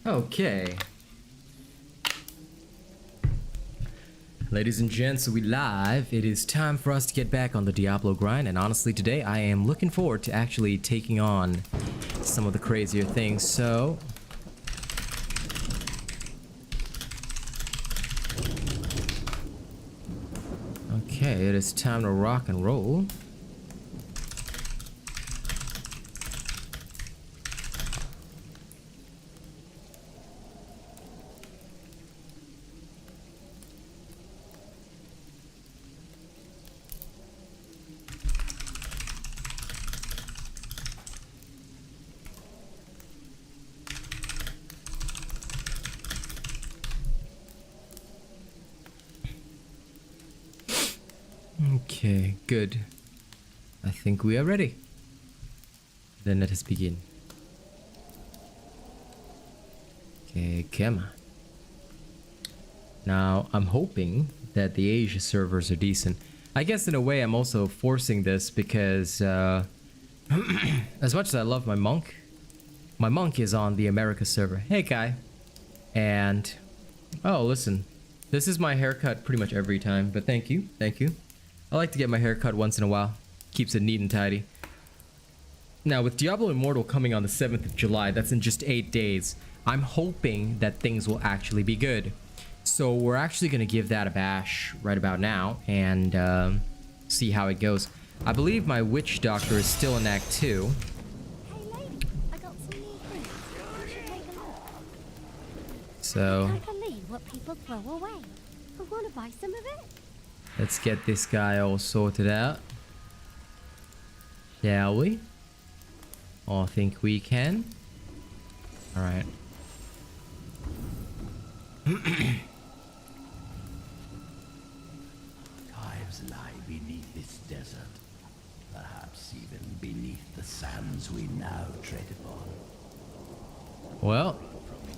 Okay. Ladies and gents, we live. It is time for us to get back on the Diablo grind, and honestly today I am looking forward to actually taking on some of the crazier things, so... Okay, it is time to rock and roll. Okay, good. I think we are ready. Then let us begin. Okay, come on. Now, I'm hoping that the Asia servers are decent. I guess in a way I'm also forcing this because as much as I love my monk is on the America server. Hey, Kai. And, oh, listen. This is my haircut pretty much every time, but thank you, thank you. I like to get my hair cut once in a while. Keeps it neat and tidy. Now, with Diablo Immortal coming on the 7th of July, that's in just 8 days, I'm hoping that things will actually be good. So we're actually going to give that a bash right about now and see how it goes. I believe my Witch Doctor is still in Act 2. Hey lady, I got some new fruit. You should take a look. So... I can't believe what people throw away. I want to buy some of it. let's get this guy all sorted out. Shall we? I think we can. Alright. Archives lie beneath this desert. Perhaps even beneath the sands we now tread upon. Well,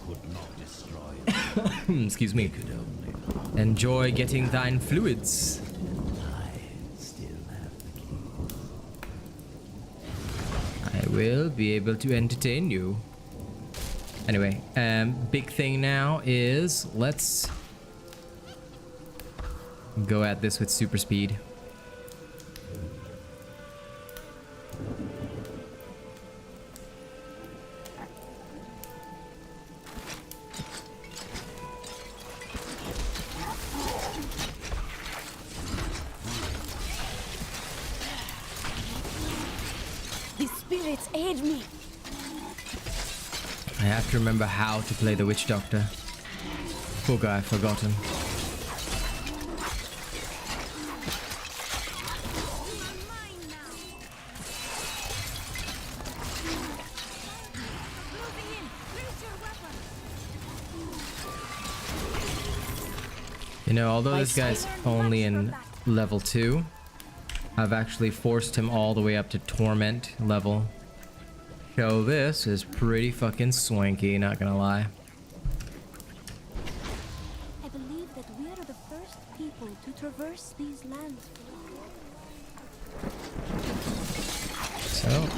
Could not destroy them. excuse me. Could only harm. Enjoy getting thine fluids. I still have the keys. I will be able to entertain you. Anyway, big thing now is let's go at this with super speed. The spirits aid me. I have to remember how to play the Witch Doctor. Poor guy, forgotten. You know, although this guy's only in level 2, I've actually forced him all the way up to Torment level. So this is pretty fucking swanky, not gonna lie. I believe that we are the first people to traverse these lands. So,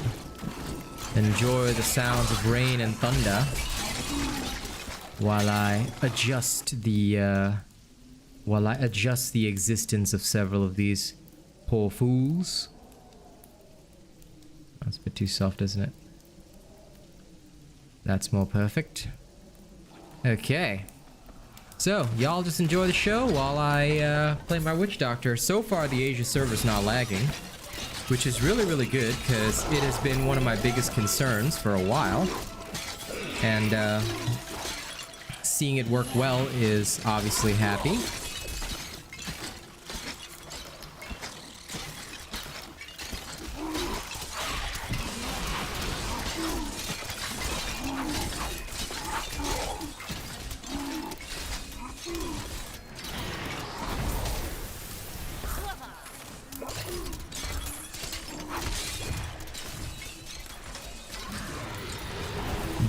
enjoy the sounds of rain and thunder while I adjust the existence of several of these poor fools. That's a bit too soft, isn't it? That's more perfect. Okay. So, y'all just enjoy the show while I play my Witch Doctor. So far, the Asia server's not lagging, which is really, really good because it has been one of my biggest concerns for a while. And seeing it work well is obviously happy.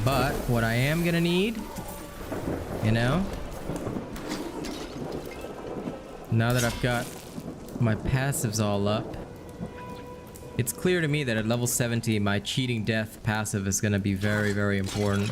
But what I am gonna need, you know, now that I've got my passives all up, it's clear to me that at level 70 my cheating death passive is gonna be very, very important.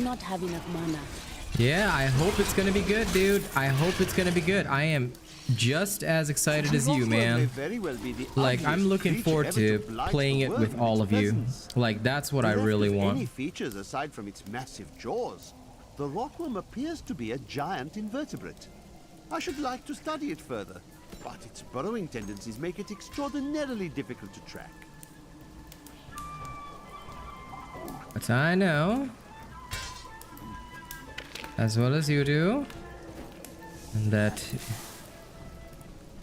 not have enough mana. Yeah, I hope it's gonna be good, dude. I hope it's gonna be good. I am just as excited as you, man. Like, I'm looking forward to playing it with all of you. Like, that's what I really want. Any features aside from its massive jaws, the rockworm appears to be a giant invertebrate. I should like to study it further, but its burrowing tendencies make it extraordinarily difficult to track. But I know, as well as you do, that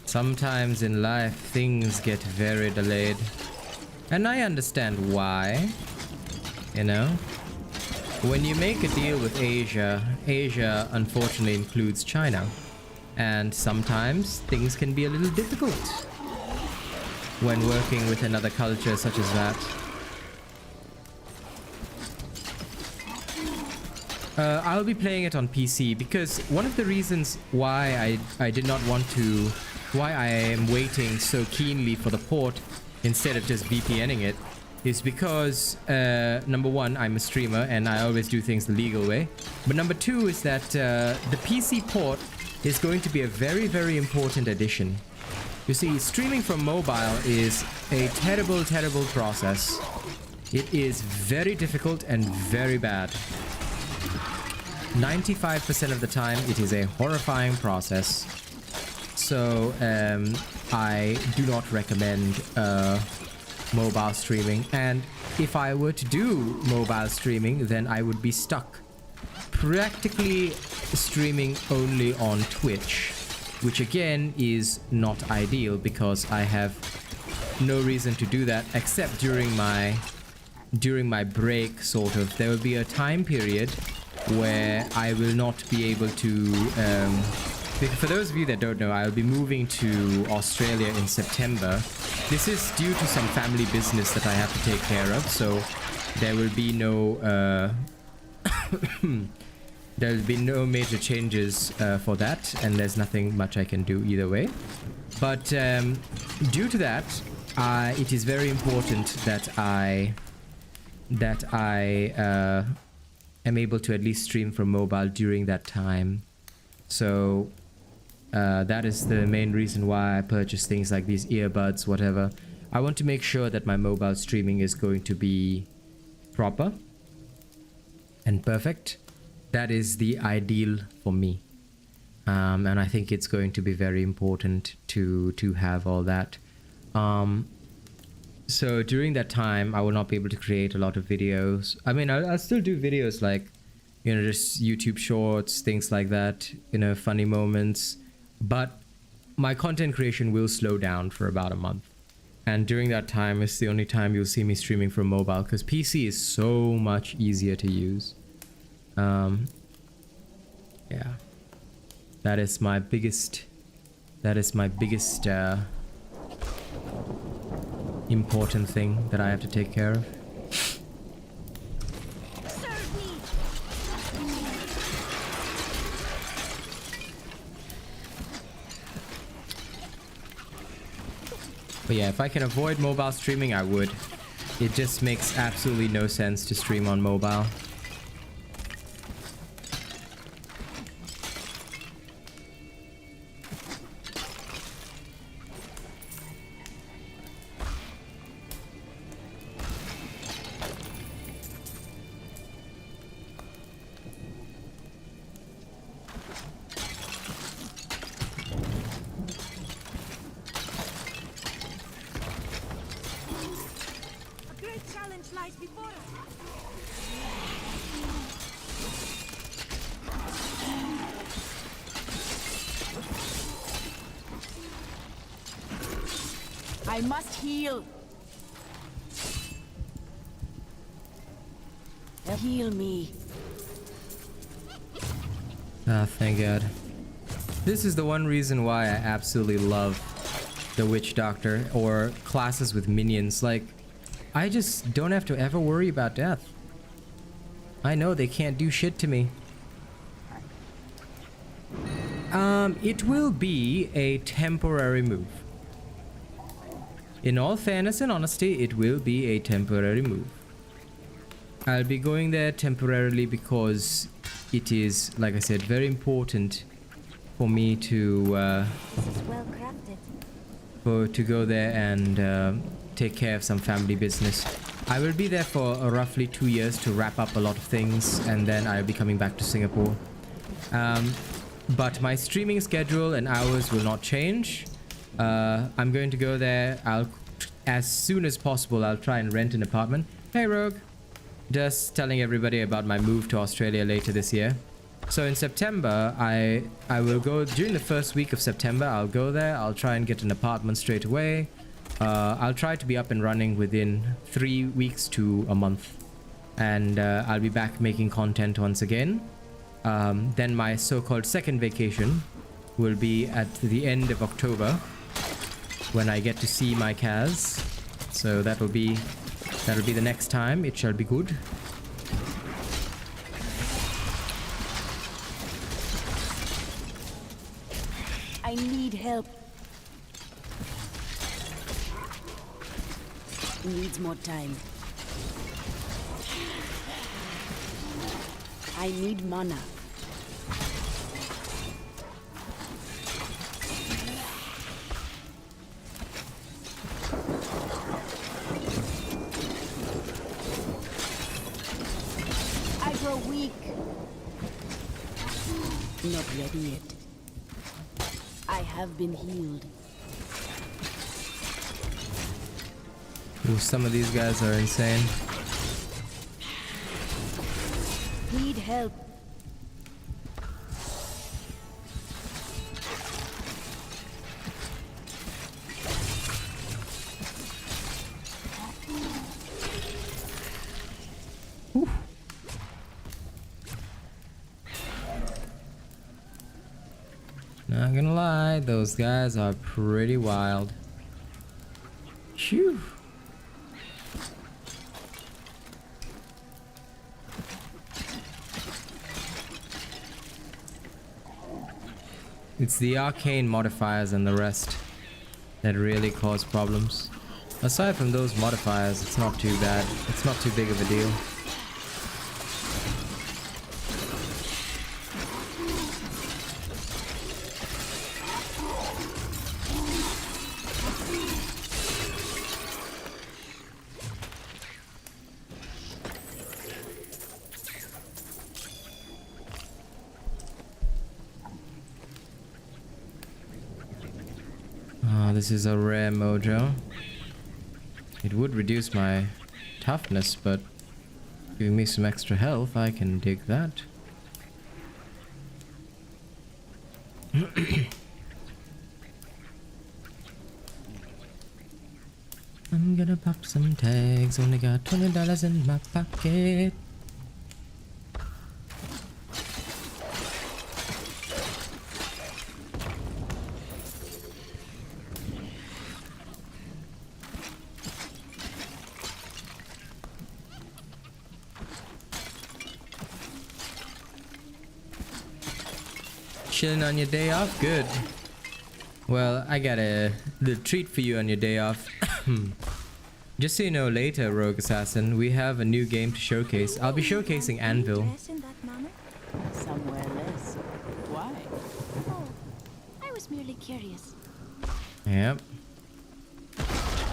sometimes in life things get very delayed. And I understand why, you know. When you make a deal with Asia, Asia unfortunately includes China. And sometimes things can be a little difficult when working with another culture such as that. I'll be playing it on PC because one of the reasons why I did not want to, why I am waiting so keenly for the port instead of just VPNing it, is because number one, I'm a streamer and I always do things the legal way. But number two is that the PC port is going to be a very, very important addition. You see, streaming from mobile is a terrible, terrible process. It is very difficult and very bad. 95% of the time, it is a horrifying process. So, I do not recommend mobile streaming. And if I were to do mobile streaming, then I would be stuck practically streaming only on Twitch, which again is not ideal because I have no reason to do that except during my break, sort of. There will be a time period where I will not be able to for those of you that don't know, I'll be moving to Australia in September. This is due to some family business that I have to take care of, so there will be no there will be no major changes for that, and there's nothing much I can do either way. But due to that, it is very important that I am able to at least stream from mobile during that time. So that is the main reason why I purchase things like these earbuds, whatever. I want to make sure that my mobile streaming is going to be proper and perfect. That is the ideal for me. And I think it's going to be very important to have all that. So during that time, I will not be able to create a lot of videos. I mean, I'll still do videos like, you know, just YouTube shorts, things like that, you know, funny moments. But my content creation will slow down for about a month. And during that time, it's the only time you'll see me streaming from mobile, because PC is so much easier to use. Yeah. That is my biggest important thing that I have to take care of. But yeah, if I can avoid mobile streaming, I would. It just makes absolutely no sense to stream on mobile. I must heal. Heal me. Ah, thank God. This is the one reason why I absolutely love the Witch Doctor or classes with minions. Like, I just don't have to ever worry about death. I know they can't do shit to me. It will be a temporary move. In all fairness and honesty, it will be a temporary move. I'll be going there temporarily because it is, like I said, very important for me to This is well crafted. go there and take care of some family business. I will be there for roughly 2 years to wrap up a lot of things, and then I'll be coming back to Singapore. But my streaming schedule and hours will not change. I'm going to go there. As soon as possible, I'll try and rent an apartment. Hey, Rogue. Just telling everybody about my move to Australia later this year. So in September, I will go during the first week of September. I'll go there. I'll try and get an apartment straight away. I'll try to be up and running within 3 weeks to a month. And I'll be back making content once again. Then my so-called second vacation will be at the end of October when I get to see my Kaz. So that'll be the next time. It shall be good. I need help. Needs more time. I need mana. I grow weak. Not ready yet. I have been healed. Ooh, some of these guys are insane. Need help. Not gonna lie, those guys are pretty wild. Phew. It's the arcane modifiers and the rest that really cause problems. Aside from those modifiers, it's not too bad. It's not too big of a deal. This is a rare mojo. It would reduce my toughness, but giving me some extra health, I can dig that. I'm gonna pop some tags, only got $20 in my pocket. Chilling on your day off? Good. Well, I got a little treat for you on your day off. Just so you know, later, Rogue Assassin, we have a new game to showcase. I'll be showcasing Anvil. Dress in that manner? Somewhere less. Why? Oh, I was merely curious. Yep.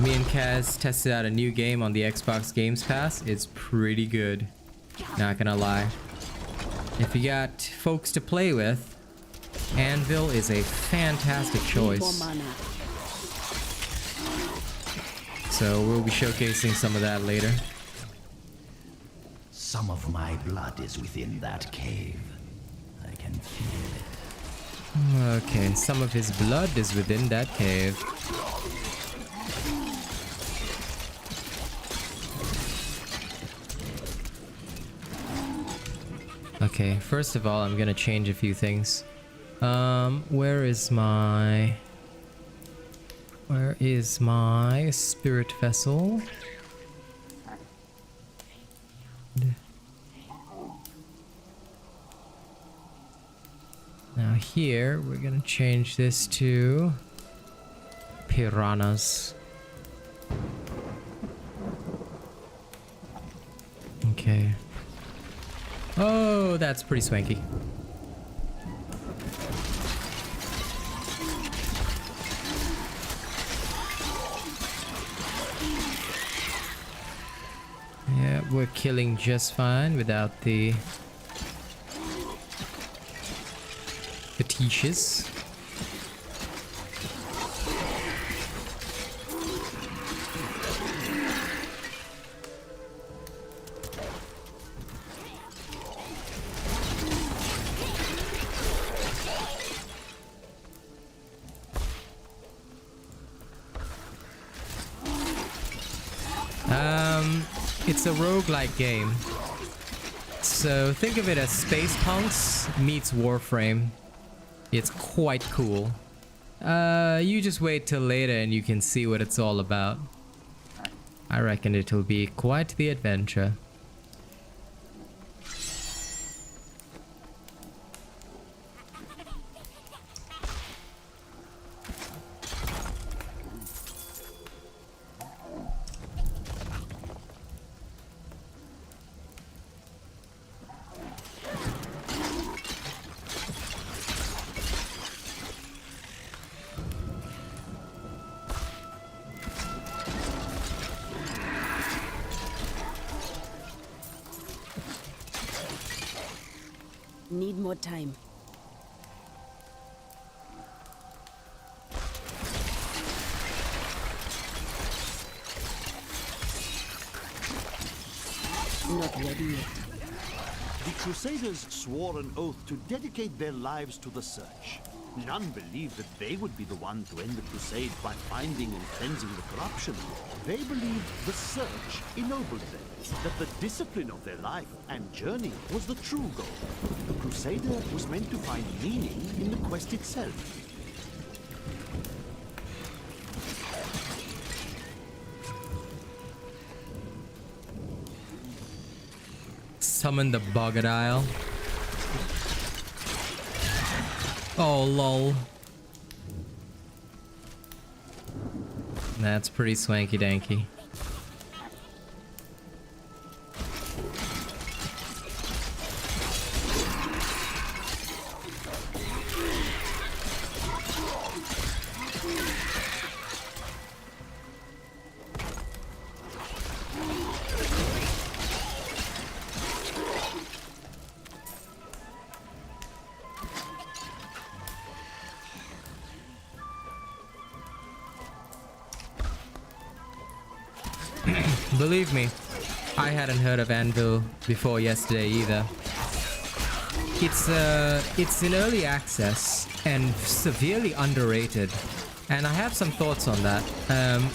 Me and Kaz tested out a new game on the Xbox Games Pass. It's pretty good. Not gonna lie. If you got folks to play with, Anvil is a fantastic choice. So we'll be showcasing some of that later. Some of my blood is within that cave. I can feel it. Okay, some of his blood is within that cave. Okay, first of all, I'm gonna change a few things. Where is my spirit vessel? Now here, we're gonna change this to piranhas. Okay. Oh, that's pretty swanky. Yeah, we're killing just fine without the fetishes. It's a roguelike game. So think of it as Space Punks meets Warframe. It's quite cool. You just wait till later and you can see what it's all about. I reckon it'll be quite the adventure. Need more time. Not ready yet. The Crusaders swore an oath to dedicate their lives to the search. None believed that they would be the one to end the crusade by finding and cleansing the corruption. They believed the search ennobled them, that the discipline of their life and journey was the true goal. The Crusader was meant to find meaning in the quest itself. Summon the Boggart. Oh lol. That's pretty swanky danky. Believe me, I hadn't heard of Anvil before yesterday either. It's in early access and severely underrated, and I have some thoughts on that.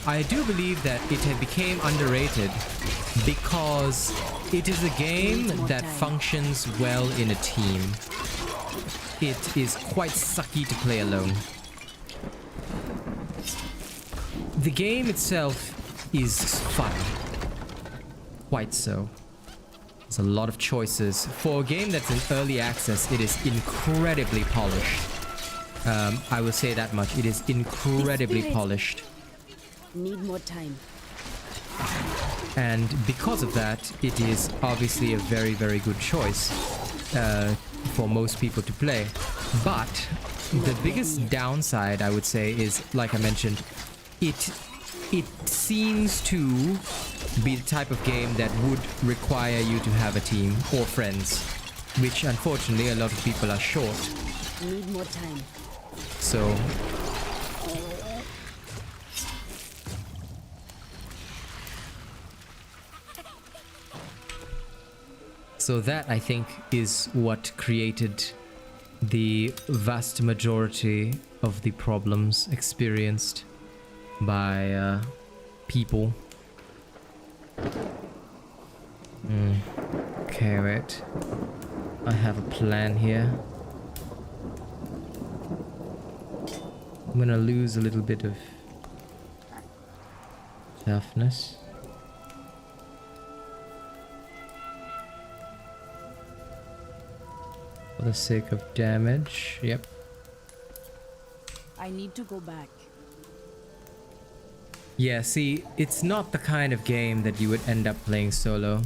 I do believe that it had became underrated because it is a game that functions well in a team. It is quite sucky to play alone. The game itself is fun. Quite so. There's a lot of choices. For a game that's in early access, it is incredibly polished. I will say that much. It is incredibly polished. Need more time. And because of that, it is obviously a very, very good choice for most people to play. But the biggest downside, I would say, is, like I mentioned, it seems to be the type of game that would require you to have a team or friends, which unfortunately a lot of people are short. Need more time. So that, I think, is what created the vast majority of the problems experienced by people. Okay, wait. I have a plan here. I'm gonna lose a little bit of toughness. For the sake of damage. Yep. I need to go back. Yeah, see, it's not the kind of game that you would end up playing solo.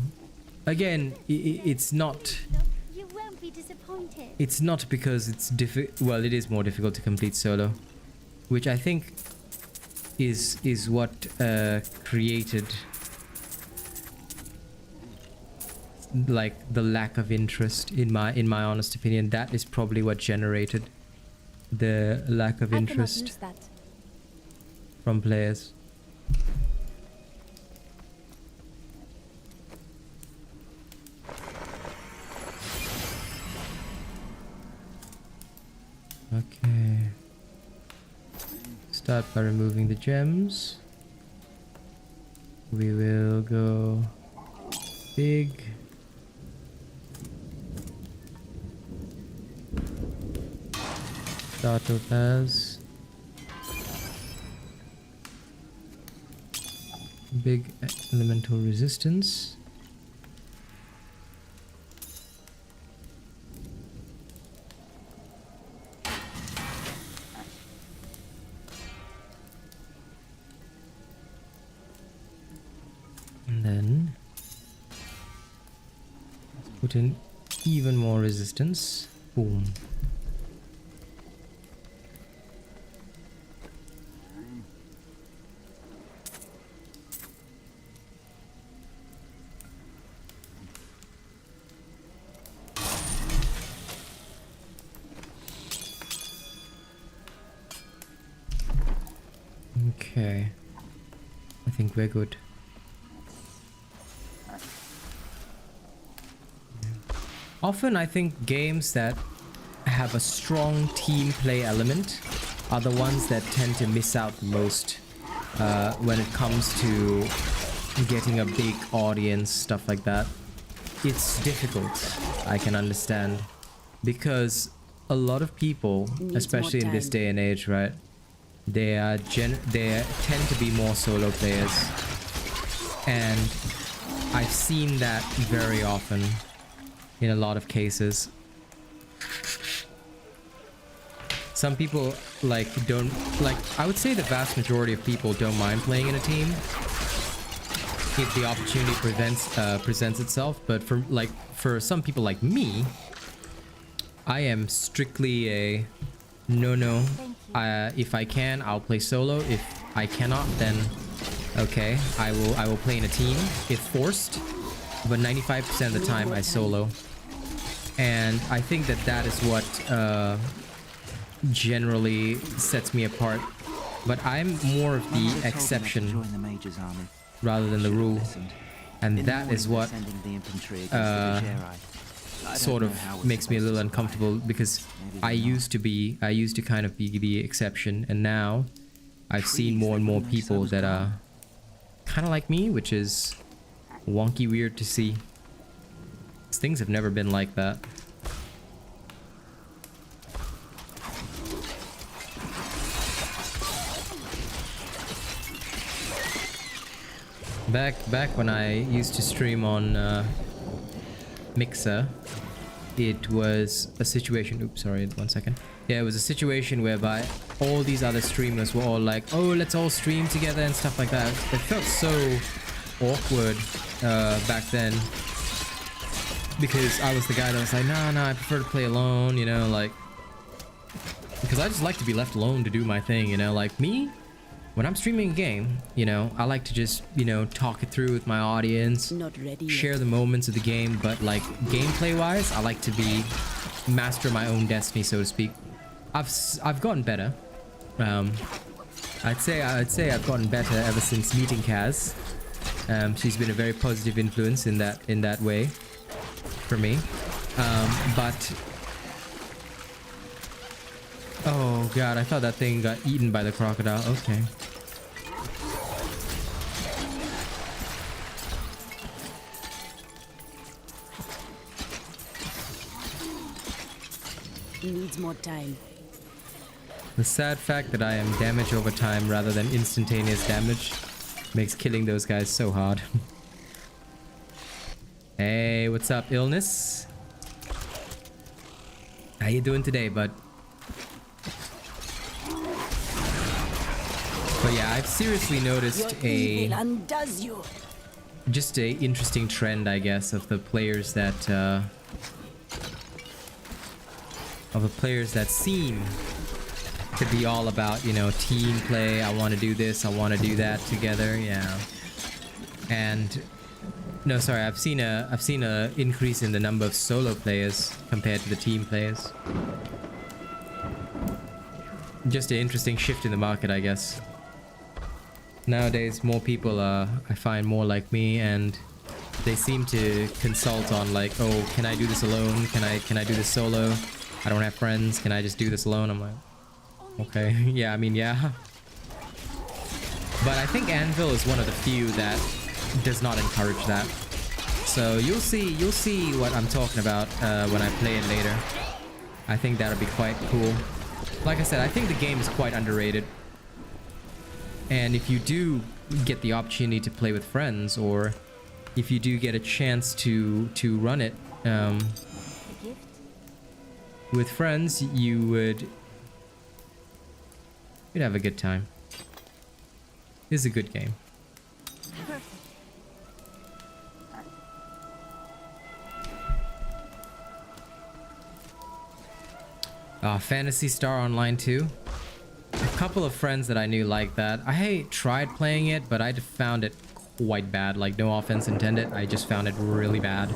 again, it's not. You won't be disappointed. It's not because it's well, it is more difficult to complete solo, which I think is what created like the lack of interest in my honest opinion. That is probably what generated the lack of I cannot interest use that. from players. Okay. Start by removing the gems. We will go big. Start topaz. Big elemental resistance. And then let's put in even more resistance. Boom. Okay, I think we're good. Often I think games that have a strong team play element are the ones that tend to miss out most when it comes to getting a big audience, stuff like that. It's difficult, I can understand, because a lot of people, especially in this day and age, right? They tend to be more solo players, and I've seen that very often in a lot of cases. Some people don't like, I would say the vast majority of people don't mind playing in a team if the opportunity presents itself, but for some people like me, I am strictly a no. If I can, I'll play solo. If I cannot, then okay, I will play in a team if forced. But 95% of the time, I solo, and I think that is what generally sets me apart. But I'm more of the exception rather than the rule, and that is what sort of makes me a little uncomfortable, because I used to kind of be the exception, and now I've seen more and more people that are kind of like me, which is wonky weird to see. Things have never been like that. Back when I used to stream on Mixer, it was a situation, oops, sorry, 1 second. Yeah, it was a situation whereby all these other streamers were all like, oh, let's all stream together and stuff like that. It felt so awkward back then, because I was the guy that was like, nah, I prefer to play alone, you know, like, because I just like to be left alone to do my thing, you know, like me. When I'm streaming a game, you know, I like to just, you know, talk it through with my audience, share the moments of the game, but like gameplay wise, I like to master my own destiny, so to speak. I've gotten better. I'd say I've gotten better ever since meeting Kaz. She's been a very positive influence in that way for me. But oh god, I thought that thing got eaten by the crocodile. Okay. He needs more time. The sad fact that I am damage over time rather than instantaneous damage makes killing those guys so hard. Hey, what's up, Illness? How you doing today, bud? But yeah, I've seriously noticed Your evil undoes you. just a interesting trend, I guess, of the players that seem to be all about, you know, team play. I want to do this, I want to do that together. Yeah. And no, sorry, I've seen a increase in the number of solo players compared to the team players. Just an interesting shift in the market, I guess. Nowadays, more people are, I find, more like me, and they seem to consult on like, oh, can I do this alone? Can I do this solo? I don't have friends. Can I just do this alone? I'm like, okay, yeah, I mean, yeah. But I think Anvil is one of the few that does not encourage that. So you'll see what I'm talking about when I play it later. I think that'll be quite cool. Like I said, I think the game is quite underrated. And if you do get the opportunity to play with friends, or if you do get a chance to run it with friends, you'd have a good time. This is a good game. Phantasy Star Online 2. A couple of friends that I knew like that. I tried playing it, but I found it quite bad. Like, no offense intended, I just found it really bad.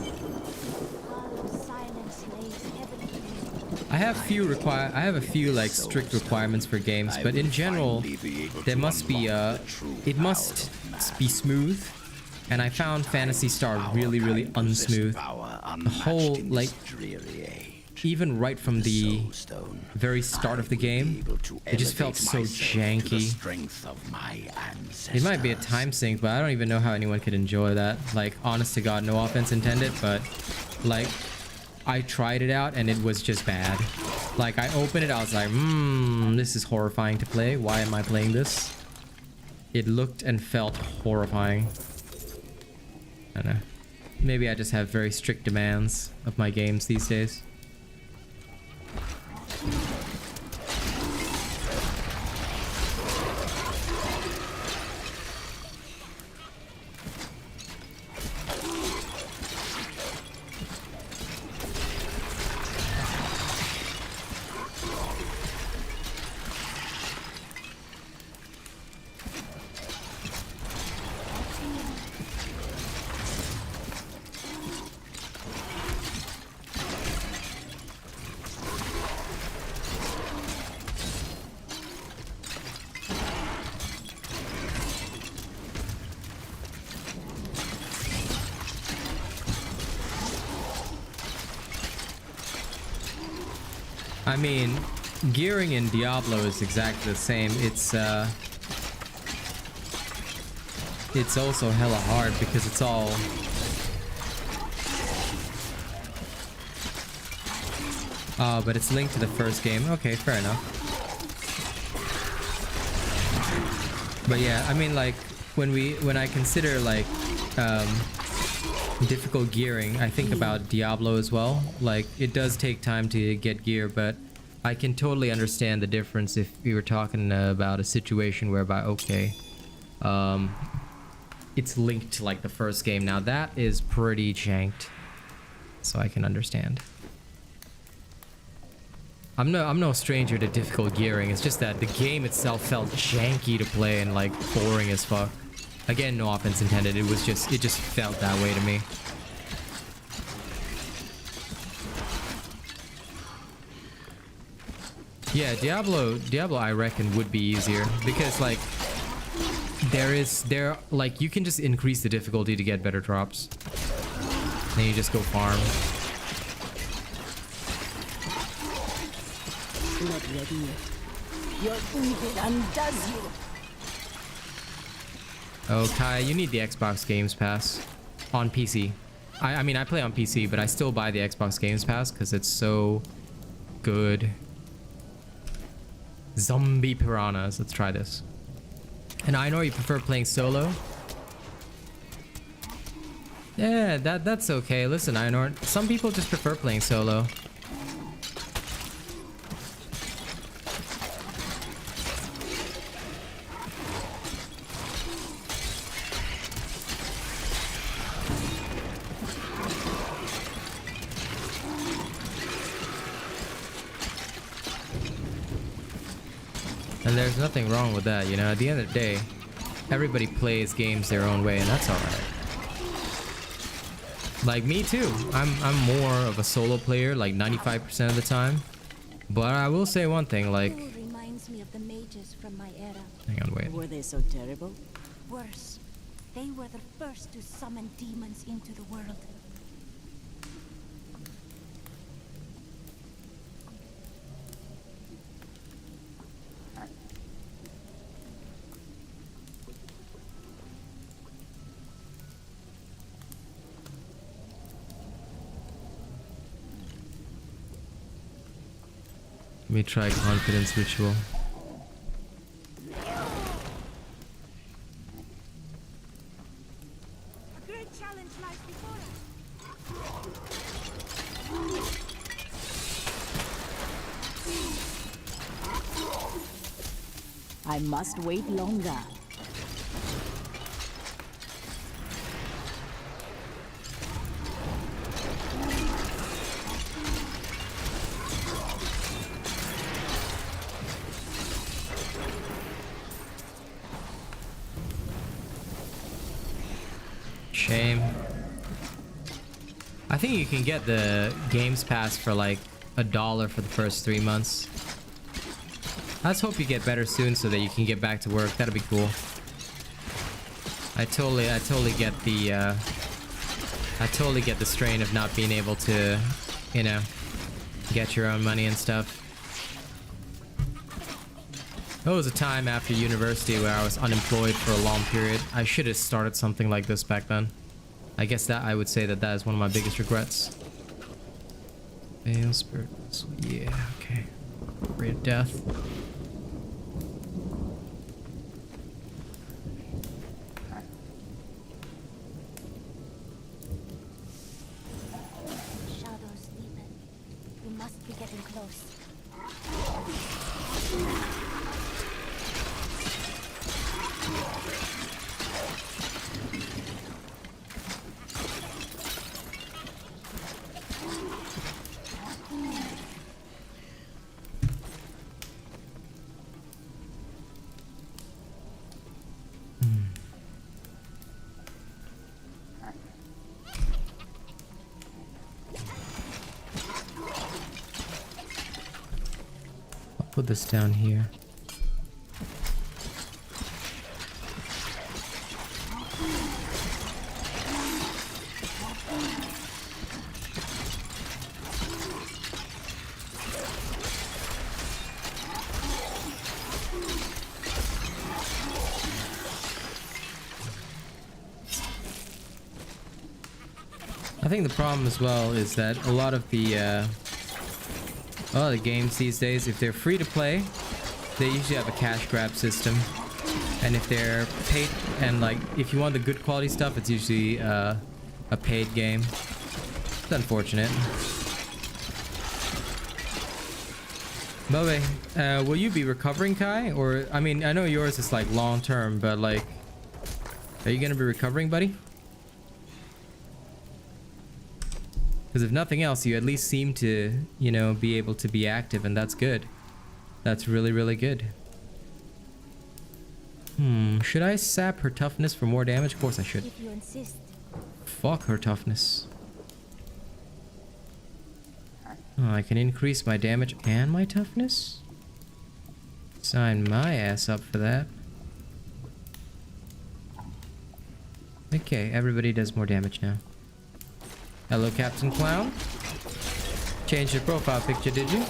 I have a few like strict requirements for games, but in general, there must be it must be smooth. And I found Phantasy Star really unsmooth. The whole, like, even right from the very start of the game, it just felt so janky. It might be a time sink, but I don't even know how anyone could enjoy that. Like, honest to God, no offense intended, but like, I tried it out and it was just bad. Like, I opened it, I was like, this is horrifying to play. Why am I playing this? It looked and felt horrifying. I don't know. Maybe I just have very strict demands of my games these days. I mean, gearing in Diablo is exactly the same. It's also hella hard because it's all... Oh, but it's linked to the first game. Okay, fair enough. But yeah, I mean, like, when I consider, like, difficult gearing, I think about Diablo as well. Like, it does take time to get gear, but I can totally understand the difference if we were talking about a situation whereby, okay, it's linked to like the first game. Now that is pretty janked, so I can understand. I'm no stranger to difficult gearing. It's just that the game itself felt janky to play and like boring as fuck. Again, no offense intended. It just felt that way to me. Yeah, Diablo I reckon would be easier because like like you can just increase the difficulty to get better drops. Then you just go farm. Not ready yet. Your evil undoes you. Oh, Kai, you need the Xbox Games Pass on PC. I mean, I play on PC, but I still buy the Xbox Games Pass because it's so good. Zombie piranhas. Let's try this. And I know you prefer playing solo. Yeah, that's okay. Listen, Einor, some people just prefer playing solo. there's nothing wrong with that, you know. At the end of the day, everybody plays games their own way, and that's alright. Like me too. I'm more of a solo player, like 95% of the time. But I will say one thing, like... It reminds me of the mages from my era. Hang on, wait. Were they so terrible? Worse, they were the first to summon demons into the world. Let me try confidence ritual. A great challenge lies before us. I must wait longer. Shame. I think you can get the Games Pass for like $1 for the first 3 months. Let's hope you get better soon so that you can get back to work. That'd be cool. I totally get the strain of not being able to, you know, get your own money and stuff. There was a time after university where I was unemployed for a long period. I should have started something like this back then. I guess that I would say that is one of my biggest regrets. Veil spirit. Yeah, okay. Rate of death. Shadows deepen. We must be getting close. Put this down here. I think the problem as well is that a lot of the games these days, if they're free to play, they usually have a cash grab system. And if they're paid, and like, if you want the good quality stuff, it's usually a paid game. It's unfortunate. By the way, will you be recovering, Kai? Or, I mean, I know yours is like long term, but like, are you gonna be recovering, buddy? Because if nothing else, you at least seem to, you know, be able to be active, and that's good. That's really, really good. Should I sap her toughness for more damage? Of course I should. If you insist. Fuck her toughness. Oh, I can increase my damage and my toughness? Sign my ass up for that. Okay, everybody does more damage now. Hello, Captain Clown. Changed your profile picture, did you?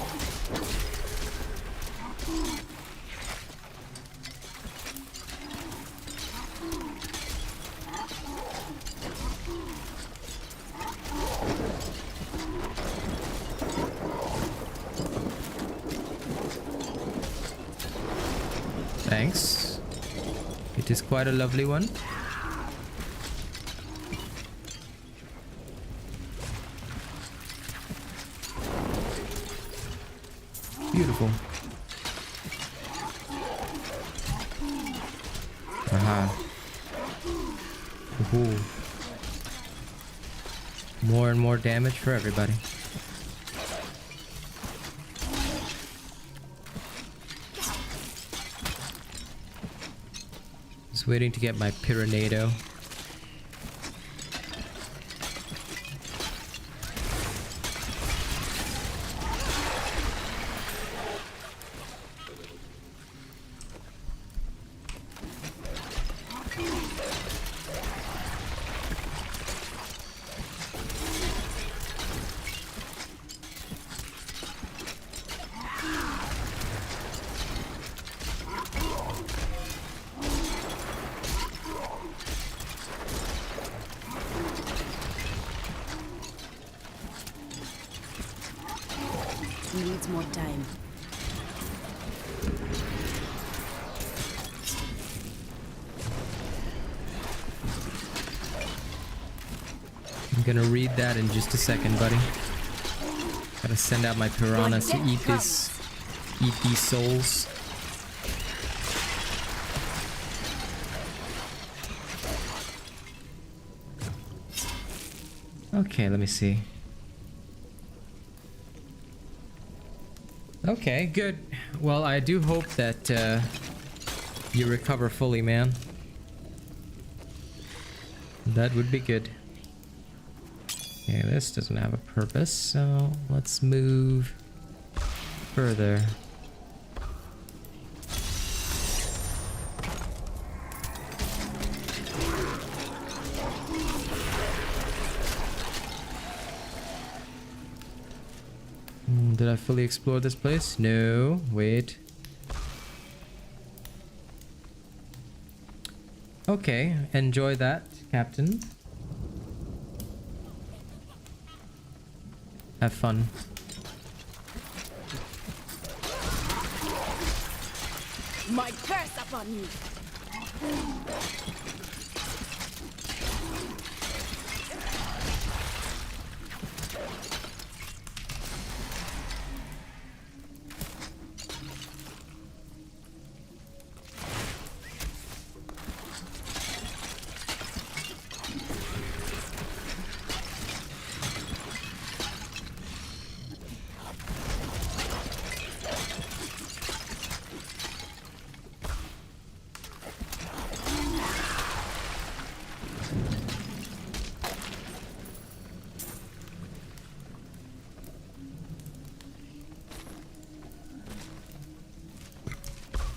Thanks. It is quite a lovely one. Beautiful. Aha. Ooh. More and more damage for everybody. waiting to get my Pyrenado. Needs more time. I'm gonna read that in just a second, buddy. Gotta send out my piranhas to eat these souls. Okay, let me see. Okay, good. Well, I do hope that you recover fully, man. That would be good. Okay, this doesn't have a purpose, so let's move further. Did I fully explore this place? No, wait. Okay, enjoy that, Captain. Have fun. My curse upon you!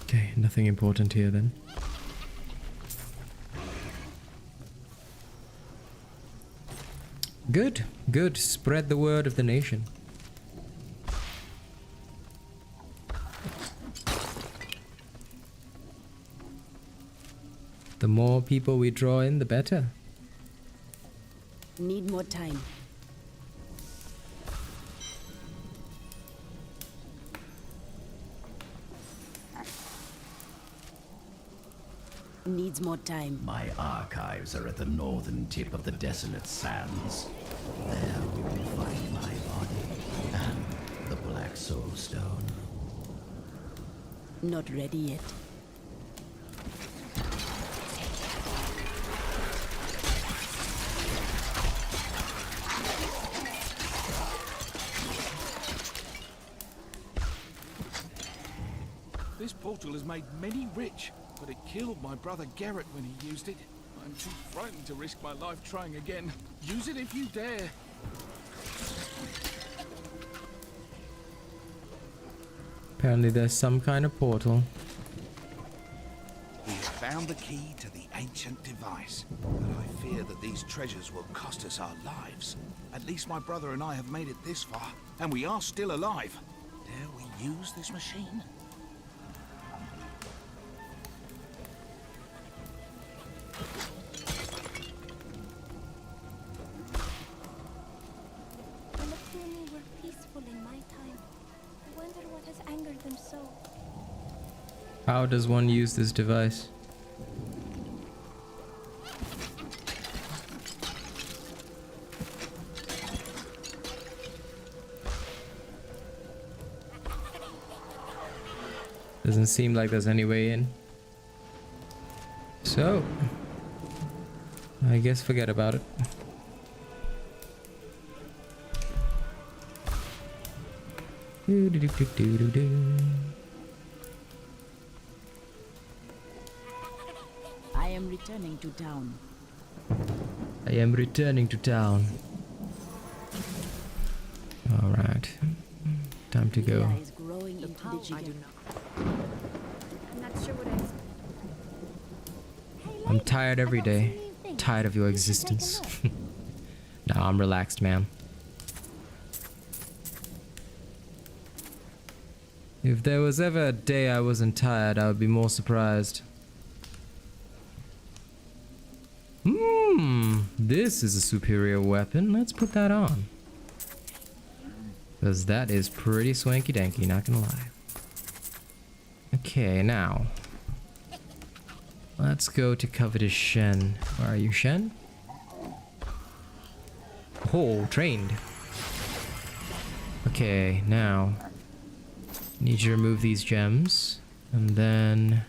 Okay, nothing important here then. Good, good. Spread the word of the nation. The more people we draw in, the better. Need more time. Needs more time. My archives are at the northern tip of the desolate sands. There we will find my body and the Black Soul Stone. Not ready yet. This portal has made many rich, but it killed my brother Garrett when he used it. I'm too frightened to risk my life trying again. Use it if you dare. Apparently there's some kind of portal. We have found the key to the ancient device, but I fear that these treasures will cost us our lives. At least my brother and I have made it this far, and we are still alive. Dare we use this machine? The Makuni were peaceful in my time. I wonder what has angered them so. How does one use this device? Doesn't seem like there's any way in. So, I guess forget about it. I am returning to town. I am returning to town. Alright. Time to go. Leah is growing into the chicken. I'm not sure what I was... Hey, I'm lady, tired I every got some day. new things. Tired of your You should take a existence. look. Nah, I'm relaxed, man. If there was ever a day I wasn't tired, I would be more surprised. This is a superior weapon. Let's put that on. Because that is pretty swanky danky, not gonna lie. Okay, now. Let's go to Covetous Shen. Where are you, Shen? Oh, trained. Okay, now. Need you to remove these gems. And then...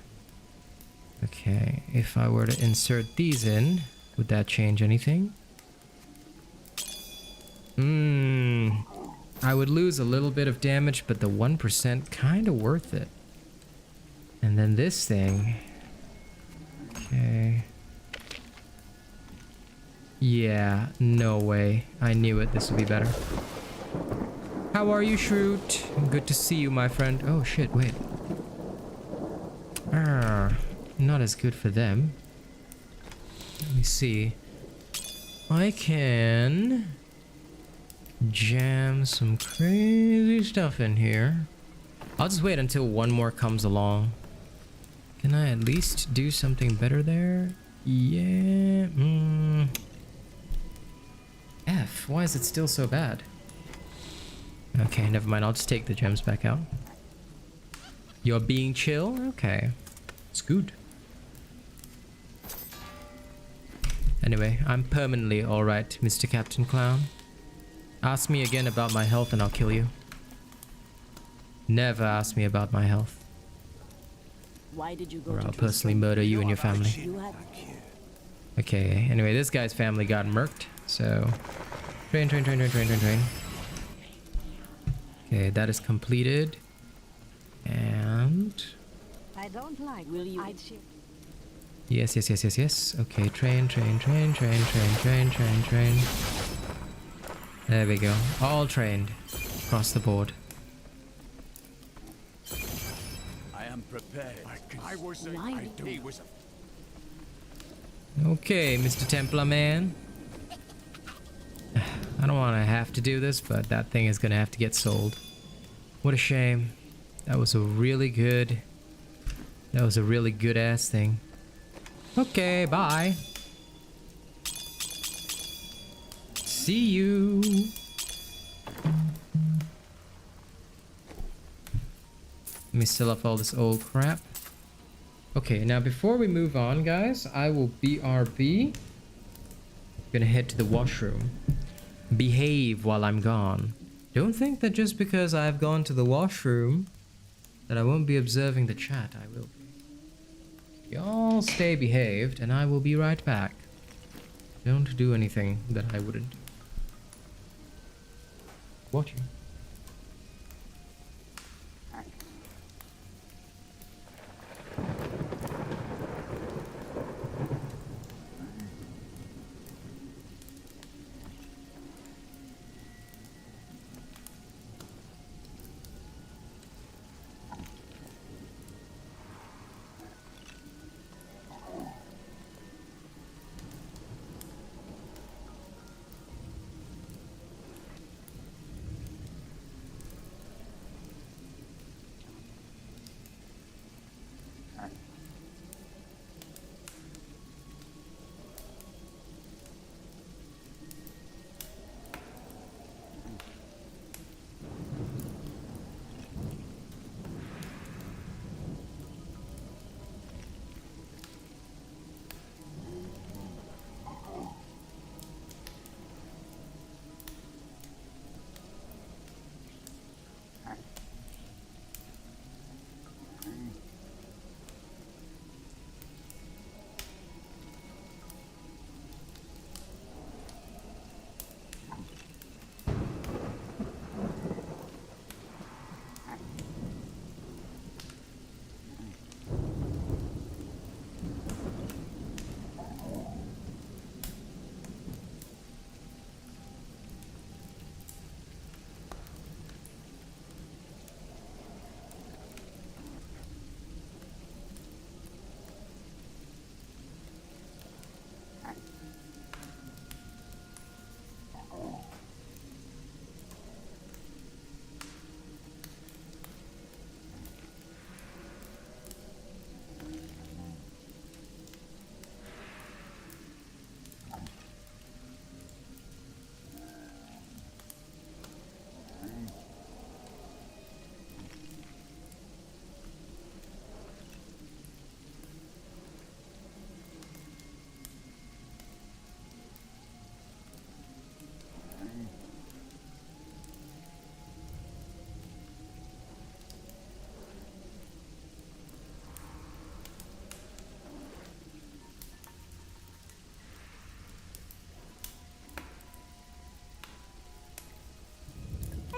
Okay, if I were to insert these in, would that change anything? I would lose a little bit of damage, but the 1% kind of worth it. And then this thing... Okay... Yeah, no way. I knew it. This would be better. How are you, Shroot? Good to see you, my friend. Oh, shit, wait. Not as good for them. Let me see. I can jam some crazy stuff in here. I'll just wait until one more comes along. Can I at least do something better there? Yeah. F, why is it still so bad? Okay, never mind. I'll just take the gems back out. You're being chill? Okay. It's good. Anyway, I'm permanently alright, Mr. Captain Clown. Ask me again about my health and I'll kill you. Never ask me about my health, Why did you go or to I'll personally murder you and your family. You had Okay, anyway, this guy's family got murked, so... Train. Okay, that is completed. And... I don't like Will you- I'd ship. Yes. Okay, train. There we go. All trained. Across the board. I am prepared. I was a... Why? He was a... Okay, Mr. Templar Man. I don't want to have to do this, but that thing is going to have to get sold. What a shame. That was a really good... That was a really good ass thing. Okay, bye. See you. Let me sell off all this old crap. Okay, now before we move on, guys, I will BRB. Gonna head to the washroom. Behave while I'm gone. Don't think that just because I've gone to the washroom that I won't be observing the chat. I will be. Y'all stay behaved, and I will be right back. Don't do anything that I wouldn't do. Watching.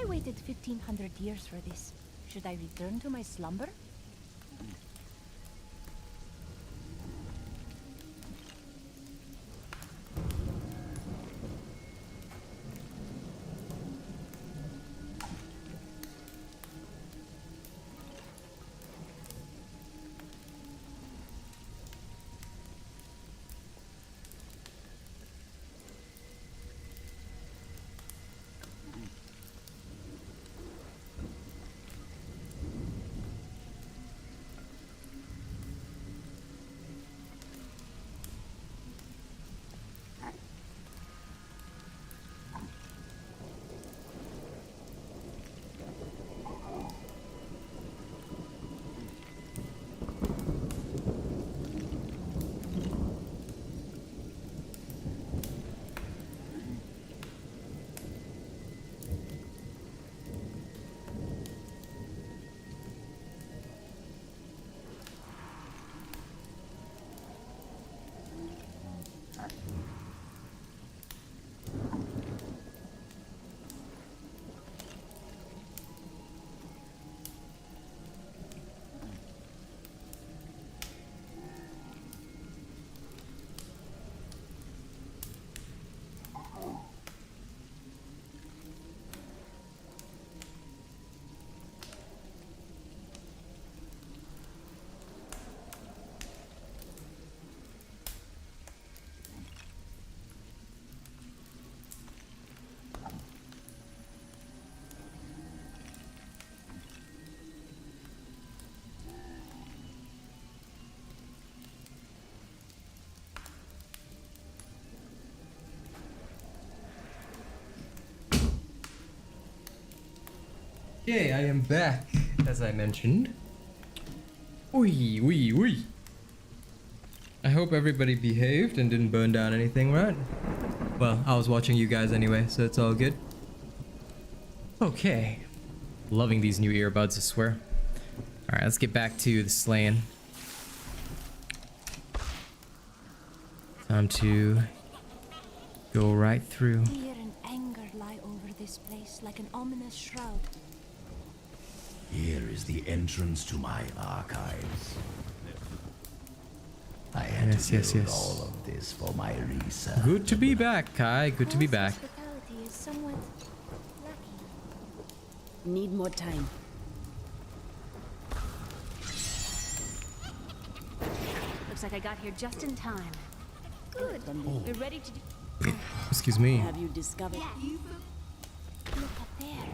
I waited 1500 years for this. Should I return to my slumber? Okay, I am back, as I mentioned. Oi, oi, oi. I hope everybody behaved and didn't burn down anything, right? Well, I was watching you guys anyway, so it's all good. Okay. Loving these new earbuds, I swear. Alright, let's get back to the slaying. Time to go right through. Fear and anger lie over this place like an ominous shroud. Here is the entrance to my archives. I had Yes, to build yes, yes. all of this for my research. Good to be back, Kai. Good to be back. Hospitality is somewhat lacking. Need more time. Looks like I got here just in time. Good. We're ready to do. Excuse me. Have you discovered? Look up there.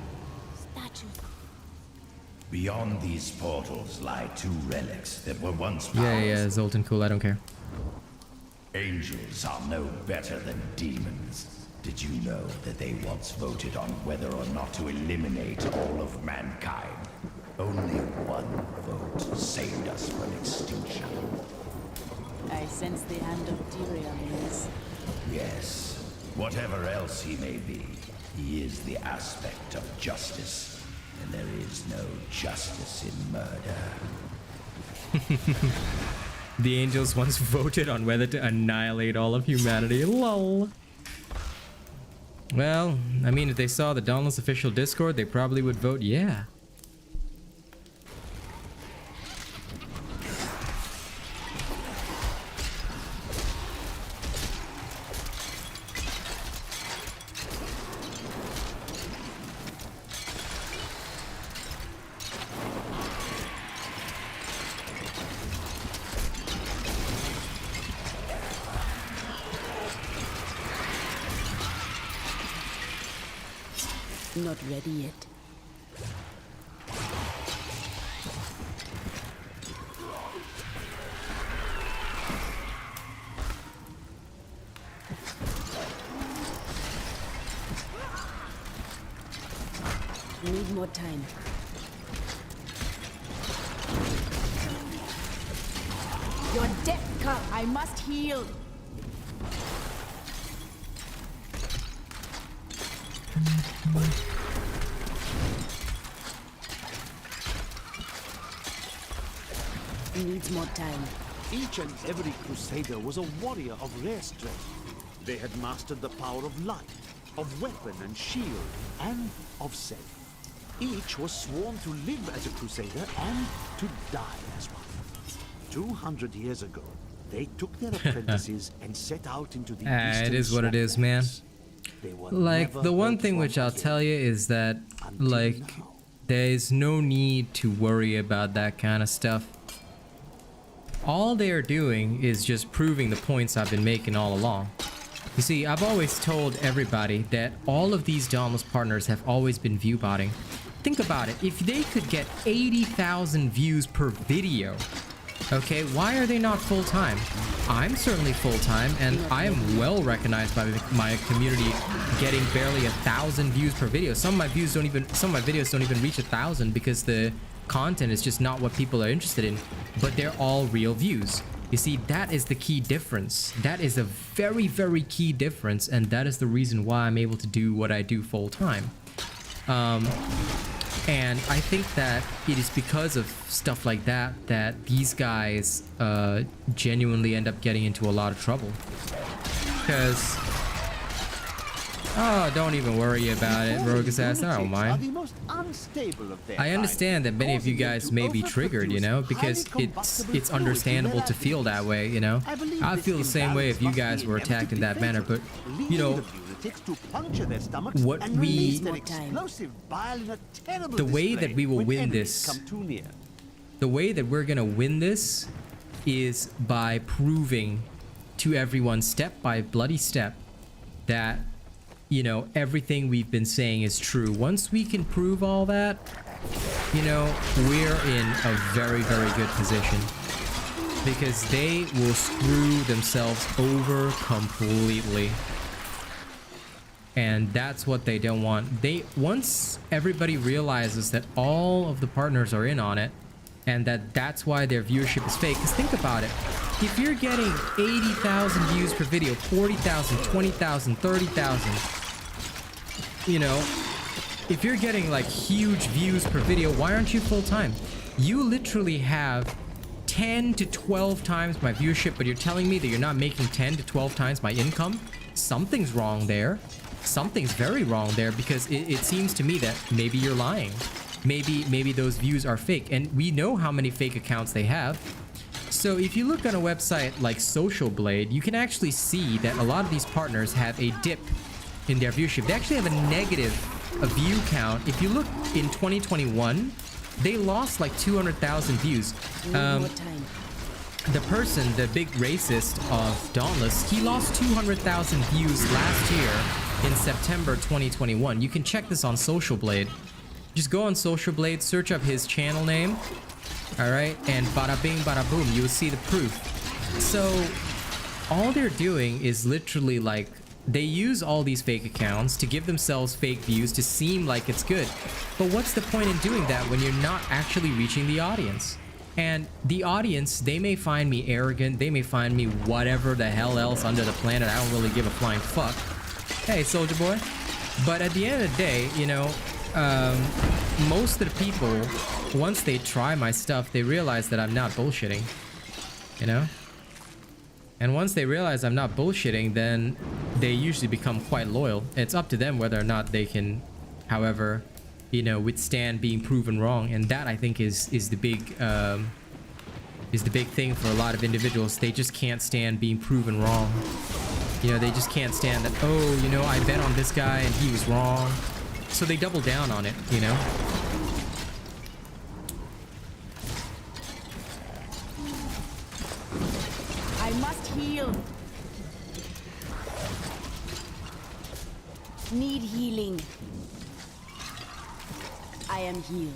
Statues. Beyond these portals lie two relics that were once Yeah, Zoltan, cool. I don't care. Angels are no better than demons. Did you know that they once voted on whether or not to eliminate all of mankind? Only one vote saved us from extinction. I sense the hand of Tyrion in this. Yes, whatever else he may be, he is the aspect of justice. And there is no justice in murder. The angels once voted on whether to annihilate all of humanity. Lol. Well, I mean, if they saw the Dauntless official Discord, they probably would vote yeah. Not ready yet. Need more time. Your death cup, I must heal. Needs more time. Each and every crusader was a warrior of rare strength. They had mastered the power of light, of weapon and shield, and of self. Each was sworn to live as a crusader and to die as one. 200 years ago, they took their apprentices and set out into the eastern it is what it is, man. swamplands. They were Like, never the one heard thing from which I'll again. tell you is that, Until like, now. there's no need to worry about that kind of stuff. All they're doing is just proving the points I've been making all along. You see, I've always told everybody that all of these Dauntless partners have always been view botting. Think about it. If they could get 80,000 views per video, okay, why are they not full-time? I'm certainly full-time, and I am well recognized by my community, getting barely 1,000 views per video. Some of my videos don't even reach 1,000 because the content is just not what people are interested in, but they're all real views. You see, that is the key difference. That is a very, very key difference, and that is the reason why I'm able to do what I do full-time. And I think that it is because of stuff like that that these guys genuinely end up getting into a lot of trouble. Because, oh, don't even worry about it, Rogue Assassin. I don't Lunatics are mind. the most unstable of their I understand that kind, many of you causing them guys to may be triggered, you know, overproduce because highly it's combustible fluids understandable in to their feel that activities. way, you know. I believe I'd this feel the same way if you imbalance guys must were be attacked in that manner, fatal, but leading you know, the lunatics to puncture their stomachs what and we- release their More time. explosive bile in a terrible The way that display we will when win enemies this- come too near. the way that we're gonna win this is by proving to everyone step by bloody step that, you know, everything we've been saying is true. Once we can prove all that, you know, we're in a very, very good position, because they will screw themselves over completely. And that's what they don't want. Once everybody realizes that all of the partners are in on it, and that's why their viewership is fake. Because think about it. If you're getting 80,000 views per video, 40,000, 20,000, 30,000, you know, if you're getting like huge views per video, why aren't you full-time? You literally have 10 to 12 times my viewership, but you're telling me that you're not making 10 to 12 times my income? Something's wrong there. Something's very wrong there, because it seems to me that maybe you're lying. Maybe those views are fake, and we know how many fake accounts they have. So if you look on a website like Social Blade, you can actually see that a lot of these partners have a dip in their viewership. They actually have a negative view count. If you look in 2021, they lost like 200,000 views. One more time. The person, the big racist of Dauntless, he lost 200,000 views last year in September 2021. You can check this on Social Blade. Just go on Social Blade, search up his channel name, alright, and bada bing, bada boom, you will see the proof. So, all they're doing is literally like, they use all these fake accounts to give themselves fake views to seem like it's good. But what's the point in doing that when you're not actually reaching the audience? And the audience, they may find me arrogant, they may find me whatever the hell else under the planet, I don't really give a flying fuck. Hey, Soldier Boy. But at the end of the day, you know, most of the people, once they try my stuff, they realize that I'm not bullshitting, you know? And once they realize I'm not bullshitting, then they usually become quite loyal. It's up to them whether or not they can, however, you know, withstand being proven wrong. And that, I think, is the big thing for a lot of individuals. They just can't stand being proven wrong. You know, they just can't stand that, oh, you know, I bet on this guy and he was wrong. So they double down on it, you know? I must heal. Need healing. I am healed.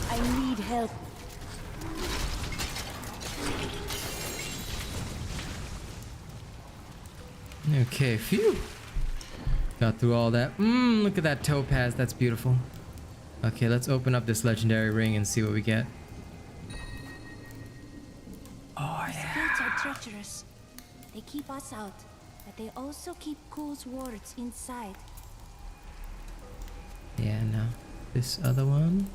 I need help. Okay, phew. Got through all that. Look at that topaz. That's beautiful. Okay, let's open up this legendary ring and see what we get. Oh, yeah. Spirits are treacherous. They keep us out, but they also keep Cool's wards inside. Yeah, no. This other one.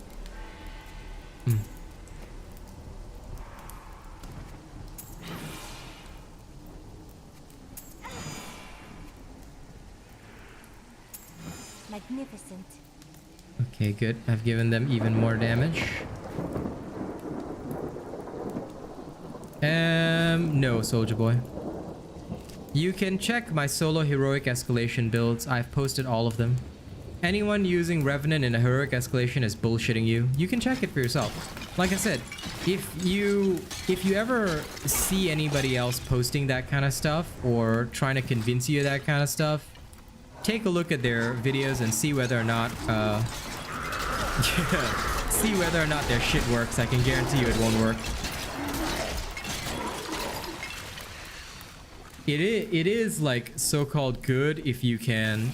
Magnificent. Okay, good. I've given them even more damage. No, Soldier Boy. You can check my solo heroic escalation builds. I've posted all of them. Anyone using Revenant in a heroic escalation is bullshitting you. You can check it for yourself. Like I said, if you ever see anybody else posting that kind of stuff or trying to convince you of that kind of stuff, take a look at their videos and see whether or not see whether or not their shit works. I can guarantee you it won't work. It is like so-called good if you can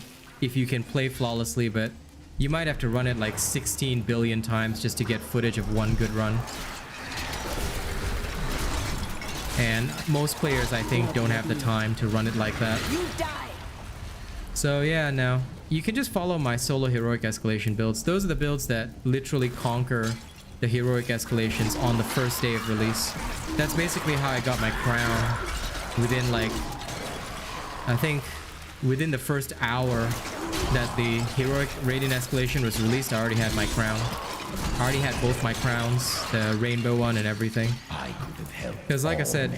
play flawlessly, but you might have to run it like 16 billion times just to get footage of one good run. And most players, I think, don't have the time to run it like that. You die. So yeah, no. You can just follow my solo heroic escalation builds. Those are the builds that literally conquer the heroic escalations on the first day of release. That's basically how I got my crown. Within like, I think within the first hour that the heroic radiant escalation was released, I already had my crown. I already had both my crowns, the rainbow one and everything. Because like I said,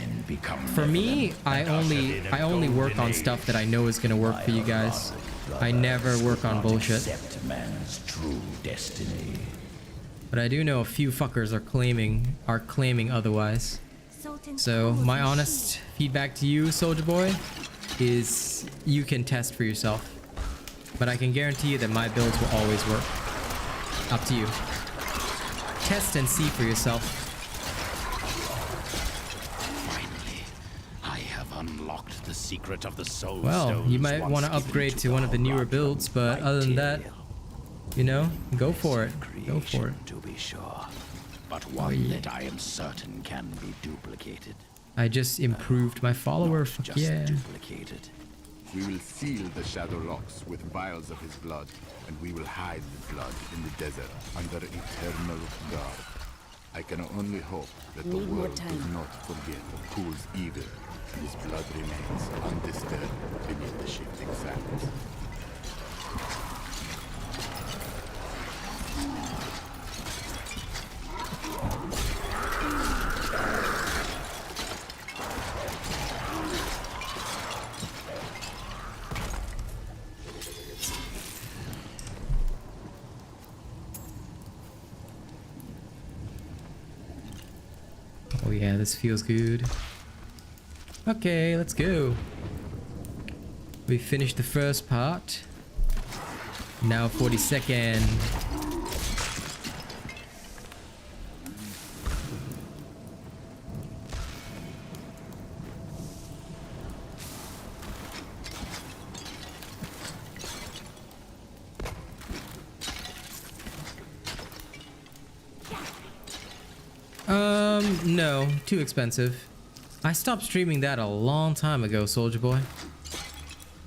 for me, I only work on stuff that I know is gonna work for you guys. I never work on bullshit. But I do know a few fuckers are claiming otherwise. So my honest feedback to you, Soldier Boy, is you can test for yourself. But I can guarantee you that my builds will always work. Up to you. Test and see for yourself. Finally, I have unlocked the secret of the soul Well, stones you might once want to given upgrade to one of the newer Guardian builds, but of other than that, Material. you know, go for it. Go for it. Creation, to be sure, but one that I am certain can be duplicated. I just improved my follower. Fuck Just yeah. duplicated. We will seal the Shadow Rocks with vials of his blood, and we will hide the blood in the desert under eternal guard. I can only hope that the Need more world time. does not forget Pool's evil, and his blood remains undisturbed beneath the shifting sands. Oh yeah, this feels good. Okay, let's go. We finished the first part. Now 42nd. No, too expensive. I stopped streaming that a long time ago, Soldier Boy.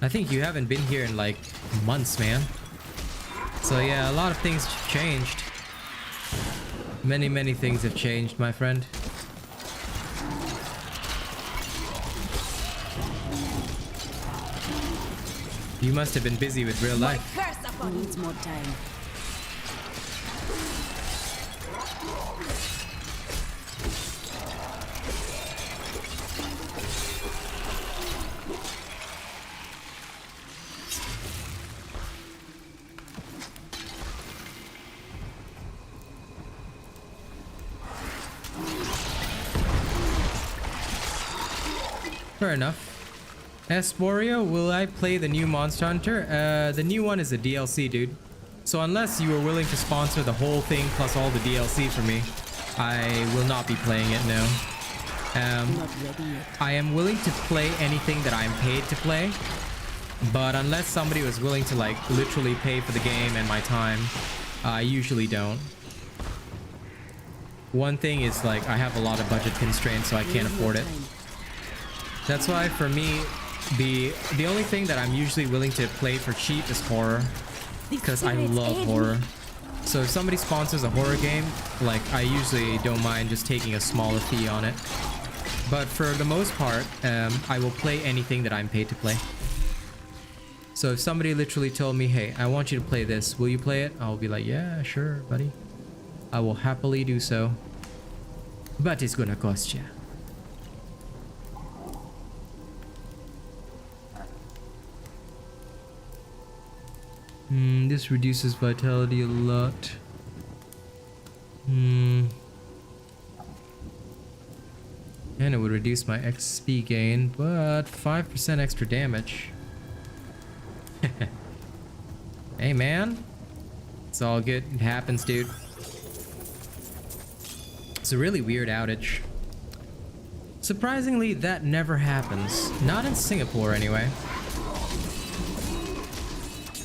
I think you haven't been here in like months, man. So yeah, a lot of things changed. Many things have changed, my friend. You must have been busy with real life. Needs more time. Fair enough. Esporio, will I play the new Monster Hunter? The new one is a DLC, dude. So unless you are willing to sponsor the whole thing plus all the DLC for me, I will not be playing it, no. Not ready yet. I am willing to play anything that I'm paid to play, but unless somebody was willing to like literally pay for the game and my time, I usually don't. One thing is like I have a lot of budget constraints, so I can't afford it. That's why for me, the only thing that I'm usually willing to play for cheap is horror, because I love horror. So if somebody sponsors a horror game, like, I usually don't mind just taking a smaller fee on it. But for the most part, I will play anything that I'm paid to play. So if somebody literally told me, hey, I want you to play this, will you play it? I'll be like, yeah, sure, buddy. I will happily do so. But it's gonna cost you. This reduces vitality a lot. And it would reduce my XP gain, but 5% extra damage. Hey man, it's all good. It happens, dude. It's a really weird outage. Surprisingly, that never happens. Not in Singapore, anyway.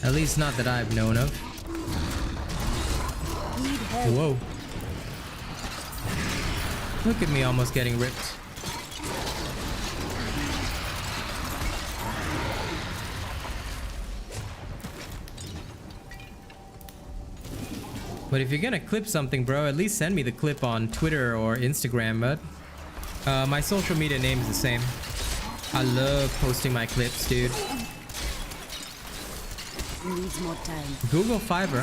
At least not that I've known of. Whoa. Look at me almost getting ripped. But if you're gonna clip something, bro, at least send me the clip on Twitter or Instagram, bud. My social media name is the same. I love posting my clips, dude. Needs more time. Google Fiverr.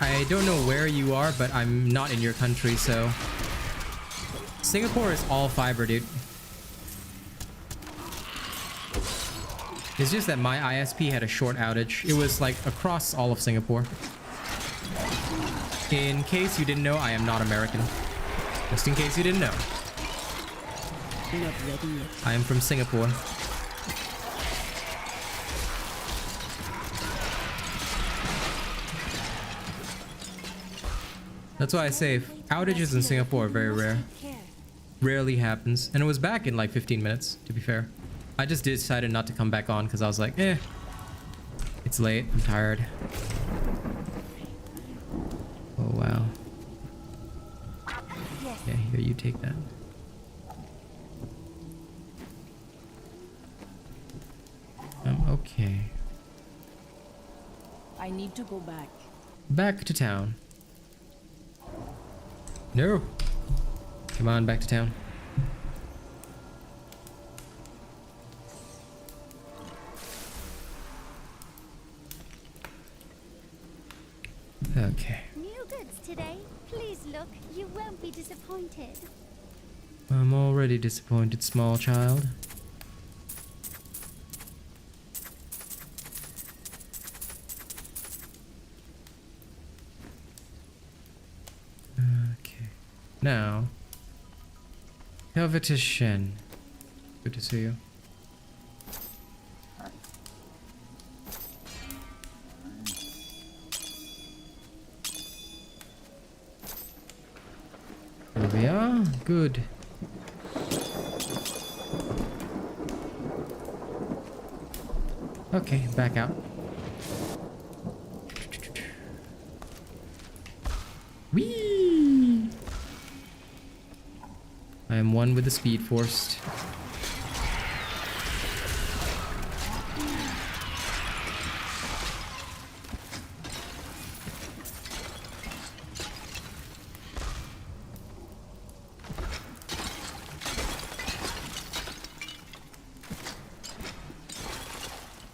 I don't know where you are, but I'm not in your country, so. Singapore is all fiber, dude. It's just that my ISP had a short outage. It was like across all of Singapore. In case you didn't know, I am not American. Just in case you didn't know. Not ready yet. I am from Singapore. That's why I say outages in Singapore are very rare. Rarely happens. And it was back in like 15 minutes, to be fair. I just decided not to come back on because I was like, it's late. I'm tired. Oh, wow. Yeah, here, you take that. Okay. I need to go back. Back to town. No. Come on, back to town. Okay. New goods today. Please look. You won't be disappointed. I'm already disappointed, small child. Okay. Now, Covetous Shen. Good to see you. Here we are. Good. Okay, back out. Whee! I am one with the Speed Force.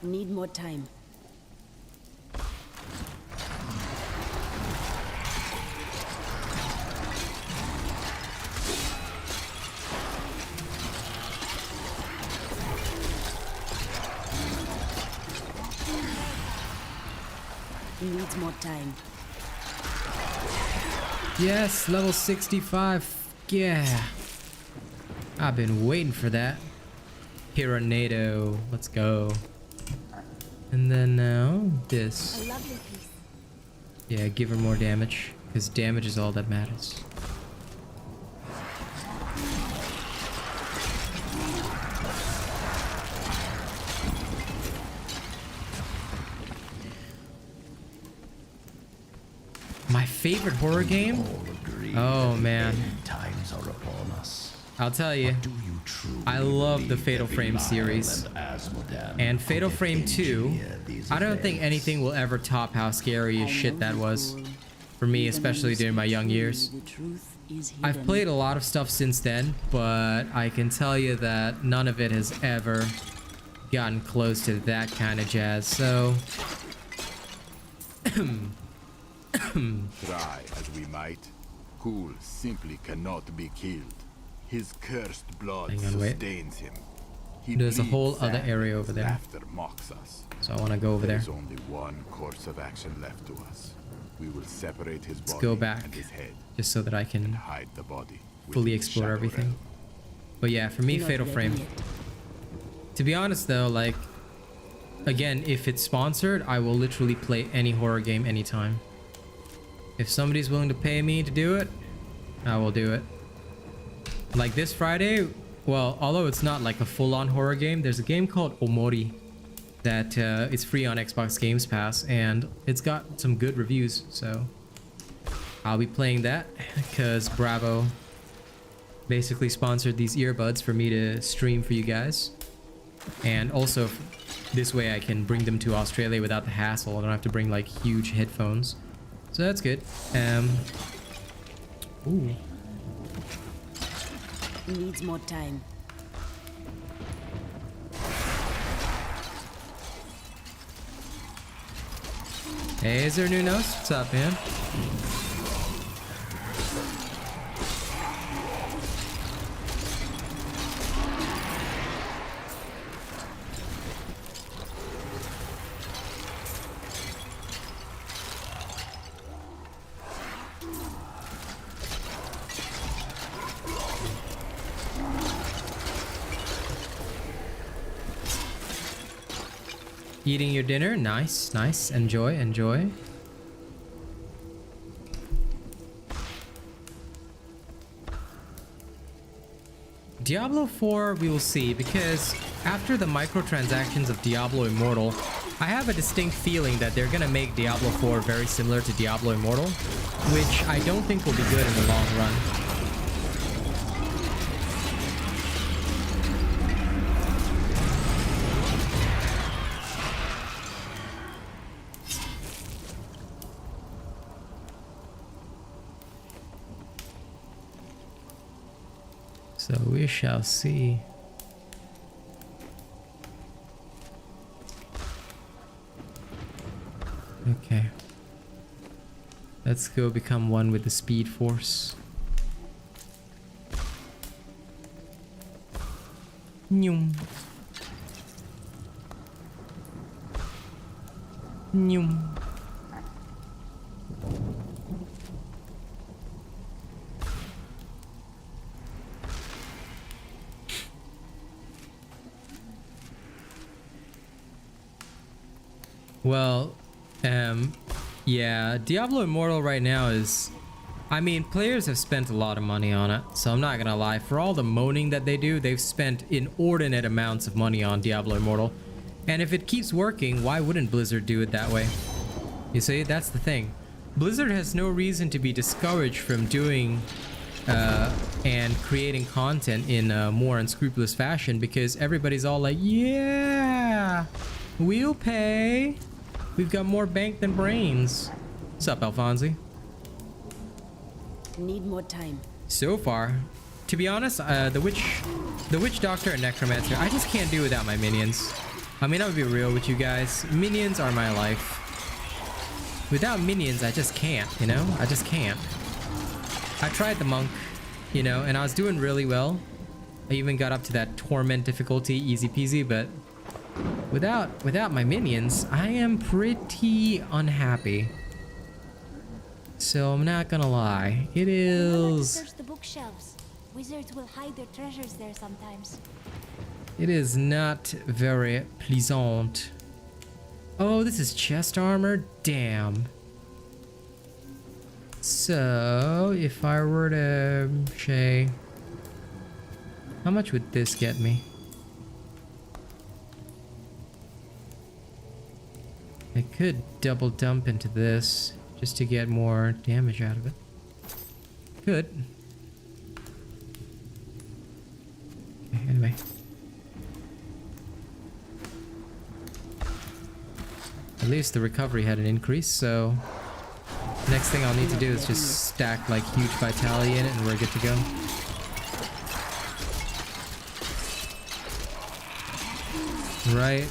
Need more time. Needs more time. Yes, level 65. Yeah. I've been waiting for that. Piranado. Let's go. And then now this. A lovely piece. Yeah, give her more damage, because damage is all that matters. My favorite horror game? Oh man. Times are upon us. I'll tell you. I love the Fatal Frame series. And Fatal Frame 2, I don't think anything will ever top how scary as shit that was. for me, especially during my young years. The truth is hidden. I've played a lot of stuff since then, but I can tell you that none of it has ever gotten close to that kind of jazz. So Try as we might, Ghoul simply cannot be killed. His cursed blood Hang on, wait. sustains him. He There's a bleeds whole other sand area and over his there. Laughter mocks us. So I want to go over there. There's only one course of action left to us. We will separate his body go back. and his head Just so that I and can hide the body. fully within the explore Shadow everything. Realm. But yeah, for me, You're not Fatal ready Frame. yet. To be honest though, like, again, if it's sponsored, I will literally play any horror game anytime. If somebody's willing to pay me to do it, I will do it. Like this Friday, well, although it's not like a full-on horror game, there's a game called Omori that it's free on Xbox Games Pass, and it's got some good reviews, so I'll be playing that because Bravo basically sponsored these earbuds for me to stream for you guys. And also, this way I can bring them to Australia without the hassle. I don't have to bring like huge headphones. So that's good. Ooh. Needs more time. Hey, is there Nunos? What's up, man? Eating your dinner? Nice, nice. Enjoy, enjoy. Diablo 4 we will see, because after the microtransactions of Diablo Immortal, I have a distinct feeling that they're gonna make Diablo 4 very similar to Diablo Immortal, which I don't think will be good in the long run. So we shall see. Okay. Let's go become one with the Speed Force. Nyum. Nyum. Well, yeah, Diablo Immortal right now is, I mean, players have spent a lot of money on it, so I'm not gonna lie. For all the moaning that they do, they've spent inordinate amounts of money on Diablo Immortal. And if it keeps working, why wouldn't Blizzard do it that way? You see, that's the thing. Blizzard has no reason to be discouraged from doing and creating content in a more unscrupulous fashion, because everybody's all like, yeah, we'll pay. We've got more bank than brains. What's up, Alfonsi? Need more time. So far, to be honest, the witch doctor and necromancer, I just can't do without my minions. I mean, I'll be real with you guys. Minions are my life. Without minions, I just can't, you know? I just can't. I tried the monk, you know, and I was doing really well. I even got up to that torment difficulty, easy peasy, but without my minions, I am pretty unhappy. So I'm not gonna lie. It is... Search the bookshelves. Wizards will hide their treasures there sometimes. It is not very pleasant. Oh, this is chest armor? Damn. So, if I were to say... How much would this get me? I could double dump into this just to get more damage out of it. Could. Okay, anyway. At least the recovery had an increase, so Next thing I'll need to do is just stack like huge vitality in it and we're good to go. Right.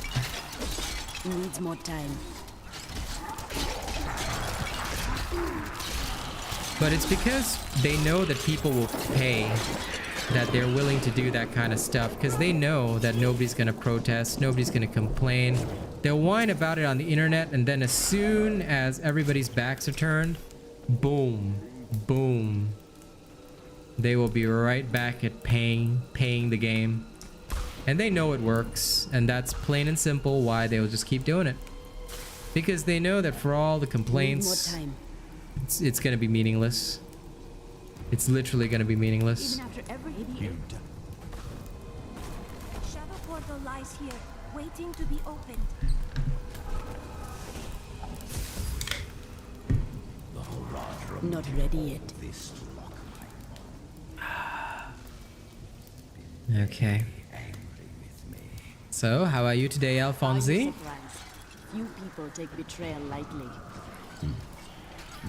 Needs more time. But it's because they know that people will pay, that they're willing to do that kind of stuff, because they know that nobody's gonna protest, nobody's gonna complain. They'll whine about it on the internet, and then as soon as everybody's backs are turned, boom, boom, they will be right back at paying the game. And they know it works, and that's plain and simple why they'll just keep doing it. Because they know that for all the complaints, it's gonna be meaningless. It's literally gonna be meaningless. Even after every shadow portal lies here, waiting to be opened. Not ready yet. Okay. So, how are you today, Alfonsi? Few people take betrayal lightly.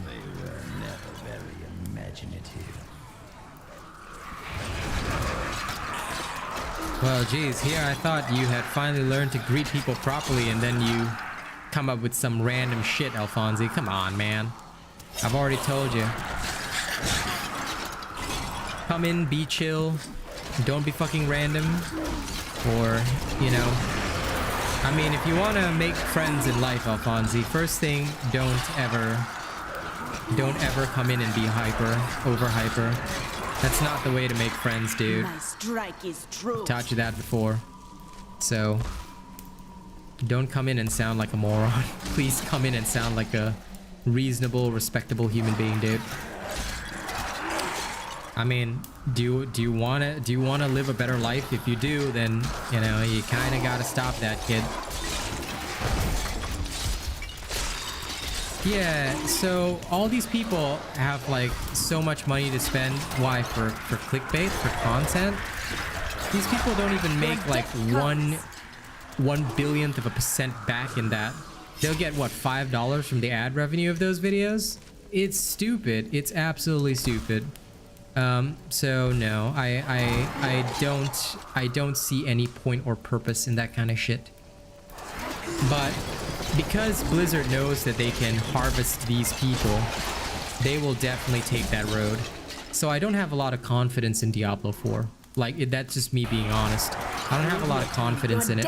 They were never very imaginative. Well, geez, here I thought you had finally learned to greet people properly, and then you come up with some random shit, Alfonsi. Come on, man. I've already told you. Come in, be chill. Don't be fucking random. Or, you know. I mean, if you want to make friends in life, Alfonsi, first thing, don't ever come in and be over hyper. That's not the way to make friends, dude. My strike is true. I've taught you that before. So, don't come in and sound like a moron. Please come in and sound like a reasonable, respectable human being, dude. I mean, do you wanna live a better life? If you do, then you know you kind of gotta stop that, kid. Yeah. So all these people have like so much money to spend. Why? For clickbait, for content. These people don't even make like 1/1000th of a percent back in that. They'll get what, $5 from the ad revenue of those videos? It's stupid. It's absolutely stupid. So no, I don't see any point or purpose in that kind of shit. But because Blizzard knows that they can harvest these people, they will definitely take that road. So I don't have a lot of confidence in Diablo 4. Like, that's just me being honest. I don't have a lot of confidence in it.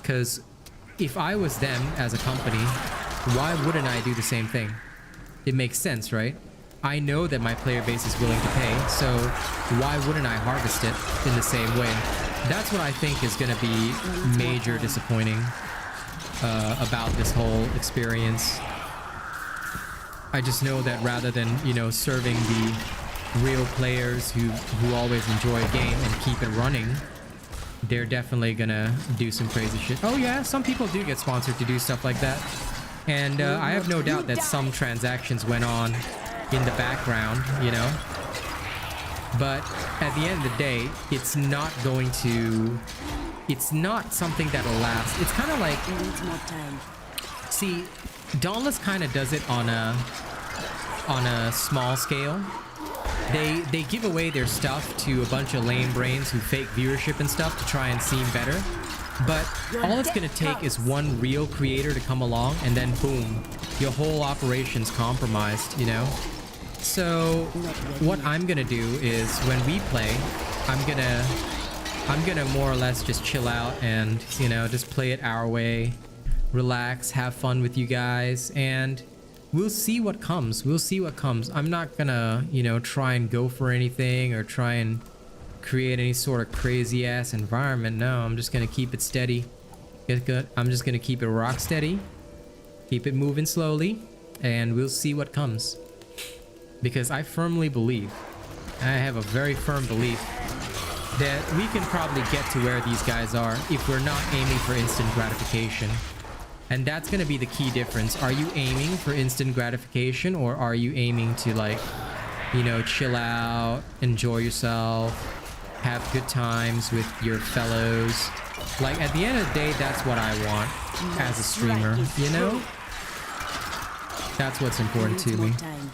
Because if I was them as a company, why wouldn't I do the same thing? It makes sense, right? I know that my player base is willing to pay, so why wouldn't I harvest it in the same way? That's what I think is going to be major disappointing about this whole experience. I just know that rather than, you know, serving the real players who always enjoy a game and keep it running, they're definitely gonna do some crazy shit. Oh yeah, some people do get sponsored to do stuff like that. And I have no doubt that some transactions went on in the background, you know. But at the end of the day, it's not going to... It's not something that'll last. It's kind of like... See, Dauntless kind of does it on a small scale. They give away their stuff to a bunch of lame brains who fake viewership and stuff to try and seem better. But all it's going to take is one real creator to come along, and then boom, your whole operation's compromised, you know? So what I'm going to do is when we play, I'm gonna more or less just chill out and, you know, just play it our way, relax, have fun with you guys, and we'll see what comes. We'll see what comes. I'm not gonna, you know, try and go for anything or try and create any sort of crazy ass environment. No, I'm just gonna keep it steady. I'm just gonna keep it rock steady, keep it moving slowly, and we'll see what comes. Because I firmly believe, I have a very firm belief, that we can probably get to where these guys are if we're not aiming for instant gratification. And that's gonna be the key difference. Are you aiming for instant gratification, or are you aiming to, like, you know, chill out, enjoy yourself, have good times with your fellows? Like, at the end of the day, that's what I want as a streamer, you know? That's what's important to me. Time.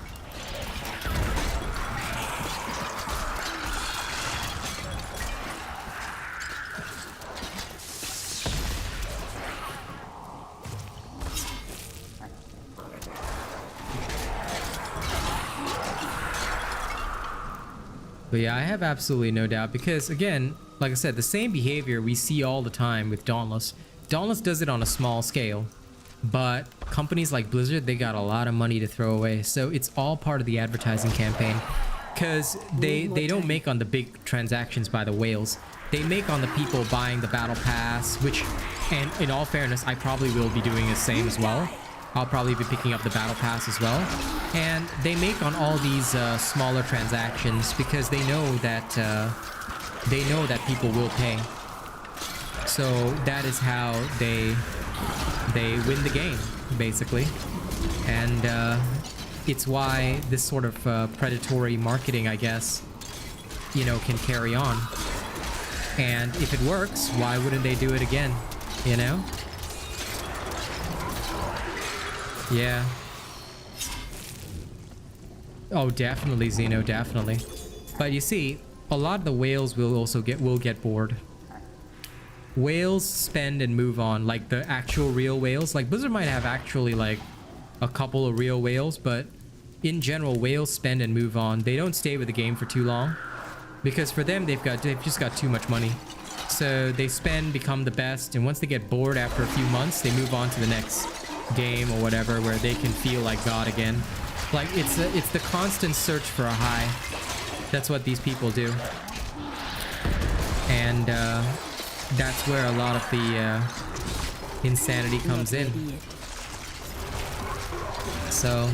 But yeah, I have absolutely no doubt because, again, like I said, the same behavior we see all the time with Dauntless. Dauntless does it on a small scale, but companies like Blizzard, they got a lot of money to throw away. So it's all part of the advertising campaign because they don't make on the big transactions by the whales. They make on the people buying the battle pass, which, and in all fairness, I probably will be doing the same as well. I'll probably be picking up the battle pass as well. And they make on all these smaller transactions because they know that people will pay. So that is how they win the game, basically. And it's why this sort of predatory marketing, I guess, you know, can carry on. And if it works, why wouldn't they do it again, you know? Yeah. Oh, definitely, Xeno, definitely. But you see, a lot of the whales will also get bored. Whales spend and move on, like the actual real whales. Like Blizzard might have actually like a couple of real whales, but in general, whales spend and move on. They don't stay with the game for too long because for them, they've just got too much money. So they spend, become the best, and once they get bored after a few months, they move on to the next game or whatever where they can feel like God again. Like it's the constant search for a high. That's what these people do. And that's where a lot of the insanity comes in. So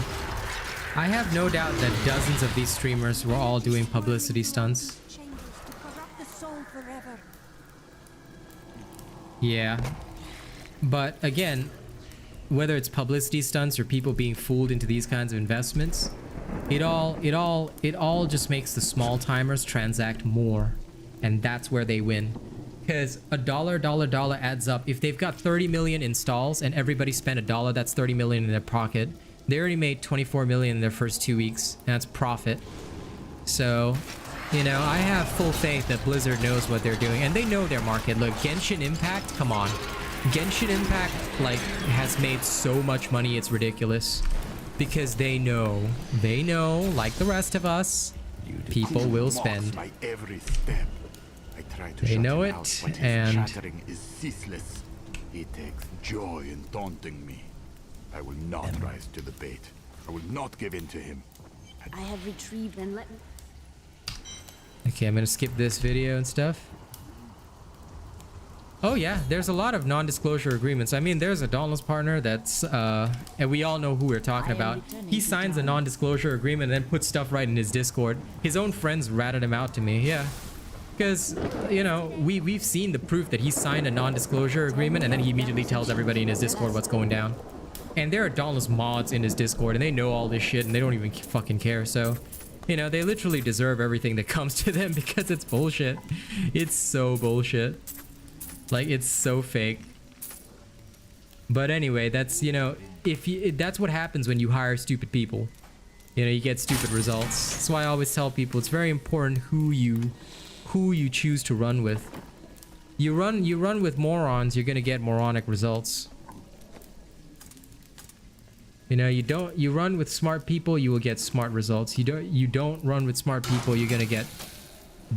I have no doubt that dozens of these streamers were all doing publicity stunts. Yeah. But again, whether it's publicity stunts or people being fooled into these kinds of investments, it all just makes the small timers transact more, and that's where they win. Because a dollar adds up. If they've got 30 million installs and everybody spent $1, that's 30 million in their pocket. They already made 24 million in their first 2 weeks, and that's profit. So, you know, I have full faith that Blizzard knows what they're doing, and they know their market. Look, Genshin Impact, come on. Genshin Impact, like, has made so much money, it's ridiculous. Because they know, like the rest of us, people will spend. My every step. I try to They know shut him it, out, but his and chattering is ceaseless. He takes joy in taunting me. I will not rise to the bait. I will not give in to him. I have retrieved and let me... okay, I'm gonna skip this video and stuff. Oh yeah, there's a lot of non-disclosure agreements. I mean, there's a Dauntless partner that's, and we all know who we're talking about. He signs a non-disclosure agreement and then puts stuff right in his Discord. His own friends ratted him out to me, yeah. Because, you know, we've seen the proof that he signed a non-disclosure agreement and then he immediately tells everybody in his Discord what's going down. And there are Dauntless mods in his Discord and they know all this shit and they don't even fucking care, so... you know, they literally deserve everything that comes to them because it's bullshit. It's so bullshit. Like, it's so fake. But anyway, that's, you know, that's what happens when you hire stupid people. You know, you get stupid results. That's why I always tell people it's very important who you choose to run with. You run with morons, you're gonna get moronic results. You know, you run with smart people, you will get smart results. You don't run with smart people, you're gonna get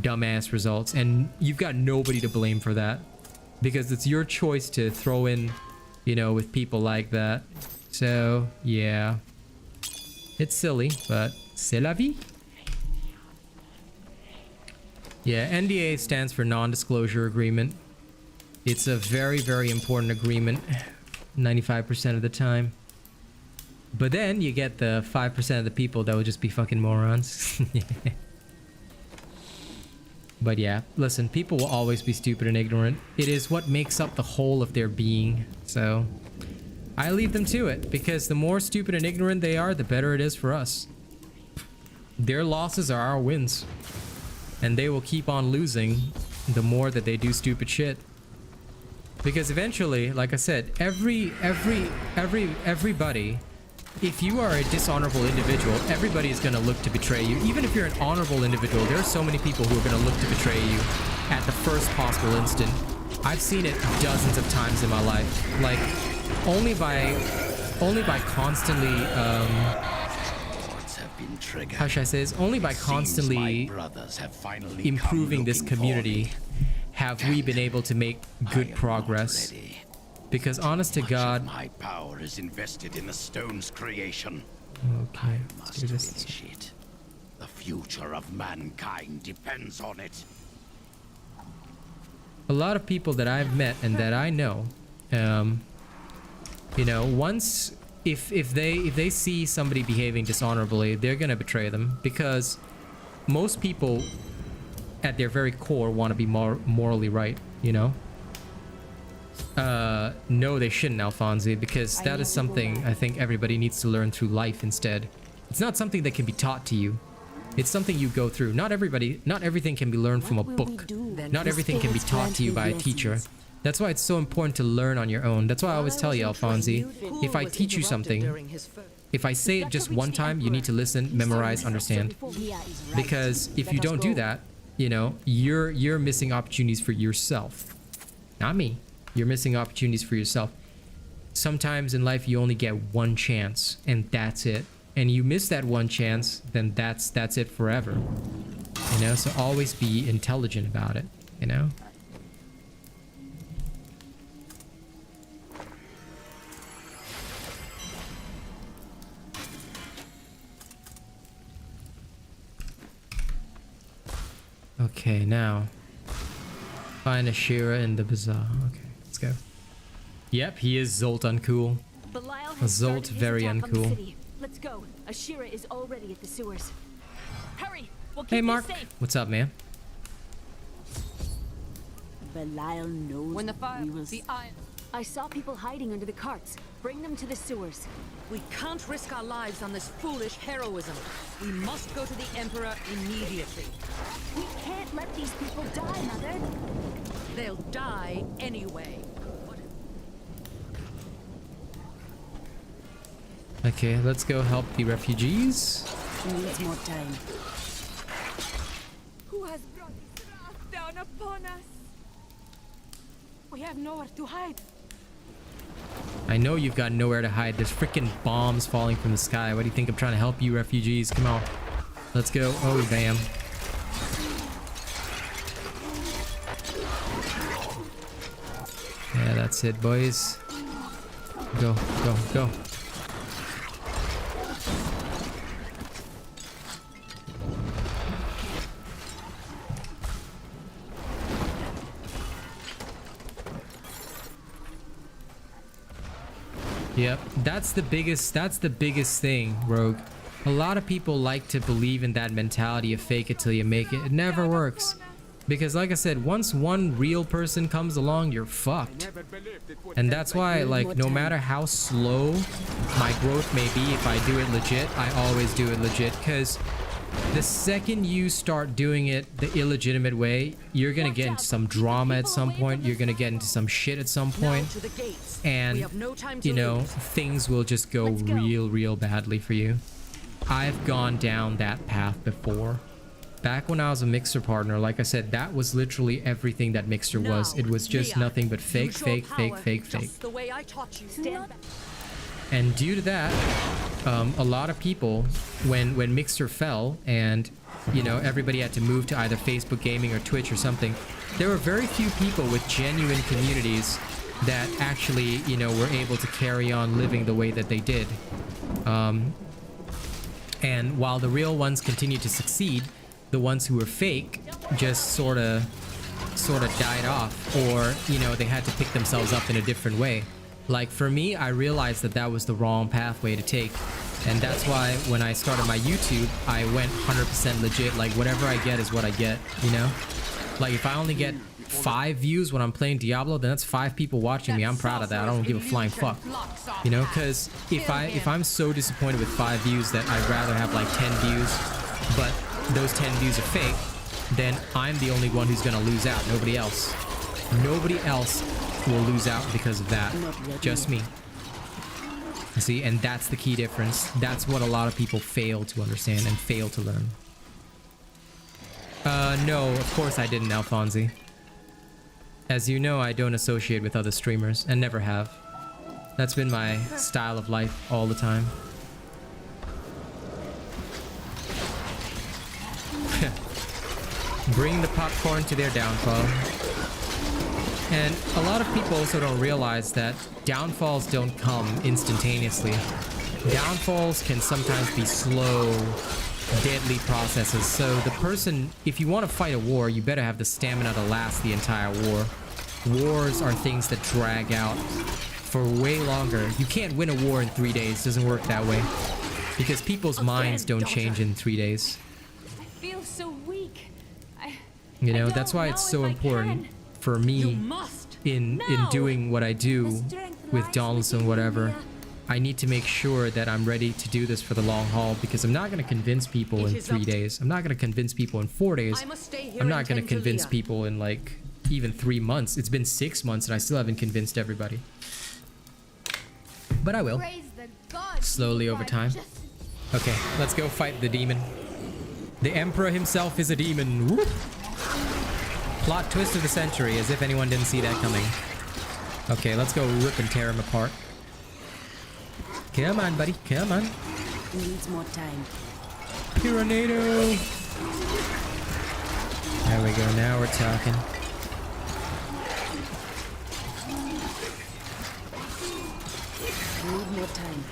dumbass results, and you've got nobody to blame for that. Because it's your choice to throw in, you know, with people like that. So, yeah. It's silly, but c'est la vie. Yeah, NDA stands for non-disclosure agreement. It's a very, very important agreement 95% of the time. But then you get the 5% of the people that will just be fucking morons. But yeah, listen, people will always be stupid and ignorant. It is what makes up the whole of their being. So I leave them to it, because the more stupid and ignorant they are, the better it is for us. Their losses are our wins. And they will keep on losing the more that they do stupid shit. Because eventually, like I said, everybody if you are a dishonorable individual, everybody is going to look to betray you. Even if you're an honorable individual, there are so many people who are going to look to betray you at the first possible instant. I've seen it dozens of times in my life. Like, only by constantly, how should I say this? Only by constantly improving this community have we been able to make good progress. Because honest to God, my power is invested in the stone's creation. okay, I let's must do this. finish it. The future of mankind depends on it. A lot of people that I've met and that I know, you know, once if they see somebody behaving dishonorably, they're gonna betray them, because most people at their very core want to be morally right, you know. No, they shouldn't, Alfonsi, because that is something I think everybody needs to learn through life instead. It's not something that can be taught to you. It's something you go through. Not everything can be learned from a book. Not everything can be taught to you by a teacher. That's why it's so important to learn on your own. That's why I always tell you, Alfonsi, if I teach you something, if I say it just one time, you need to listen, memorize, understand. Because if you don't do that, you know, you're missing opportunities for yourself. Not me. You're missing opportunities for yourself. Sometimes in life you only get one chance, and that's it. And you miss that one chance, then that's it forever. You know, so always be intelligent about it, you know? Okay, now find Ashira in the bazaar. Okay, let's go. Yep, he is Zolt uncool. Belial has Zolt started his very attack on the uncool. city. Let's go. Ashira is already at the sewers. Hurry! We'll keep Hey you Mark, safe. what's up, man? Belial knows When the fire, we will the iron. I saw people hiding under the carts. Bring them to the sewers. We can't risk our lives on this foolish heroism. We must go to the Emperor immediately. We can't let these people die, Mother. They'll die anyway. Okay, let's go help the refugees. She needs more time. Who has brought this wrath down upon us? We have nowhere to hide. I know you've got nowhere to hide. There's freaking bombs falling from the sky. What do you think? I'm trying to help you, refugees. Come on. Let's go. Oh, damn. Yeah, that's it, boys. Go, go, go. Yep, that's the biggest thing, Rogue. A lot of people like to believe in that mentality of fake it till you make it. It never works. Because like I said, once one real person comes along, you're fucked. And that's why, like, no matter how slow my growth may be, if I do it legit, I always do it legit. Because the second you start doing it the illegitimate way, you're gonna get into some drama at some point. You're gonna get into some shit at some point. And, you know, things will just go real badly for you. I've gone down that path before. Back when I was a Mixer partner, like I said, that was literally everything that Mixer was. It was just nothing but fake. The way I taught you. Stand back. And due to that, a lot of people, when Mixer fell and, you know, everybody had to move to either Facebook Gaming or Twitch or something, there were very few people with genuine communities that actually, you know, were able to carry on living the way that they did. And while the real ones continued to succeed, the ones who were fake just sort of died off, or, you know, they had to pick themselves up in a different way. Like for me, I realized that that was the wrong pathway to take. And that's why when I started my YouTube, I went 100% legit. Like whatever I get is what I get, you know? Like if I only get 5 views when I'm playing Diablo, then that's 5 people watching me. I'm proud of that. I don't give a flying fuck. You know, because if I'm so disappointed with 5 views that I'd rather have like 10 views, but those 10 views are fake, then I'm the only one who's gonna lose out. Nobody else. Nobody else will lose out because of that. Just me. See, and that's the key difference. That's what a lot of people fail to understand and fail to learn. No, of course I didn't, Alfonsi. As you know, I don't associate with other streamers, and never have. That's been my style of life all the time. Bring the popcorn to their downfall. And a lot of people also don't realize that downfalls don't come instantaneously. Downfalls can sometimes be slow, deadly processes. So the person, if you want to fight a war, you better have the stamina to last the entire war. Wars are things that drag out for way longer. You can't win a war in 3 days. It doesn't work that way. Because people's minds don't change in 3 days. I feel so weak. You know, that's why it's so important for me in doing what I do with Donaldson, whatever. I need to make sure that I'm ready to do this for the long haul, because I'm not going to convince people in 3 days. I'm not going to convince people in 4 days. I'm not going to convince people in like even 3 months. It's been 6 months and I still haven't convinced everybody. But I will. Slowly over time. Okay, let's go fight the demon. The Emperor himself is a demon. Whoop. Plot twist of the century, as if anyone didn't see that coming. Okay, let's go rip and tear him apart. Come on, buddy. Come on. Needs more time. Piranado. There we go. Now we're talking. Need more time.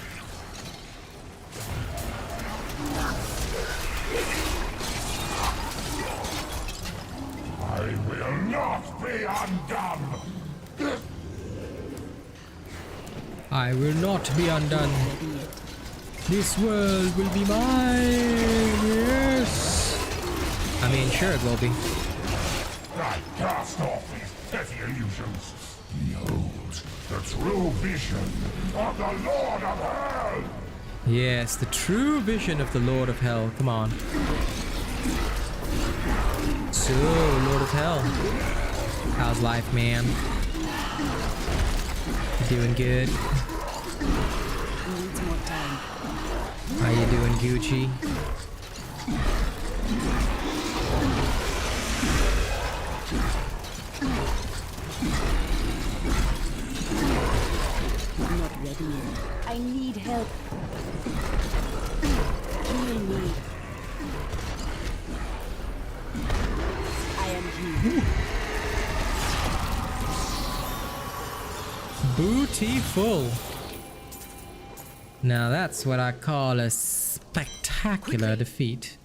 I will not be undone! I will not be undone. This world will be mine. Yes. I mean, sure it will be. I cast off these petty illusions. Behold, the true vision of the Lord of Hell! Yes, the true vision of the Lord of Hell. Come on. So, Lord of Hell. How's life, man? You doing good? Needs more time. How you doing, Gucci? I'm not ready yet. I need help. Heal me. I am healed. Booty full. Now that's what I call a spectacular defeat.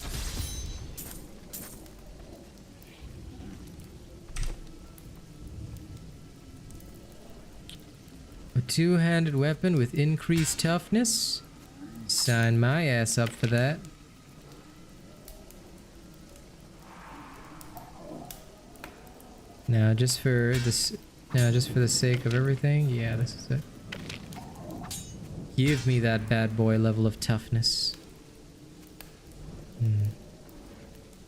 A two-handed weapon with increased toughness? Sign my ass up for that. Now just for this, just for the sake of everything, yeah, this is it. Give me that bad boy level of toughness.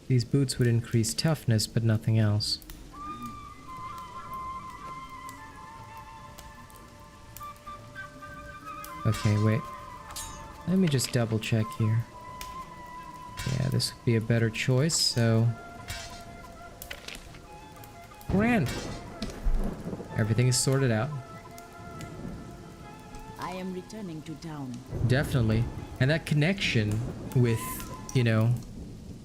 These boots would increase toughness, but nothing else. Okay, wait. Let me just double check here. Yeah, this would be a better choice, so... Grand! Everything is sorted out. I am returning to town. Definitely. And that connection with, you know,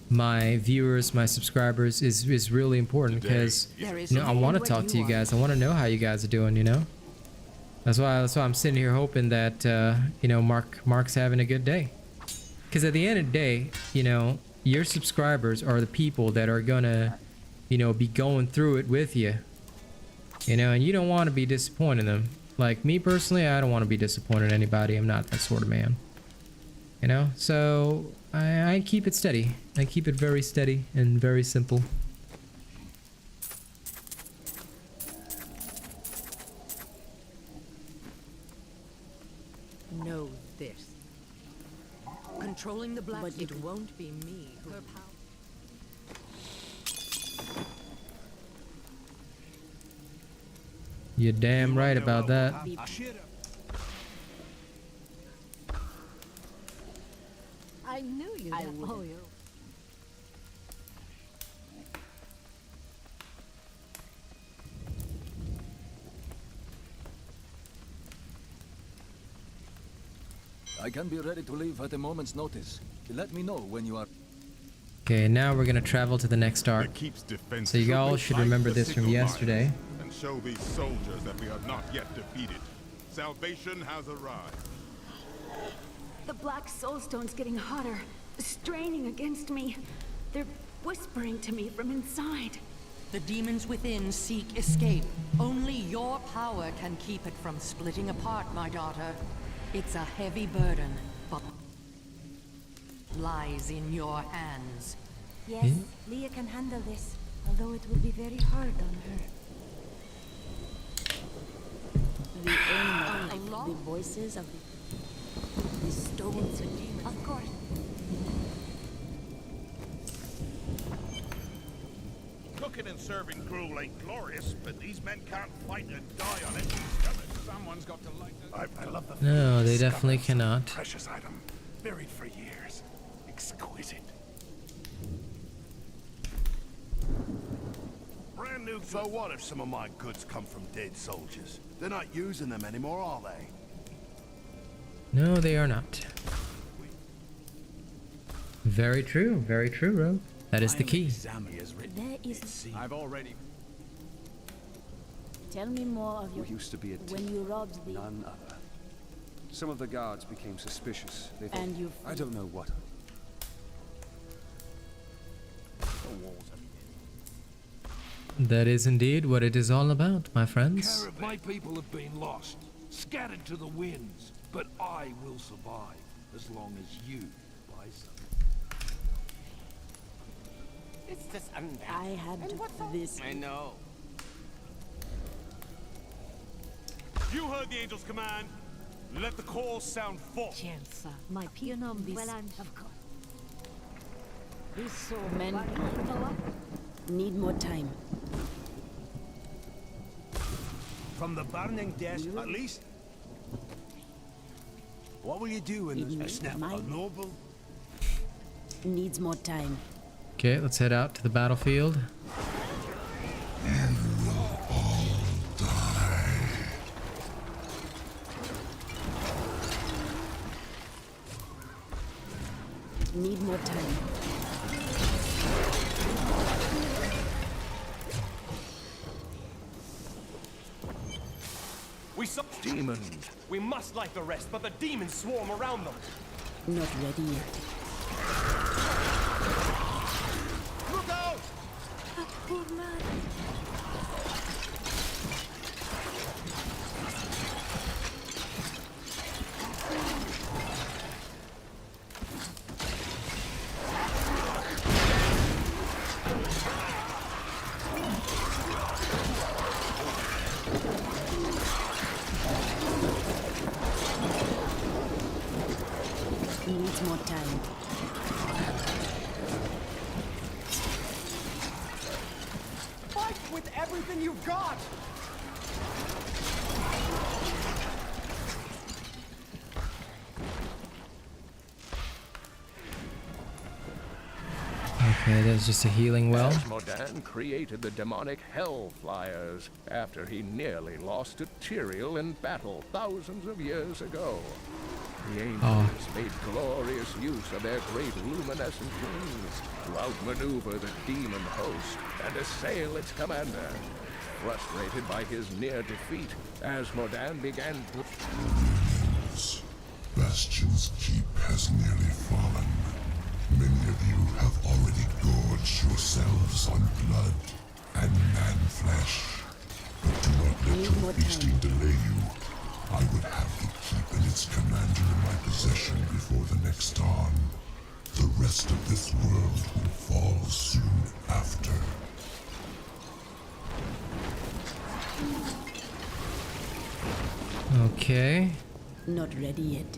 my viewers, my subscribers is really important, because, you know, I want to talk to you guys. I want to know how you guys are doing, you know? That's why I'm sitting here hoping that, you know, Mark's having a good day. Because at the end of the day, you know, your subscribers are the people that are gonna, you know, be going through it with you. You know, and you don't want to be disappointing them. Like me personally, I don't want to be disappointing anybody. I'm not that sort of man. You know, so I keep it steady. I keep it very steady and very simple. Know this. Controlling the black, it won't be me. Her power. You're damn right about that. I knew you'd I have wouldn't. oh, you. I can be ready to leave at a moment's notice. Let me know when you are. Okay, now we're gonna travel to the next arc. So you all should remember this from yesterday. And show these soldiers that we are not yet defeated. Salvation has arrived. The black soulstone's getting hotter, straining against me. They're whispering to me from inside. The demons within seek escape. Only your power can keep it from splitting apart, my daughter. It's a heavy burden, but lies in your hands. Yes, Leah can handle this, although it will be very hard on her. The aim A of lot? the voices of the stones. Of course. Cooking and serving gruel ain't glorious, but these men can't fight and die on it. Someone's got to light I love the No, they discovered definitely some cannot. Precious item, buried for years. Exquisite. Brand new. So what if some of my goods come from dead soldiers? They're not using them anymore, are they? No, they are not. Very true, Rogue. That is the key. There is. I've already. Tell me more of your. Used to be a when you robbed the. none other. Some of the guards became suspicious. They thought, And you. I don't know what. That is indeed what it is all about, my friends. My people have been lost, scattered to the winds, but I will survive as long as you buy some. It's just unbalanced. I had this. I know. You heard the angel's command. Let the call sound forth. My people, This, of course. this so men need more time. From the burning desert, at least. What will you do It in needs this my- a noble? Needs more time. Okay, let's head out to the battlefield. Need more time. We saw demons. We must like the rest, but the demons swarm around them. Not ready yet. Look out! Poor man. Needs more time. Fight with everything you've got! Okay, that's just a healing well. Modan created the demonic Hell Flyers after he nearly lost to Tyrael in battle thousands of years ago. The angels made glorious use of their great luminescent wings to outmaneuver the demon host and assail its commander. Frustrated by his near defeat, Modan began to... Bastion's keep has nearly fallen. Many of you have already gorged yourselves on blood and man flesh. But do not let your feasting delay you. I would have the keep and its commander in my possession before the next dawn. The rest of this world will fall soon after. Okay. Not ready yet.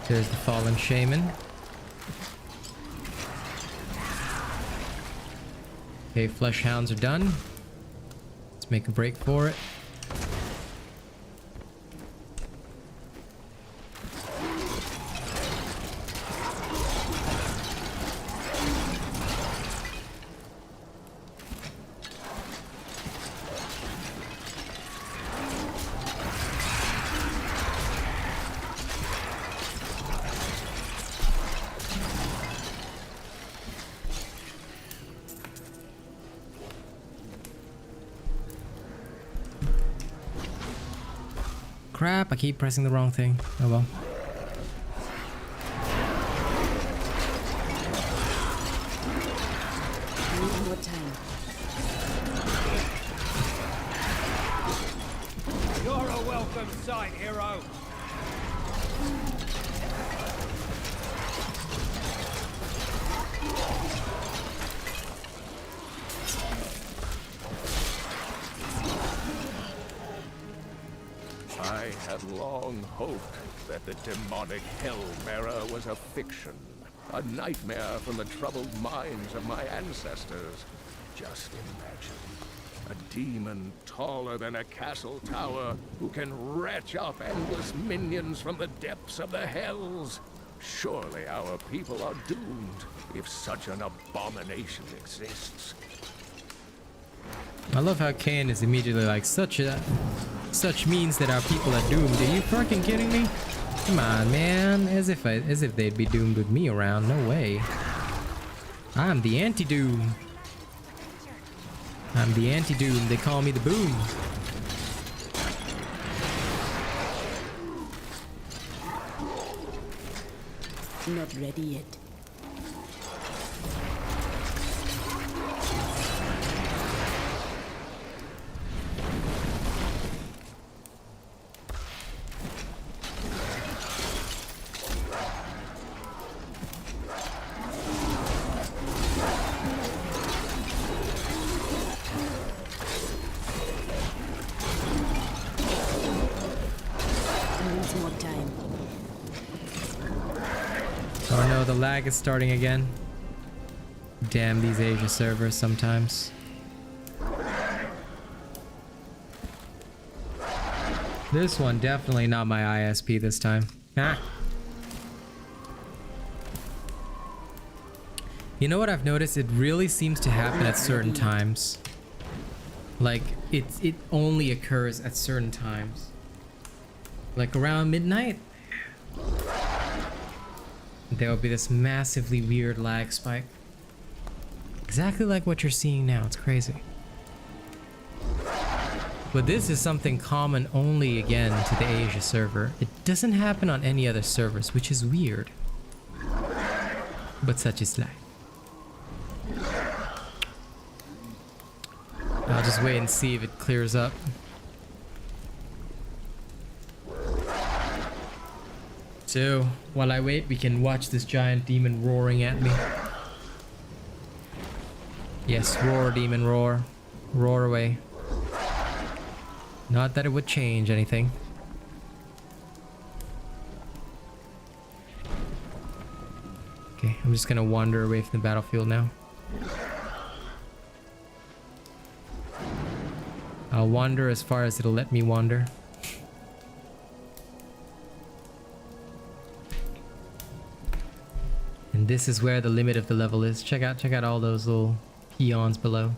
There's the fallen shaman. Okay, flesh hounds are done. Let's make a break for it. Crap, I keep pressing the wrong thing. Oh well. Need more time. You're a welcome sight, hero. I had long hoped that the demonic Hellbearer was a fiction, a nightmare from the troubled minds of my ancestors. Just imagine, a demon taller than a castle tower who can retch up endless minions from the depths of the hells. Surely our people are doomed if such an abomination exists. I love how Kane is immediately like, such means that our people are doomed. Are you fucking kidding me? Come on, man. As if they'd be doomed with me around. No way. I'm the anti-doom. I'm the anti-doom. They call me the boom. Not ready yet. Needs more time. Oh no, the lag is starting again. Damn these Asia servers sometimes. This one definitely not my ISP this time. Ah. You know what I've noticed? It really seems to happen at certain times. Like it only occurs at certain times. Like around midnight, there will be this massively weird lag spike. Exactly like what you're seeing now. It's crazy. But this is something common only again to the Asia server. It doesn't happen on any other servers, which is weird. But such is life. I'll just wait and see if it clears up. So, while I wait, we can watch this giant demon roaring at me. Yes, roar, demon, roar. Roar away. Not that it would change anything. Okay, I'm just gonna wander away from the battlefield now. I'll wander as far as it'll let me wander. And this is where the limit of the level is. Check out all those little peons below.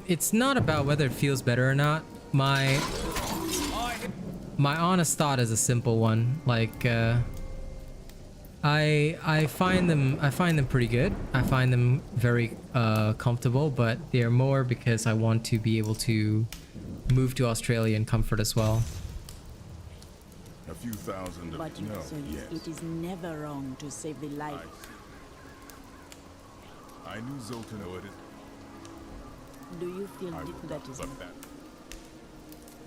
It's not about whether it feels better or not. My honest thought is a simple one. Like, I find them pretty good. I find them very comfortable, but they're more because I want to be able to move to Australia in comfort as well. A few thousand of But you yes. it is never wrong to save the life. I knew Zoltan would it. Do you feel that is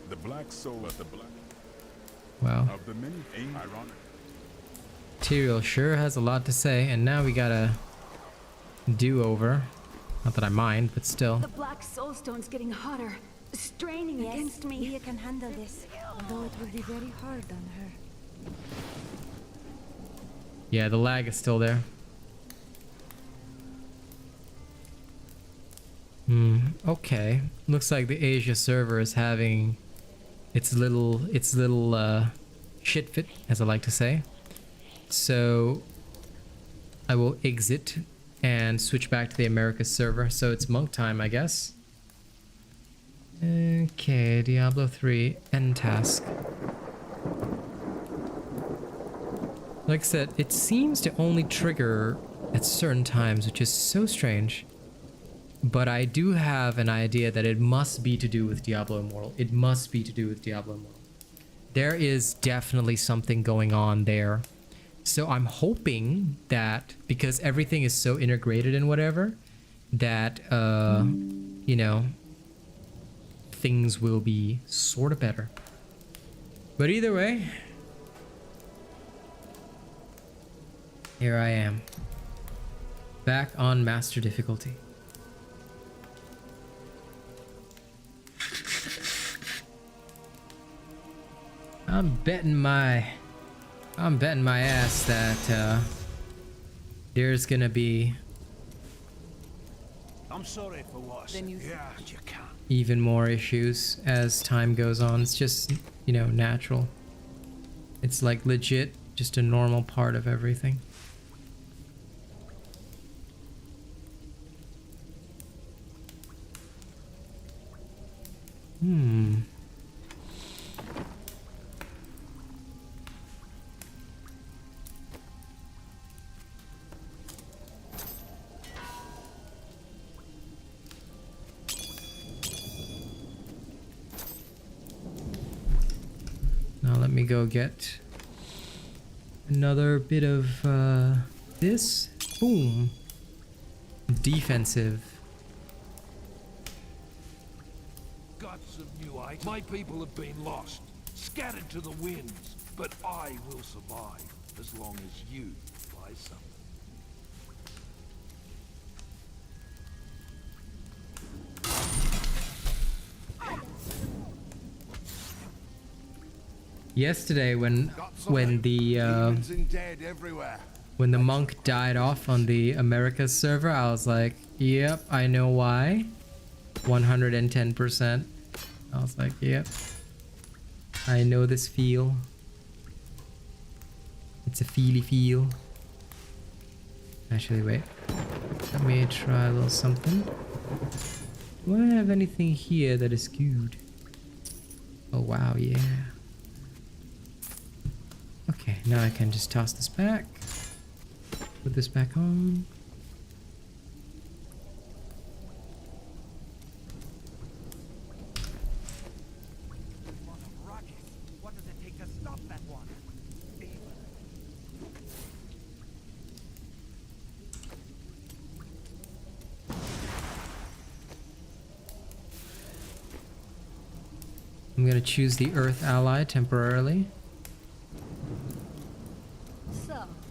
the black soul of the black. Wow. Of the many ironic. Tyrael sure has a lot to say, and now we got a do-over. Not that I mind, but still. The black soulstone's getting hotter, straining against me. Mia can handle this, although it will be very hard on her. Yeah, the lag is still there. Okay. Looks like the Asia server is having its little shit fit, as I like to say. So I will exit and switch back to the Americas server. So it's monk time, I guess. Okay, Diablo 3 end task. Like I said, it seems to only trigger at certain times, which is so strange. But I do have an idea that it must be to do with Diablo Immortal. It must be to do with Diablo Immortal. There is definitely something going on there. So I'm hoping that, because everything is so integrated and whatever, that, you know, things will be sort of better. But either way, here I am. Back on master difficulty. I'm betting my ass that there's gonna be I'm sorry for what. Then you can't. even more issues as time goes on. It's just, you know, natural. It's like legit just a normal part of everything. Now let me go get another bit of this. Boom. Defensive. Guts of new age. My people have been lost, scattered to the winds, but I will survive as long as you buy something. Yesterday when the monk died off on the Americas server, I was like, yep, I know why. 110%. I was like, yep, I know this feel. It's a feely feel. Actually, wait. Let me try a little something. Do I have anything here that is good? Oh wow, yeah. Okay, now I can just toss this back. Put this back on. What does it take to stop that one? I'm gonna choose the Earth ally temporarily.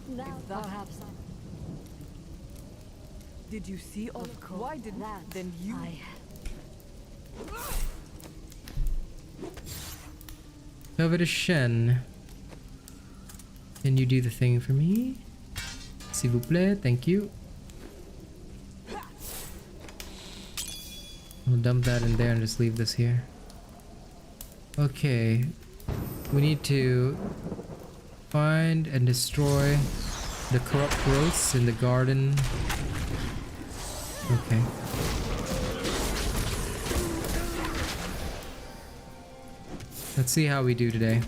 Now perhaps did you see all? Why did that? Then you. Over to Shen. Can you do the thing for me? S'il vous plaît, thank you. I'll dump that in there and just leave this here. Okay. We need to find and destroy the corrupt growths in the garden. Okay. Let's see how we do today.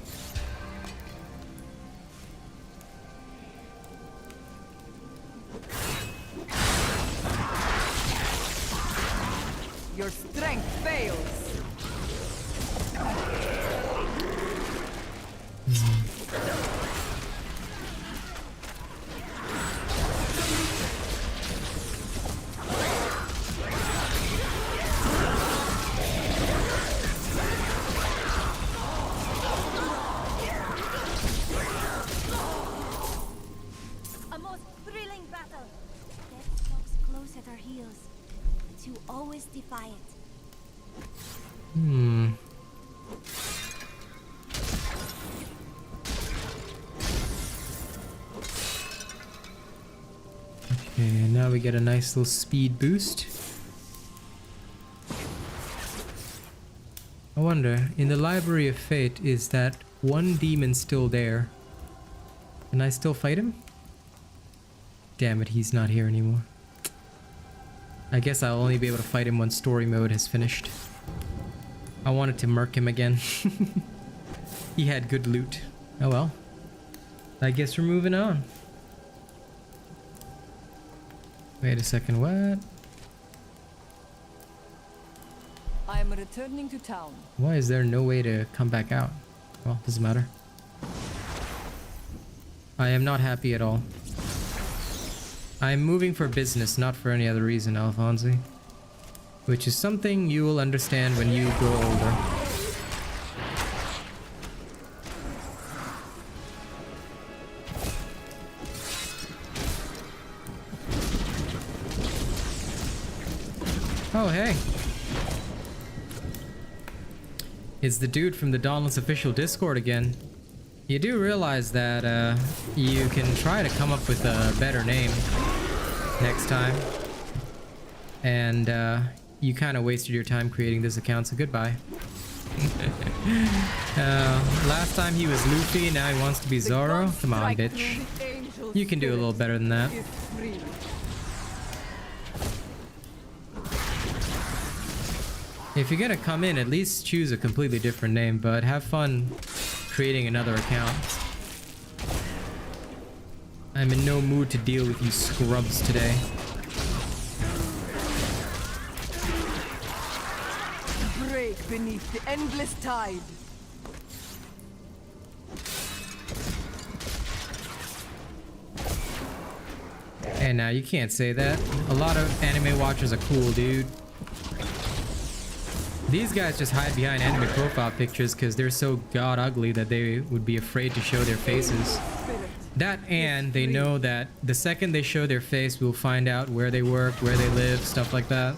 Your strength fails. A most thrilling battle. Death stalks close at our heels, but you always defy it. Okay, now we get a nice little speed boost. I wonder, in the Library of Fate, is that one demon still there? Can I still fight him? Damn it, he's not here anymore. I guess I'll only be able to fight him when story mode has finished. I wanted to murk him again. He had good loot. Oh well. I guess we're moving on. Wait a second, what? I am returning to town. Why is there no way to come back out? Well, doesn't matter. I am not happy at all. I am moving for business, not for any other reason, Alfonsi. Which is something you will understand when you grow older. Oh, hey. It's the dude from the Dauntless official Discord again. You do realize that you can try to come up with a better name next time. And you kind of wasted your time creating this account, so goodbye. Last time he was Luffy, now he wants to be Zoro. Come on, bitch. You can do a little better than that. If you're gonna come in, at least choose a completely different name, but have fun creating another account. I'm in no mood to deal with you scrubs today. Break beneath the endless tide. Hey, now you can't say that. A lot of anime watchers are cool, dude. These guys just hide behind anime profile pictures because they're so god ugly that they would be afraid to show their faces. That, and they know that the second they show their face, we'll find out where they work, where they live, stuff like that.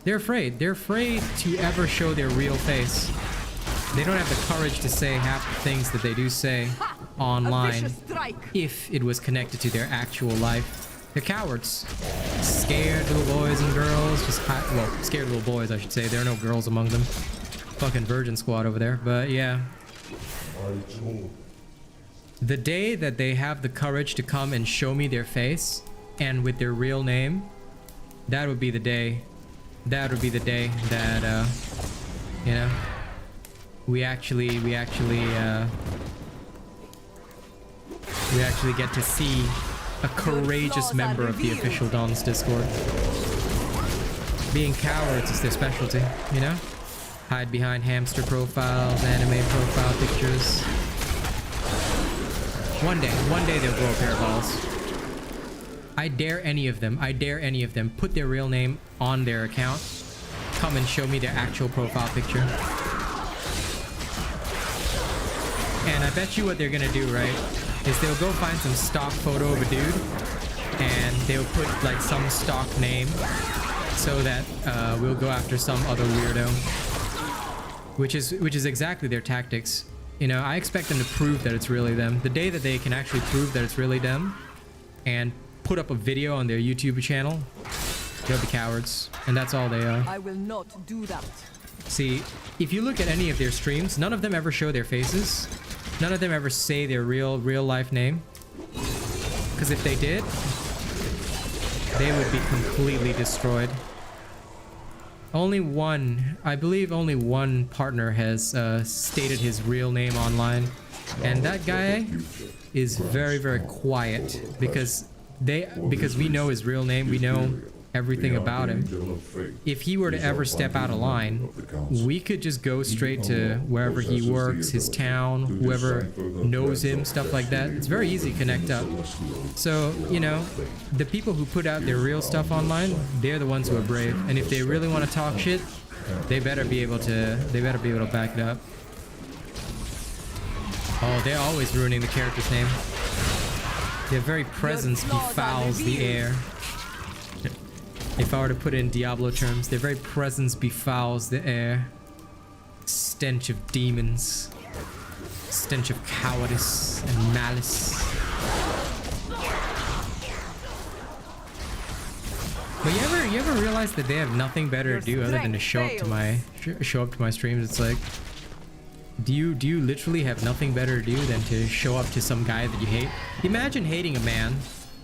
They're afraid. They're afraid to ever show their real face. They don't have the courage to say half the things that they do say online if it was connected to their actual life. They're cowards. Scared little boys and girls. Just well, scared little boys, I should say. There are no girls among them. Fucking virgin squad over there. But yeah. The day that they have the courage to come and show me their face and with their real name, that would be the day. That would be the day that, you know, we actually get to see a courageous member of the official Dawn's Discord. Being cowards is their specialty, you know? Hide behind hamster profiles, anime profile pictures. One day they'll grow a pair of balls. I dare any of them, put their real name on their account, come and show me their actual profile picture. And I bet you what they're gonna do, right, is they'll go find some stock photo of a dude and they'll put like some stock name so that we'll go after some other weirdo, which is exactly their tactics. You know, I expect them to prove that it's really them. The day that they can actually prove that it's really them and put up a video on their YouTube channel, they'll be cowards, and that's all they are. I will not do that. See, if you look at any of their streams, none of them ever show their faces. None of them ever say their real life name. Because if they did, they would be completely destroyed. I believe only one partner has stated his real name online. And that guy is very, very quiet because we know his real name, we know everything about him. If he were to ever step out of line, we could just go straight to wherever he works, his town, whoever knows him, stuff like that. It's very easy to connect up. So, you know, the people who put out their real stuff online, they're the ones who are brave. And if they really want to talk shit, they better be able to back it up. Oh, they're always ruining the character's name. Their very presence befouls the air. If I were to put it in Diablo terms, their very presence befouls the air. Stench of demons. Stench of cowardice and malice. But you ever realize that they have nothing better to do other than to show up to my streams? It's like, do you literally have nothing better to do than to show up to some guy that you hate? Imagine hating a man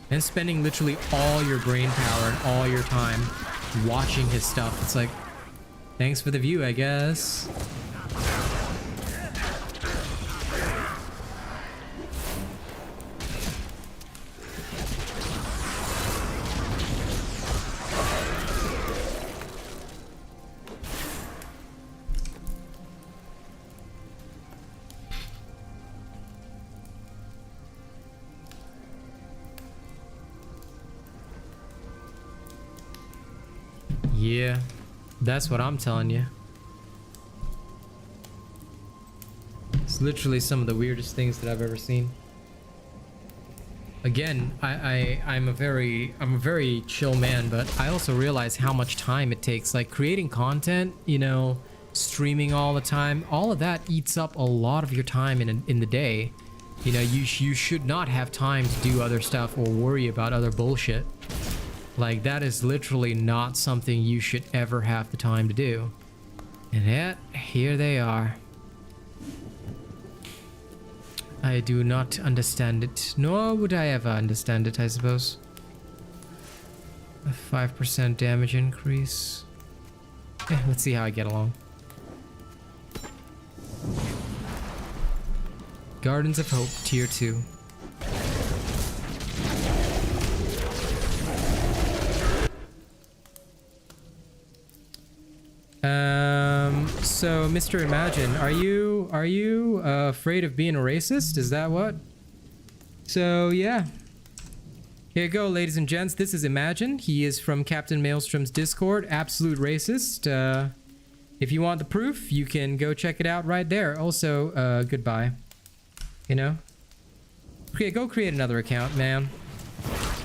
and spending literally all your brain power and all your time watching his stuff. It's like, thanks for the view, I guess. Yeah, that's what I'm telling you. It's literally some of the weirdest things that I've ever seen. Again, I'm a very chill man, but I also realize how much time it takes. Like creating content, you know, streaming all the time, all of that eats up a lot of your time in the day. You know, you should not have time to do other stuff or worry about other bullshit. Like, that is literally not something you should ever have the time to do. And yet, here they are. I do not understand it, nor would I ever understand it, I suppose. A 5% damage increase. Let's see how I get along. Gardens of Hope, Tier 2. So Mr. Imagine, are you afraid of being a racist? Is that what? So yeah. Here you go, ladies and gents. This is Imagine. He is from Captain Maelstrom's Discord. Absolute racist. If you want the proof, you can go check it out right there. Also, goodbye. You know? Okay, go create another account, man.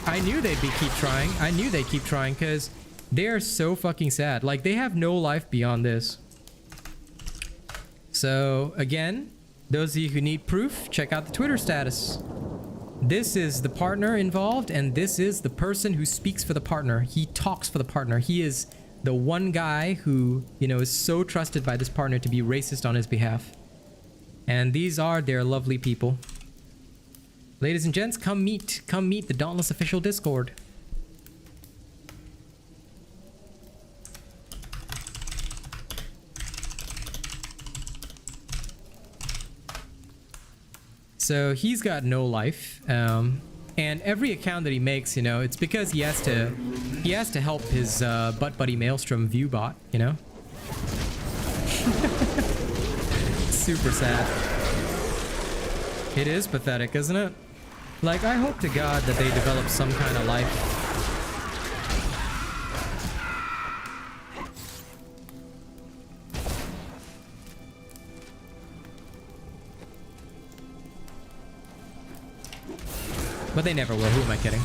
I knew they'd keep trying. I knew they'd keep trying because they are so fucking sad. Like, they have no life beyond this. So, again, those of you who need proof, check out the Twitter status. This is the partner involved, and this is the person who speaks for the partner. He talks for the partner. He is the one guy who, you know, is so trusted by this partner to be racist on his behalf. And these are their lovely people. Ladies and gents, come meet the Dauntless official Discord. So he's got no life, and every account that he makes, you know, it's because he has to help his butt buddy Maelstrom viewbot, you know. Super sad. It is pathetic, isn't it? Like, I hope to God that they develop some kind of life. But they never will. Who am I kidding?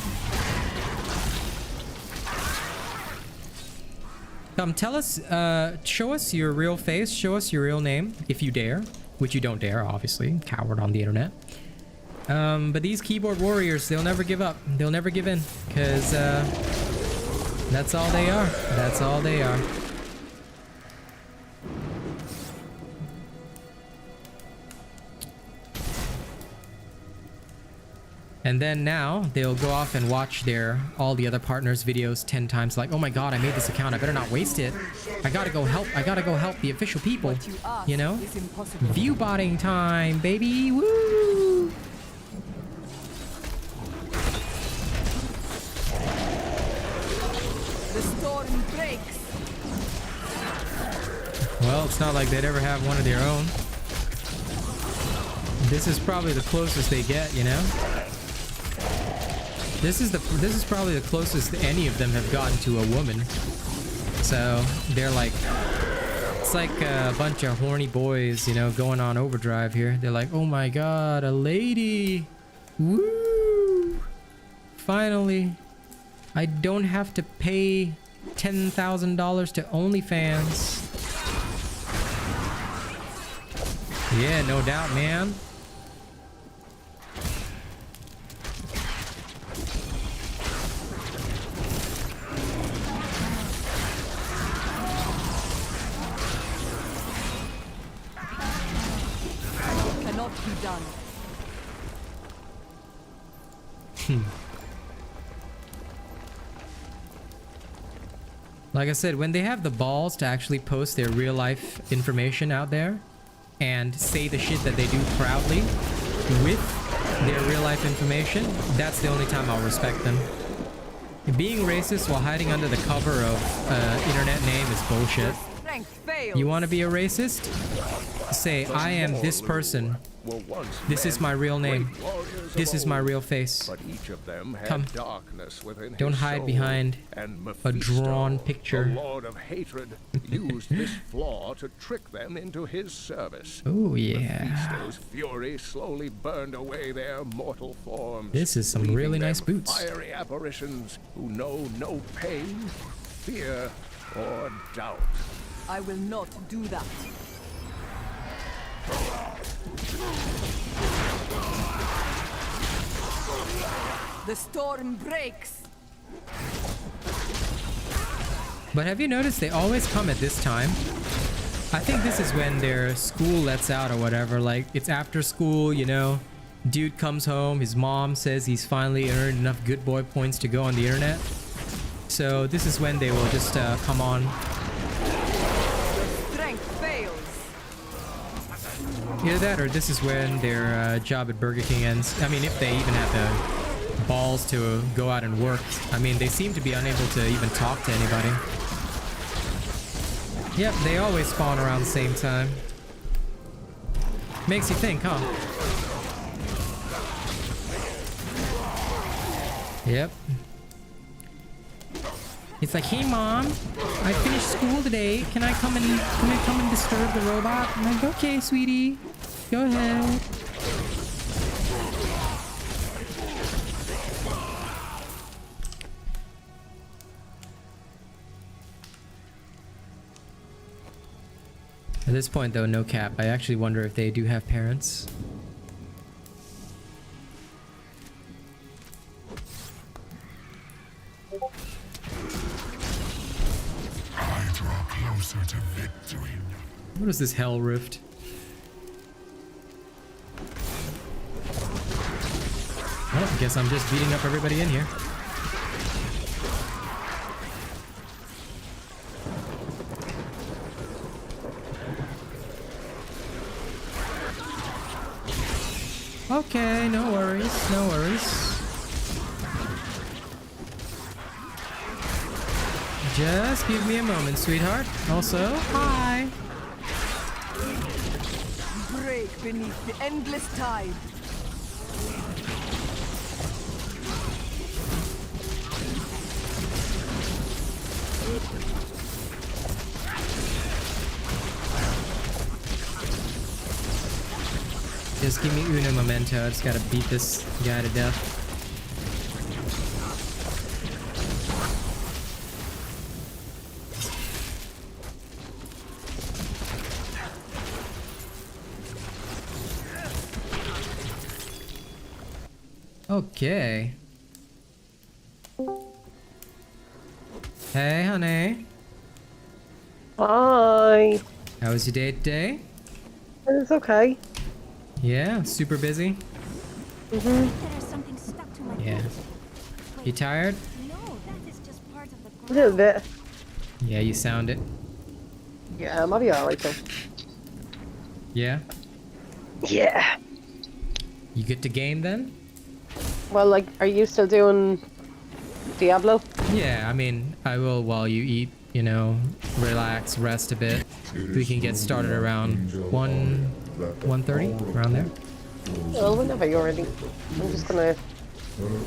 Tell us, show us your real face. Show us your real name, if you dare. Which you don't dare, obviously. Coward on the internet. But these keyboard warriors, they'll never give up. They'll never give in. Because, that's all they are. That's all they are. And then now they'll go off and watch all the other partners' videos 10 times. Like, oh my god, I made this account. I better not waste it. I gotta go help the official people. You know? View botting time, baby. Woo! The storm breaks. Well, it's not like they'd ever have one of their own. This is probably the closest they get, you know? This is probably the closest any of them have gotten to a woman. So they're like, it's like a bunch of horny boys, you know, going on overdrive here. They're like, oh my god, a lady. Woo! Finally, I don't have to pay $10,000 to OnlyFans. Yeah, no doubt, man. Like I said, when they have the balls to actually post their real life information out there and say the shit that they do proudly with their real life information, that's the only time I'll respect them. Being racist while hiding under the cover of internet name is bullshit. You want to be a racist? Say, I am this person. This is my real name. This is my real face. But each of them had Come. darkness within Don't his hide soul. behind And a drawn picture. The Lord of Hatred, used this flaw to trick them into his service. Oh yeah. Mephisto's fury slowly burned away their mortal forms. This is some leaving really nice them boots. Fiery apparitions who know no pain, fear, or doubt. I will not do that. The storm breaks. But have you noticed they always come at this time? I think this is when their school lets out or whatever. Like, it's after school, you know. Dude comes home, his mom says he's finally earned enough good boy points to go on the internet. So this is when they will just come on. Strength fails. Either that or this is when their job at Burger King ends. I mean, if they even have the balls to go out and work. I mean, they seem to be unable to even talk to anybody. Yep, they always spawn around the same time. Makes you think, huh? Yep. It's like, hey mom, I finished school today. Can I come and disturb the robot? I'm like, okay, sweetie, go ahead. At this point, though, no cap. I actually wonder if they do have parents. I draw closer to victory. What is this hell rift? Well, I guess I'm just beating up everybody in here. Okay, no worries, no worries. Just give me a moment, sweetheart. Also, hi. Break beneath the endless tide. Just give me uno momento. I just gotta beat this guy to death. Okay. Hey, honey. Hi. How was your day today? It's okay. Yeah, super busy? Mhm. There's something stuck to my Yeah. You tired? No, that is just part of the A little bit. Yeah, you sound it. Yeah, I'll be alright though. Yeah? Yeah. You good to game then? Well, like, are you still doing Diablo? Yeah, I mean, I will while you eat, you know, relax, rest a bit. We can get started around 1:30, around there. Well, whenever you're ready. I'm just gonna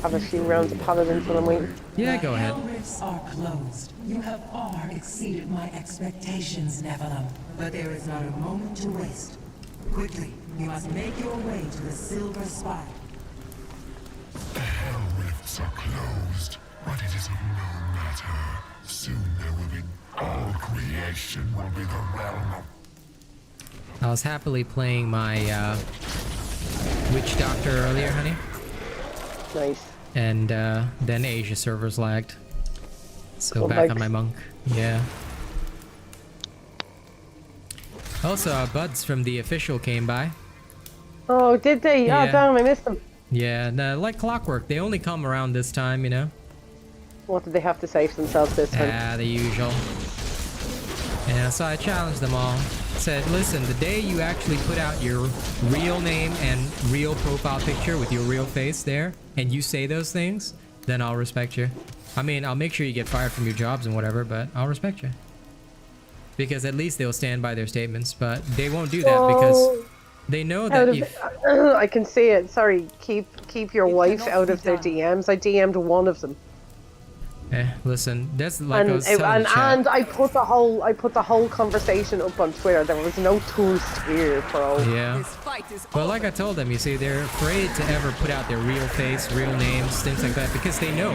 have a few rounds of paladins when I'm waiting. Yeah, go ahead. The rifts are closed. You have far exceeded my expectations, Nephilim. But there is not a moment to waste. Quickly, you must make your way to the Silver Spire. The hell rifts are closed, but it is of no matter. Soon there will be all creation will be the realm of. I was happily playing my Witch Doctor earlier, honey. Nice. And then Asia servers lagged. So Oh, back on thanks. my monk. Yeah. Also, our buds from the official came by. Oh, did they? Yeah. Oh, damn, I missed them. Yeah, no, like clockwork. They only come around this time, you know? What did they have to say for themselves this time? Ah, the usual. Yeah, so I challenged them all. Said, listen, the day you actually put out your real name and real profile picture with your real face there, and you say those things, then I'll respect you. I mean, I'll make sure you get fired from your jobs and whatever, but I'll respect you. Because at least they'll stand by their statements, but they won't do that because they know that if... I can see it. Sorry, keep your wife out of their DMs. I DM'd one of them. Listen, that's like And I put the whole conversation up on Twitter. There was no tools here, bro. Yeah. Well, like I told them, you see, they're afraid to ever put out their real face, real names, things like that, because they know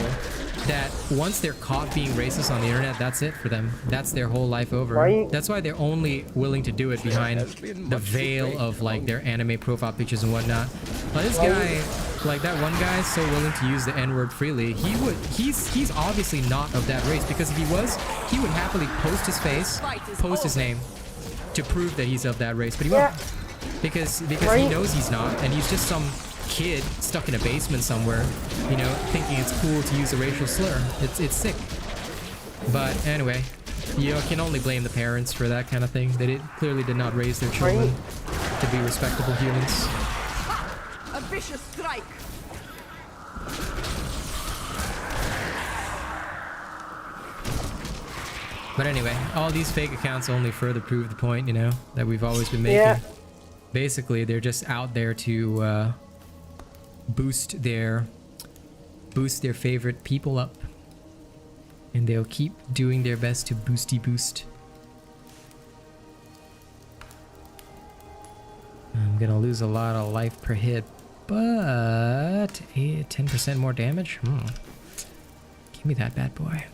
that once they're caught being racist on the internet, that's it for them. That's their whole life over. Right. That's why they're only willing to do it behind the veil of like their anime profile pictures and whatnot. But this guy, like that one guy, is so willing to use the N-word freely. He's obviously not of that race, because if he was, he would happily post his face, post his name to prove that he's of that race. But he won't, because he knows he's not, and he's just some kid stuck in a basement somewhere, you know, thinking it's cool to use a racial slur. It's sick. But anyway, you can only blame the parents for that kind of thing. They clearly did not raise their children to be respectable humans. A vicious strike. But anyway, all these fake accounts only further prove the point, you know, that we've always been making. Yeah. Basically, they're just out there to boost their favorite people up, and they'll keep doing their best to boost. I'm gonna lose a lot of life per hit, but 10% more damage. Give me that bad boy.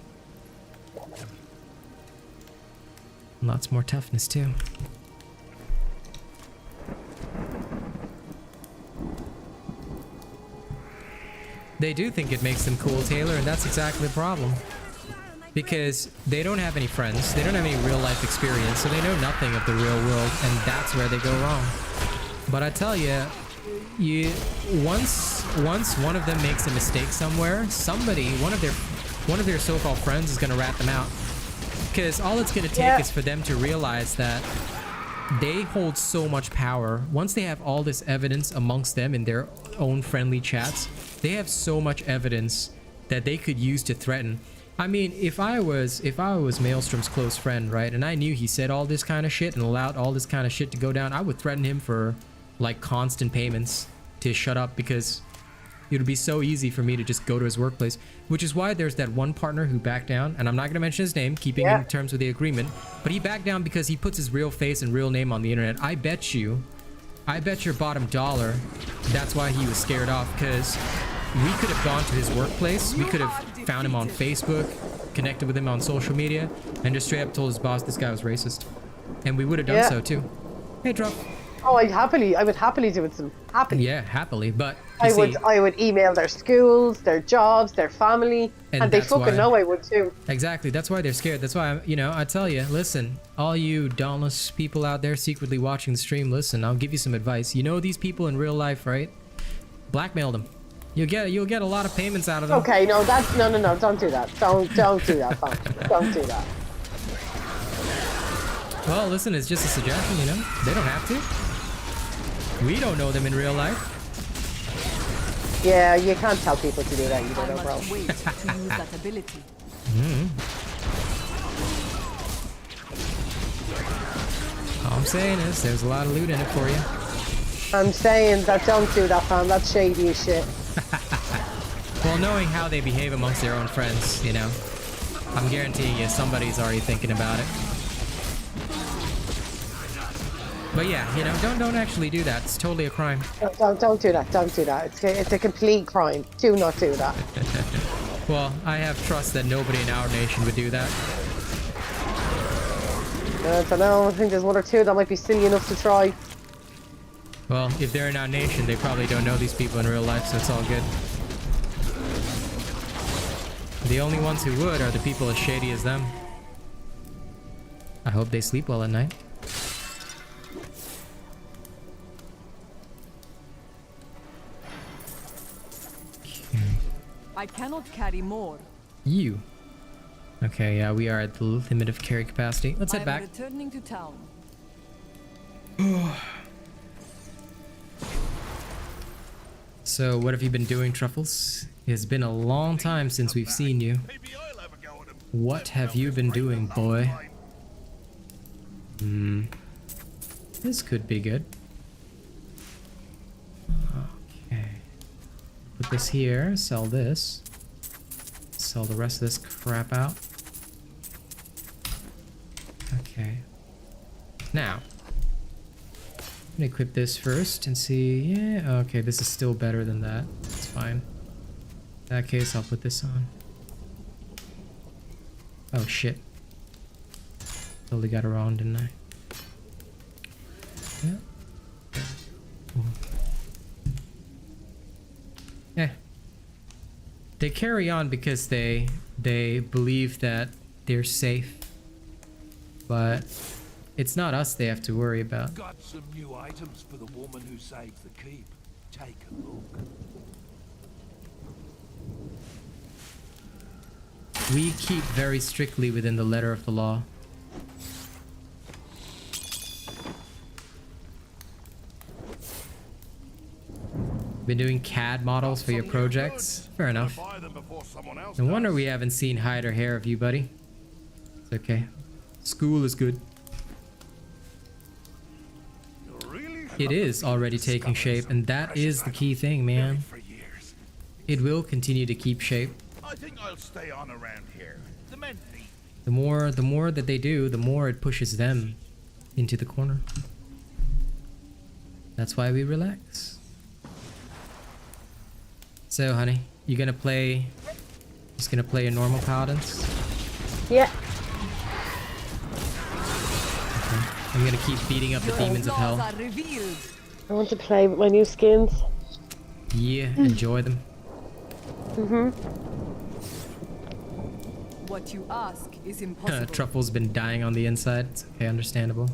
Lots more toughness too. They do think it makes them cool, Taylor, and that's exactly the problem. Because they don't have any friends, they don't have any real life experience, so they know nothing of the real world, and that's where they go wrong. But I tell you, once one of them makes a mistake somewhere, somebody, one of their so-called friends is gonna rat them out. Because all it's gonna take is for them to realize that they hold so much power. Once they have all this evidence amongst them in their own friendly chats, they have so much evidence that they could use to threaten. I mean, if I was Maelstrom's close friend, right, and I knew he said all this kind of shit and allowed all this kind of shit to go down, I would threaten him for like constant payments to shut up, because it would be so easy for me to just go to his workplace. Which is why there's that one partner who backed down, and I'm not going to mention his name, keeping in terms with the agreement, but he backed down because he puts his real face and real name on the internet. I bet your bottom dollar that's why he was scared off, because we could have gone to his workplace, we could have found him on Facebook, connected with him on social media, and just straight up told his boss this guy was racist. And we would have done so too. Hey, Drop. Oh, I would happily do it with them. Happily. Yeah, happily, but I would email their schools, their jobs, their family, and they fucking know I would too. Exactly, that's why they're scared. That's why, I tell you, listen, all you dauntless people out there secretly watching the stream, listen, I'll give you some advice. You know these people in real life, right? Blackmail them. You'll get a lot of payments out of them. Okay, no, don't do that. Don't do that, fam. Don't do that. Well, listen, it's just a suggestion, you know? They don't have to. We don't know them in real life. Yeah, you can't tell people to do that either, though, bro. Wait to use that ability. All I'm saying is, there's a lot of loot in it for you. I'm saying that don't do that, fam. That's shady as shit. Well, knowing how they behave amongst their own friends, you know, I'm guaranteeing you somebody's already thinking about it. But yeah, you know, don't actually do that. It's totally a crime. Don't do that. Don't do that. It's a complete crime. Do not do that. Well, I have trust that nobody in our nation would do that. I don't know. I think there's one or two that might be silly enough to try. Well, if they're in our nation, they probably don't know these people in real life, so it's all good. The only ones who would are the people as shady as them. I hope they sleep well at night. I cannot carry more. You. Okay, yeah, we are at the limit of carry capacity. Let's head back. Returning to town. So, what have you been doing, Truffles? It's been a long time since we've seen you. What have you been doing, boy? This could be good. Okay. Put this here, sell this. Sell the rest of this crap out. Okay. Now, I'm gonna equip this first and see. Yeah, okay, this is still better than that. It's fine. In that case, I'll put this on. Oh shit. Totally got it wrong, didn't I? Yeah. Yeah. They carry on because they believe that they're safe. But it's not us they have to worry about. Got some new items for the woman who saved the keep. Take a look. We keep very strictly within the letter of the law. Been doing CAD models for your projects? Fair enough. No wonder we haven't seen hide or hair of you, buddy. It's okay. School is good. It is already taking shape, and that is the key thing, man. It will continue to keep shape. I think I'll stay on around here. The men need. The more that they do, the more it pushes them into the corner. That's why we relax. So, honey, you gonna play? Just gonna play your normal paladins? Yeah. Okay. I'm gonna keep beating up the demons of hell. I want to play with my new skins. Yeah, enjoy them. What you ask is impossible. Truffle's been dying on the inside. It's okay, understandable.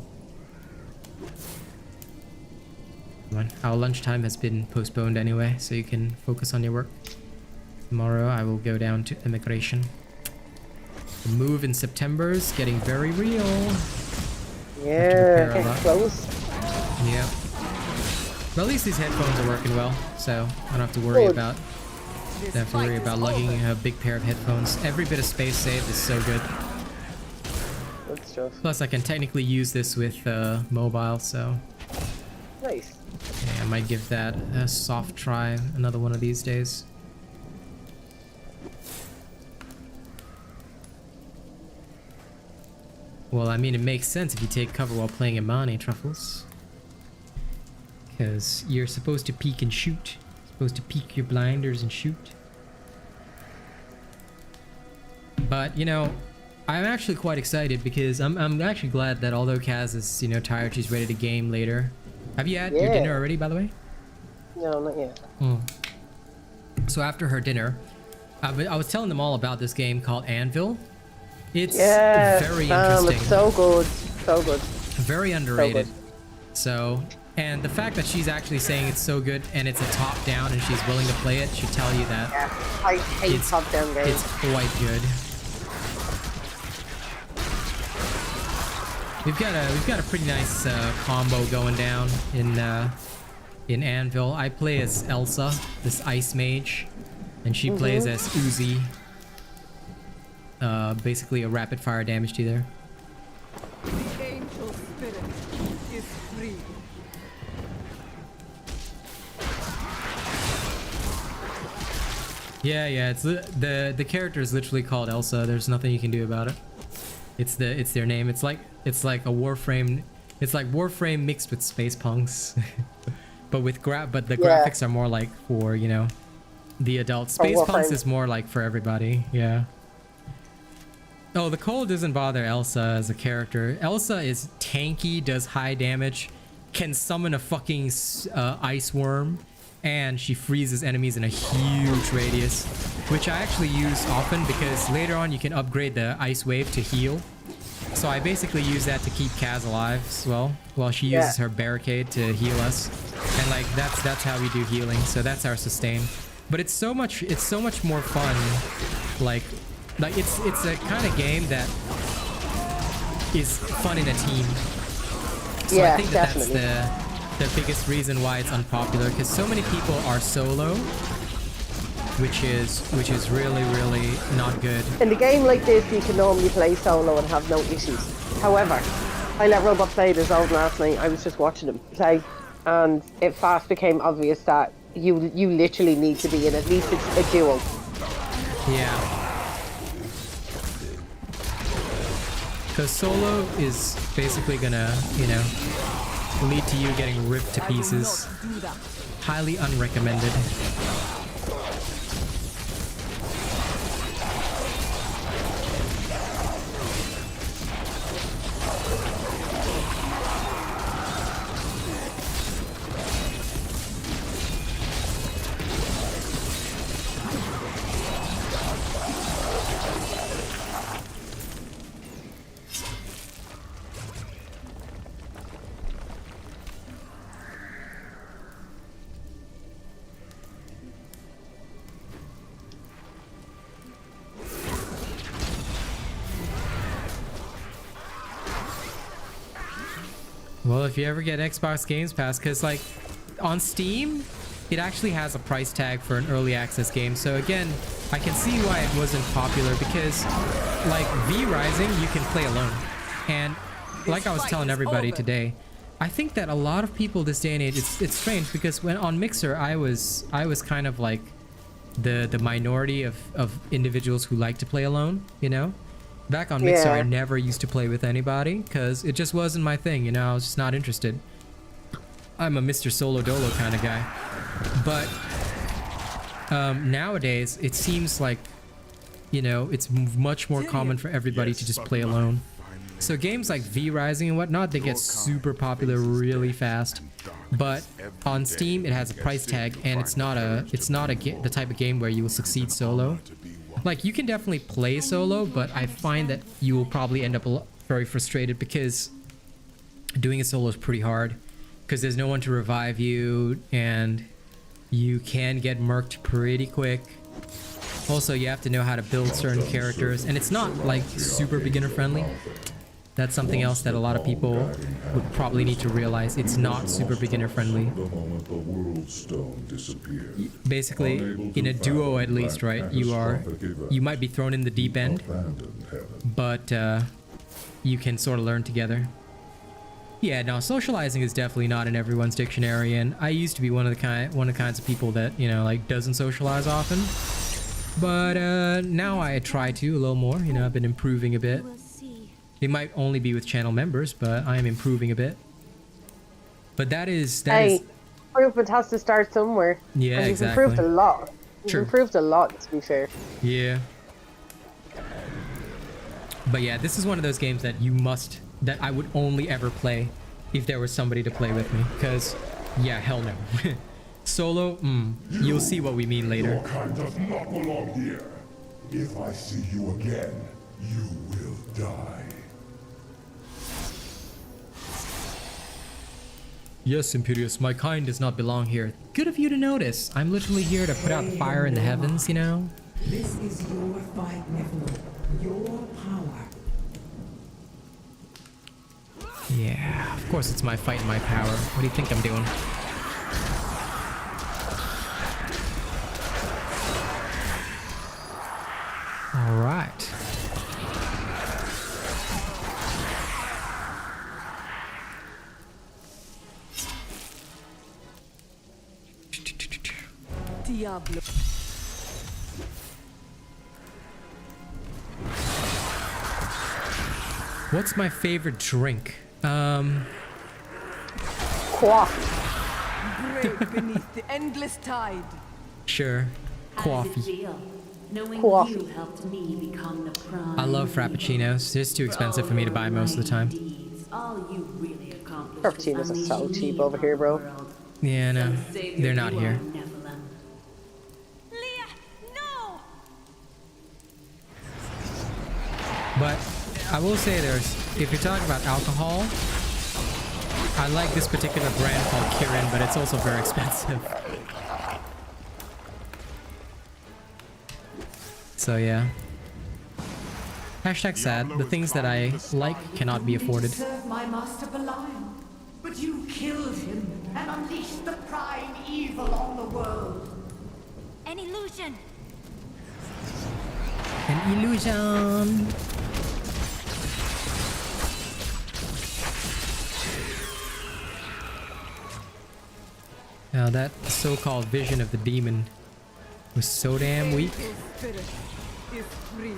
Come on. Our lunchtime has been postponed anyway, so you can focus on your work. Tomorrow I will go down to immigration. The move in September is getting very real. Yeah, getting close. Yeah. But at least these headphones are working well, so I don't have to worry about. Don't have to worry about lugging a big pair of headphones. Every bit of space saved is so good. Plus, I can technically use this with mobile, so. Nice. Yeah, I might give that a soft try another one of these days. Well, I mean, it makes sense if you take cover while playing Imani, Truffles. Because you're supposed to peek and shoot. Supposed to peek your blinders and shoot. But, you know, I'm actually quite excited because I'm actually glad that although Kaz is, you know, tired, she's ready to game later. Have you had your dinner already, by the way? No, not yet. So after her dinner, I was telling them all about this game called Anvil. It's very interesting. It's so good. So good. Very underrated. So, and the fact that she's actually saying it's so good and it's a top-down and she's willing to play it should tell you that I hate top-down games. It's quite good. We've got a pretty nice combo going down in Anvil. I play as Elsa, this ice mage, and she plays as Uzi. Basically a rapid fire damage dealer. The angel spirit is free. Yeah, it's the character is literally called Elsa. There's nothing you can do about it. It's their name. It's like a Warframe. It's like Warframe mixed with space punks. but the graphics are more like for, you know, the adults. Space punks is more like for everybody. Yeah. Oh, the cold doesn't bother Elsa as a character. Elsa is tanky, does high damage, can summon a fucking ice worm, and she freezes enemies in a huge radius, which I actually use often because later on you can upgrade the ice wave to heal. So I basically use that to keep Kaz alive as well, while she uses her barricade to heal us. And like that's how we do healing. So that's our sustain. but it's so much more fun. Like it's a kind of game that is fun in a team. So Yeah, I think definitely. that's the biggest reason why it's unpopular, because so many people are solo, which is really not good. In a game like this, you can normally play solo and have no issues. However, I let Robot play this out last night. I was just watching him play, and it fast became obvious that you literally need to be in at least a duo. Yeah. Because solo is basically gonna, you know, lead to you getting ripped to pieces. Highly unrecommended. Well, if you ever get Xbox Games Pass, because like on Steam, it actually has a price tag for an early access game. So again, I can see why it wasn't popular, because like V Rising, you can play alone. And like I was telling everybody today, I think that a lot of people this day and age, it's strange, because when on Mixer, I was kind of like the minority of individuals who like to play alone, you know? Back on Mixer, I never used to play with anybody because it just wasn't my thing, you know? I was just not interested. I'm a Mr. Solo Dolo kind of guy. But nowadays, it seems like, you know, it's much more common for everybody to just play alone. So games like V Rising and whatnot, they get super popular really fast. But on Steam, it has a price tag, and it's not the type of game where you will succeed solo. Like, you can definitely play solo, but I find that you will probably end up very frustrated, because doing it solo is pretty hard, because there's no one to revive you, and you can get murked pretty quick. Also, you have to know how to build certain characters, and it's not like super beginner friendly. That's something else that a lot of people would probably need to realize. It's not super beginner friendly. Basically, in a duo at least, right? You might be thrown in the deep end, but you can sort of learn together. Yeah, no, socializing is definitely not in everyone's dictionary, and I used to be one of the kinds of people that, you know, like doesn't socialize often. But now I try to a little more. You know, I've been improving a bit. It might only be with channel members, but I am improving a bit. But that is improvement has to start somewhere. Yeah, and you've exactly. improved a lot. You've improved a lot, to be fair. Yeah. But yeah, this is one of those games that that I would only ever play if there was somebody to play with me. Because, yeah, hell no. Solo, you'll see what we mean later. Your kind does not belong here. If I see you again, you will die. Yes, Imperious, my kind does not belong here. Good of you to notice. I'm literally here to put out fire in the heavens, you know? This is your fight, Nephilim. Your power. Yeah, of course it's my fight and my power. What do you think I'm doing? All right. Diablo. What's my favorite drink? Coffee. Brave beneath the endless tide. Sure. Coffee. Coffee. I love frappuccinos. It's just too expensive for me to buy most of the time. Frappuccinos are so cheap over here, bro. Yeah, no. They're not here. But I will say if you're talking about alcohol, I like this particular brand called Kirin, but it's also very expensive. So yeah. Hashtag sad. The things that I like cannot be afforded. Serve my master Belial, but you killed him and unleashed the prime evil on the world. An illusion. An illusion. Now that so-called vision of the demon was so damn weak. Spirit is free.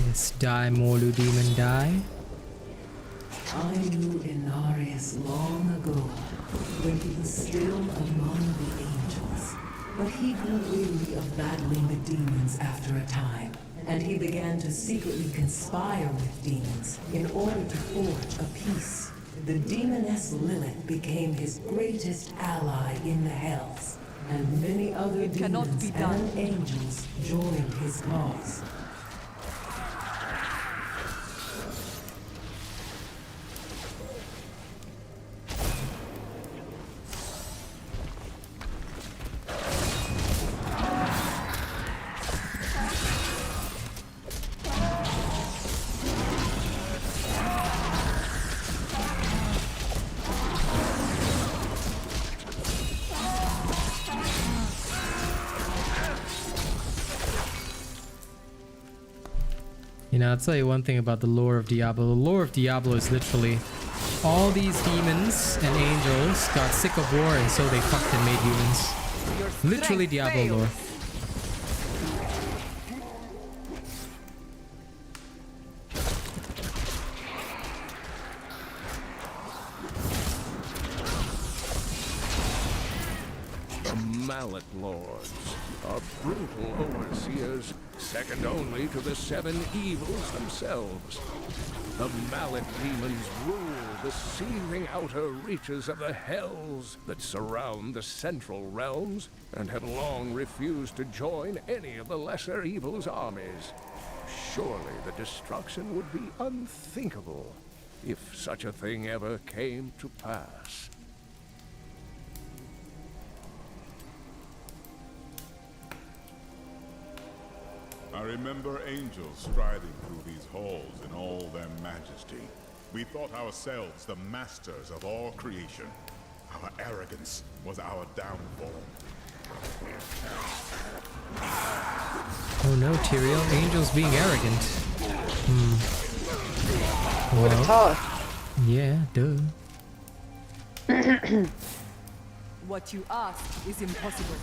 Yes, die, Molu demon, die. I knew Inarius long ago, when he was still among the angels. But he grew weary of battling the demons after a time, and he began to secretly conspire with demons in order to forge a peace. The demoness Lilith became his greatest ally in the Hells, and many other demons and angels joined his cause. You know, I'll tell you one thing about the lore of Diablo. The lore of Diablo is literally all these demons and angels got sick of war and so they fucked and made humans. Literally Diablo lore. The Mallet Lords are brutal overseers, second only to the seven evils themselves. The Mallet demons rule the seething outer reaches of the hells that surround the central realms, and have long refused to join any of the lesser evils' armies. Surely the destruction would be unthinkable if such a thing ever came to pass. I remember angels striding through these halls in all their majesty. We thought ourselves the masters of all creation. Our arrogance was our downfall. Oh no, Tyrael. Angels being arrogant. Would have thought. Yeah, duh. What you ask is impossible.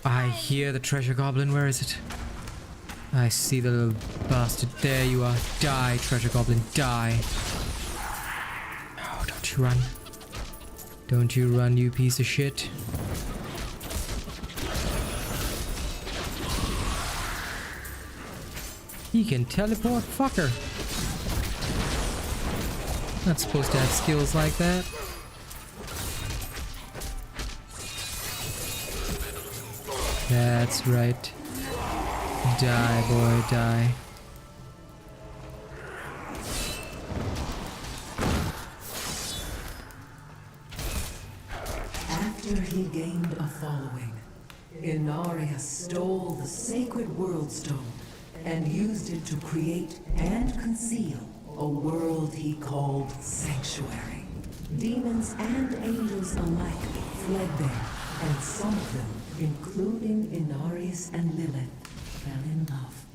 I hear the treasure goblin. Where is it? I see the little bastard. There you are. Die, treasure goblin. Die. Oh, don't you run. Don't you run, you piece of shit. He can teleport, fucker. Not supposed to have skills like that. That's right. Die, boy, die. After he gained a following, Inarius stole the sacred world stone and used it to create and conceal a world he called Sanctuary. Demons and angels alike fled there, and some of them, including Inarius and Lilith, fell in love.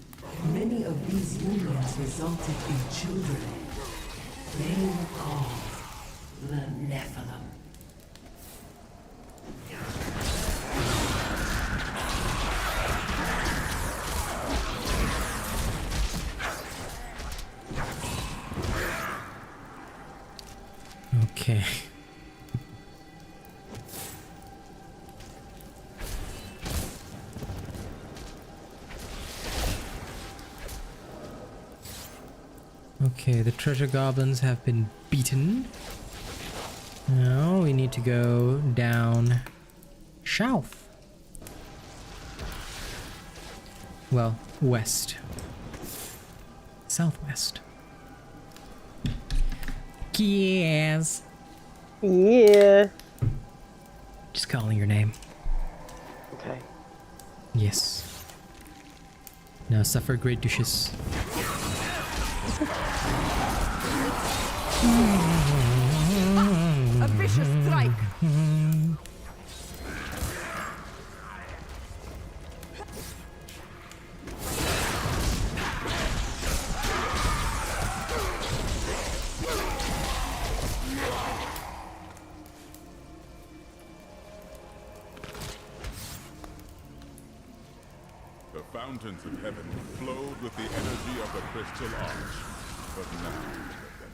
Many of these unions resulted in children. They were called the Nephilim. Okay. Okay, the treasure goblins have been beaten. Now we need to go down south. Well, west. Southwest. Yes. Yeah. Just calling your name. Okay. Yes. Now suffer great douches. A vicious strike. The fountains of heaven flowed with the energy of the crystal arch, but now look at them.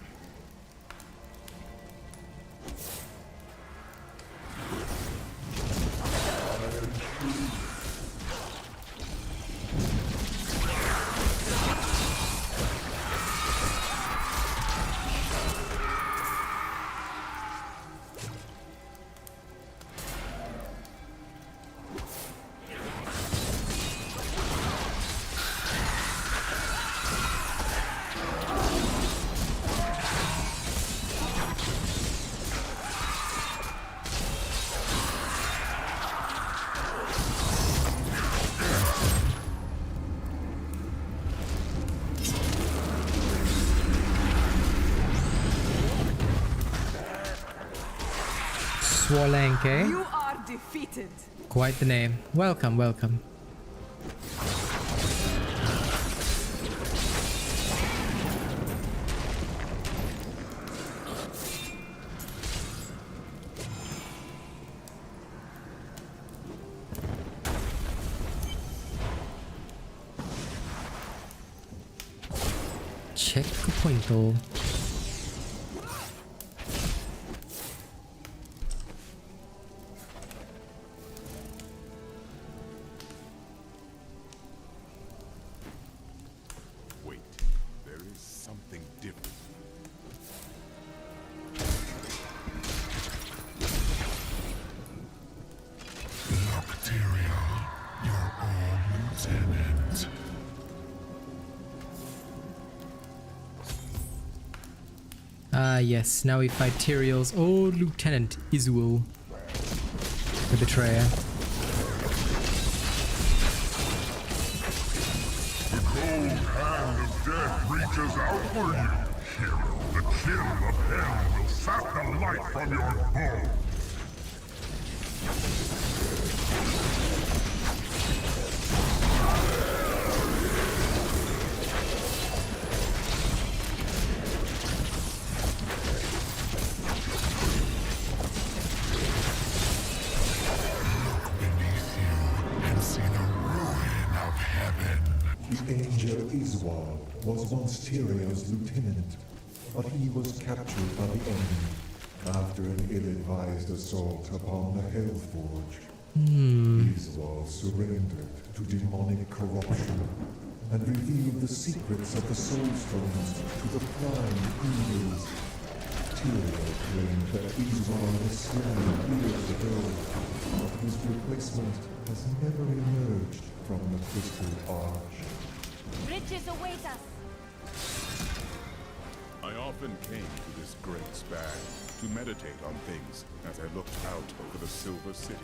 Swalanke. You are defeated. Quite the name. Welcome, welcome. Checkpointo. Wait, there is something different. Nocteria, your own lieutenant. Ah, yes. Now we fight Tyrael's old lieutenant, Izuel, the betrayer. The cold hand of death reaches out for you, hero. The chill of hell will sap the light from your bones. The angel Iswal was once Tyrael's lieutenant, but he was captured by the enemy after an ill-advised assault upon the Hellforge. Iswal surrendered to demonic corruption and revealed the secrets of the Soulstones to the Prime Eagles. Tyrael claimed that Iswal was slain years ago, but his replacement has never emerged from the Crystal Arch. Riches await us. I often came to this great spire to meditate on things as I looked out over the Silver City.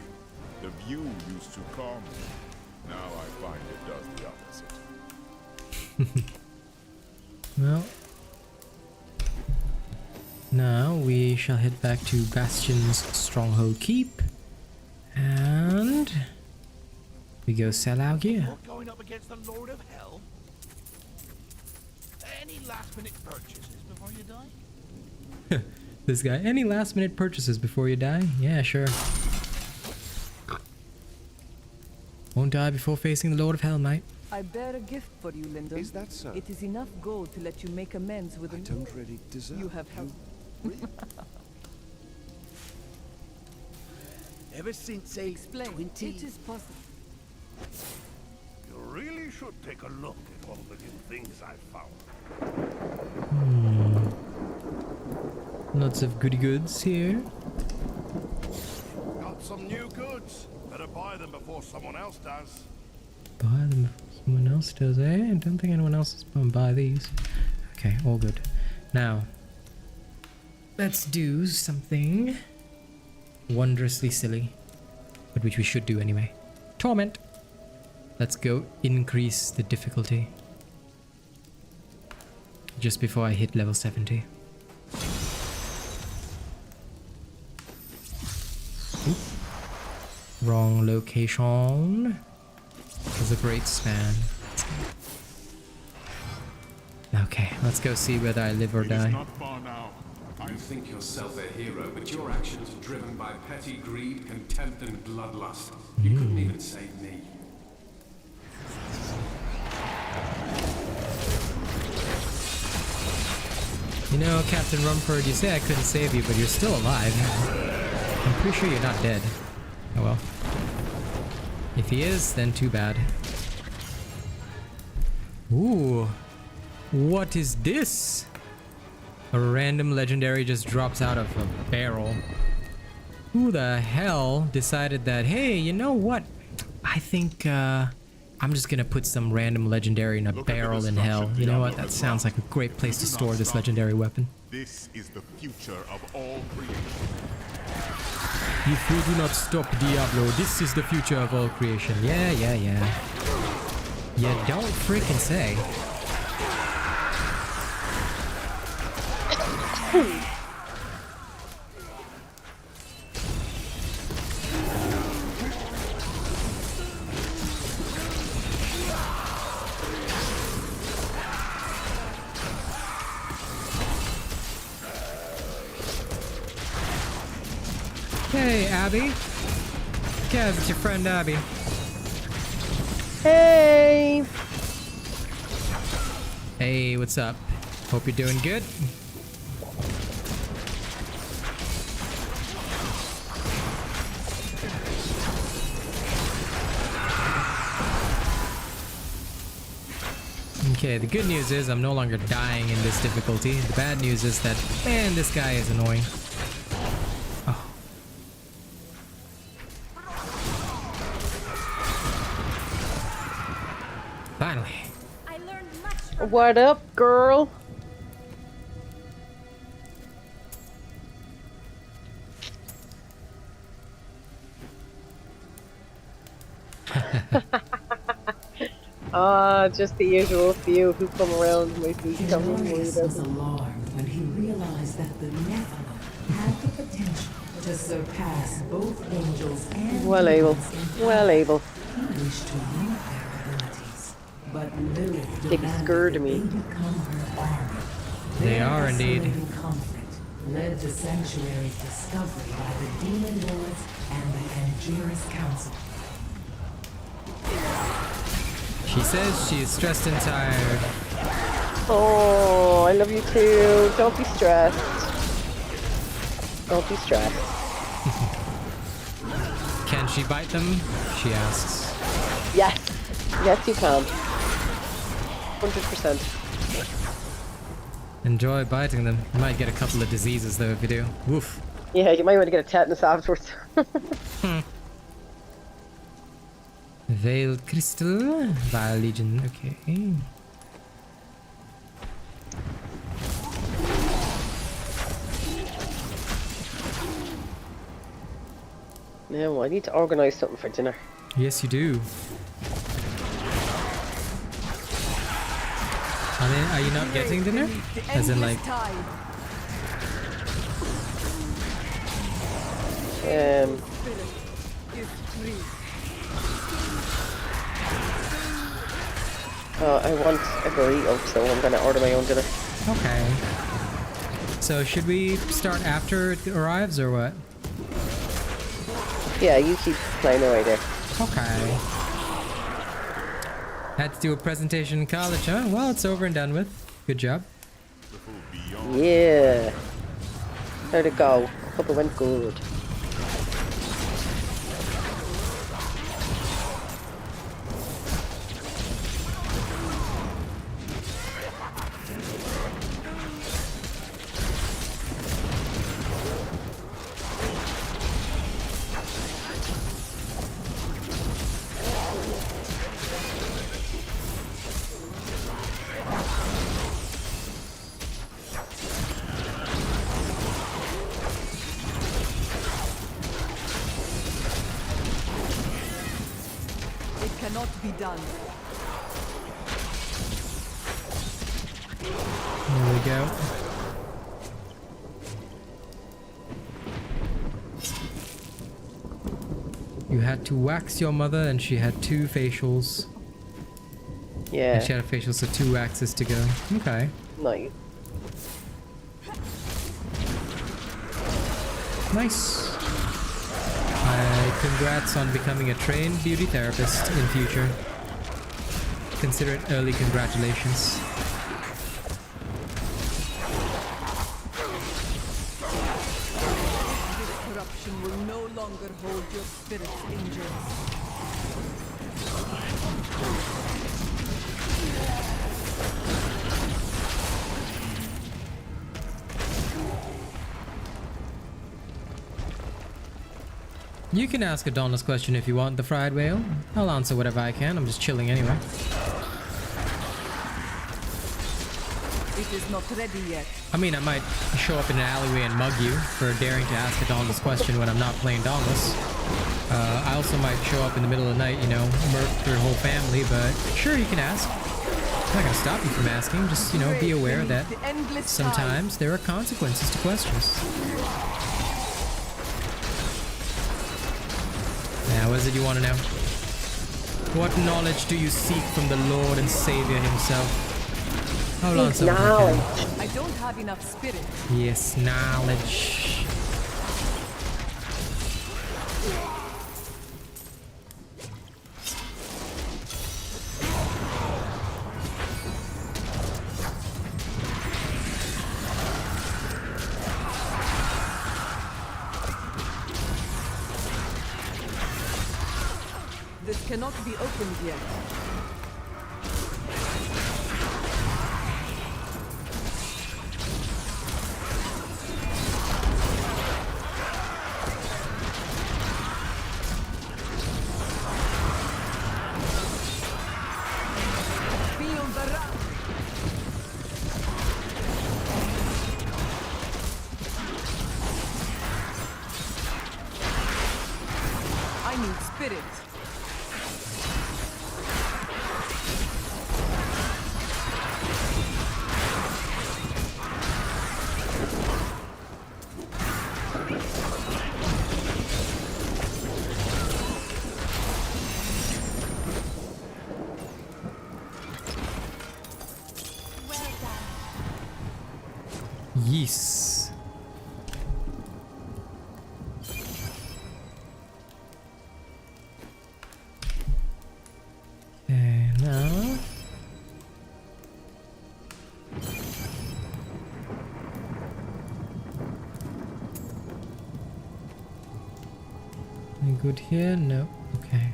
The view used to calm me. Now I find it does the opposite. Well, now we shall head back to Bastion's Stronghold Keep, and we go sell our gear. You're going up against the Lord of Hell? Any last-minute purchases before you die? This guy, any last minute purchases before you die? Yeah, sure. Won't die before facing the Lord of Hell, mate. I bear a gift for you, Linda. Is that so? It is enough gold to let you make amends with I don't really deserve You have helped. Ever since a Explain. 20... It is possible. You really should take a look at all the new things I've found. Lots of goody goods here. Got some new goods. Better buy them before someone else does. Buy them before someone else does, eh? I don't think anyone else is going to buy these. Okay, all good. Now, let's do something wondrously silly, but which we should do anyway. Torment. Let's go increase the difficulty just before I hit level 70. Oop. Wrong location. There's a great span. Okay, let's go see whether I live or die. Not far now. You think yourself a hero, but your actions are driven by petty greed, contempt, and bloodlust. You couldn't even save me. You know, Captain Rumford, you say I couldn't save you, but you're still alive. I'm pretty sure you're not dead. Oh well. If he is, then too bad. Ooh. What is this? A random legendary just drops out of a barrel. Who the hell decided that, hey, you know what? I think, I'm just gonna put some random legendary in a barrel in hell. You know what? That sounds like a great place to store this legendary weapon. This is the future of all creation. If we do not stop Diablo, this is the future of all creation. Yeah. You don't freaking say. Hey, Abby. Kev, it's your friend Abby. Hey! Hey, what's up? Hope you're doing good. Okay, the good news is I'm no longer dying in this difficulty. The bad news is that, man, this guy is annoying. Oh. Finally. I learned much from What up, girl? Just the usual few who come around with me. Inorius was alarmed when he realized that the Nephilim had the potential to surpass both angels and well able. He wished to use their abilities, but Lilith demanded that they become her army. They are indeed. Escalating conflict led to Sanctuary's discovery by the Demon Lords and the Angiris Council. She says she is stressed and tired. Oh, I love you too. Don't be stressed. Don't be stressed. Can she bite them? She asks. Yes. Yes, you can. 100%. Enjoy biting them. You might get a couple of diseases though if you do. Woof. Yeah, you might want to get a tetanus afterwards. Veil Crystal. Vile Legion. Okay. No, I need to organize something for dinner. Yes, you do. Are you not getting dinner? As in, like... I want a burrito, so I'm gonna order my own dinner. Okay. So should we start after it arrives, or what? Yeah, you keep playing away there. Okay. Had to do a presentation in college, huh? Well, it's over and done with. Good job. Yeah. How'd it go? Hope it went good. done. There we go. You had to wax your mother, and she had 2 facials. Yeah. And she had a facial, so 2 waxes to go. Okay. Nice. Nice. Congrats on becoming a trained beauty therapist in future. Consider it early congratulations. This corruption will no longer hold your spirits injured. You can ask Adonis question if you want, the fried whale. I'll answer whatever I can. I'm just chilling anyway. It is not ready yet. I mean, I might show up in an alleyway and mug you for daring to ask Adonis question when I'm not playing Dauntless. I also might show up in the middle of the night, you know, murk your whole family, but sure, you can ask. I'm not gonna stop you from asking. Just, you know, be aware that sometimes there are consequences to questions. Now, what is it you want to know? What knowledge do you seek from the Lord and Savior himself? Hold on, so I don't have enough spirit. Yes, knowledge. This cannot be opened yet. Feel the wrath. I need spirit. Yes. Okay, now. Any good here? No. Okay.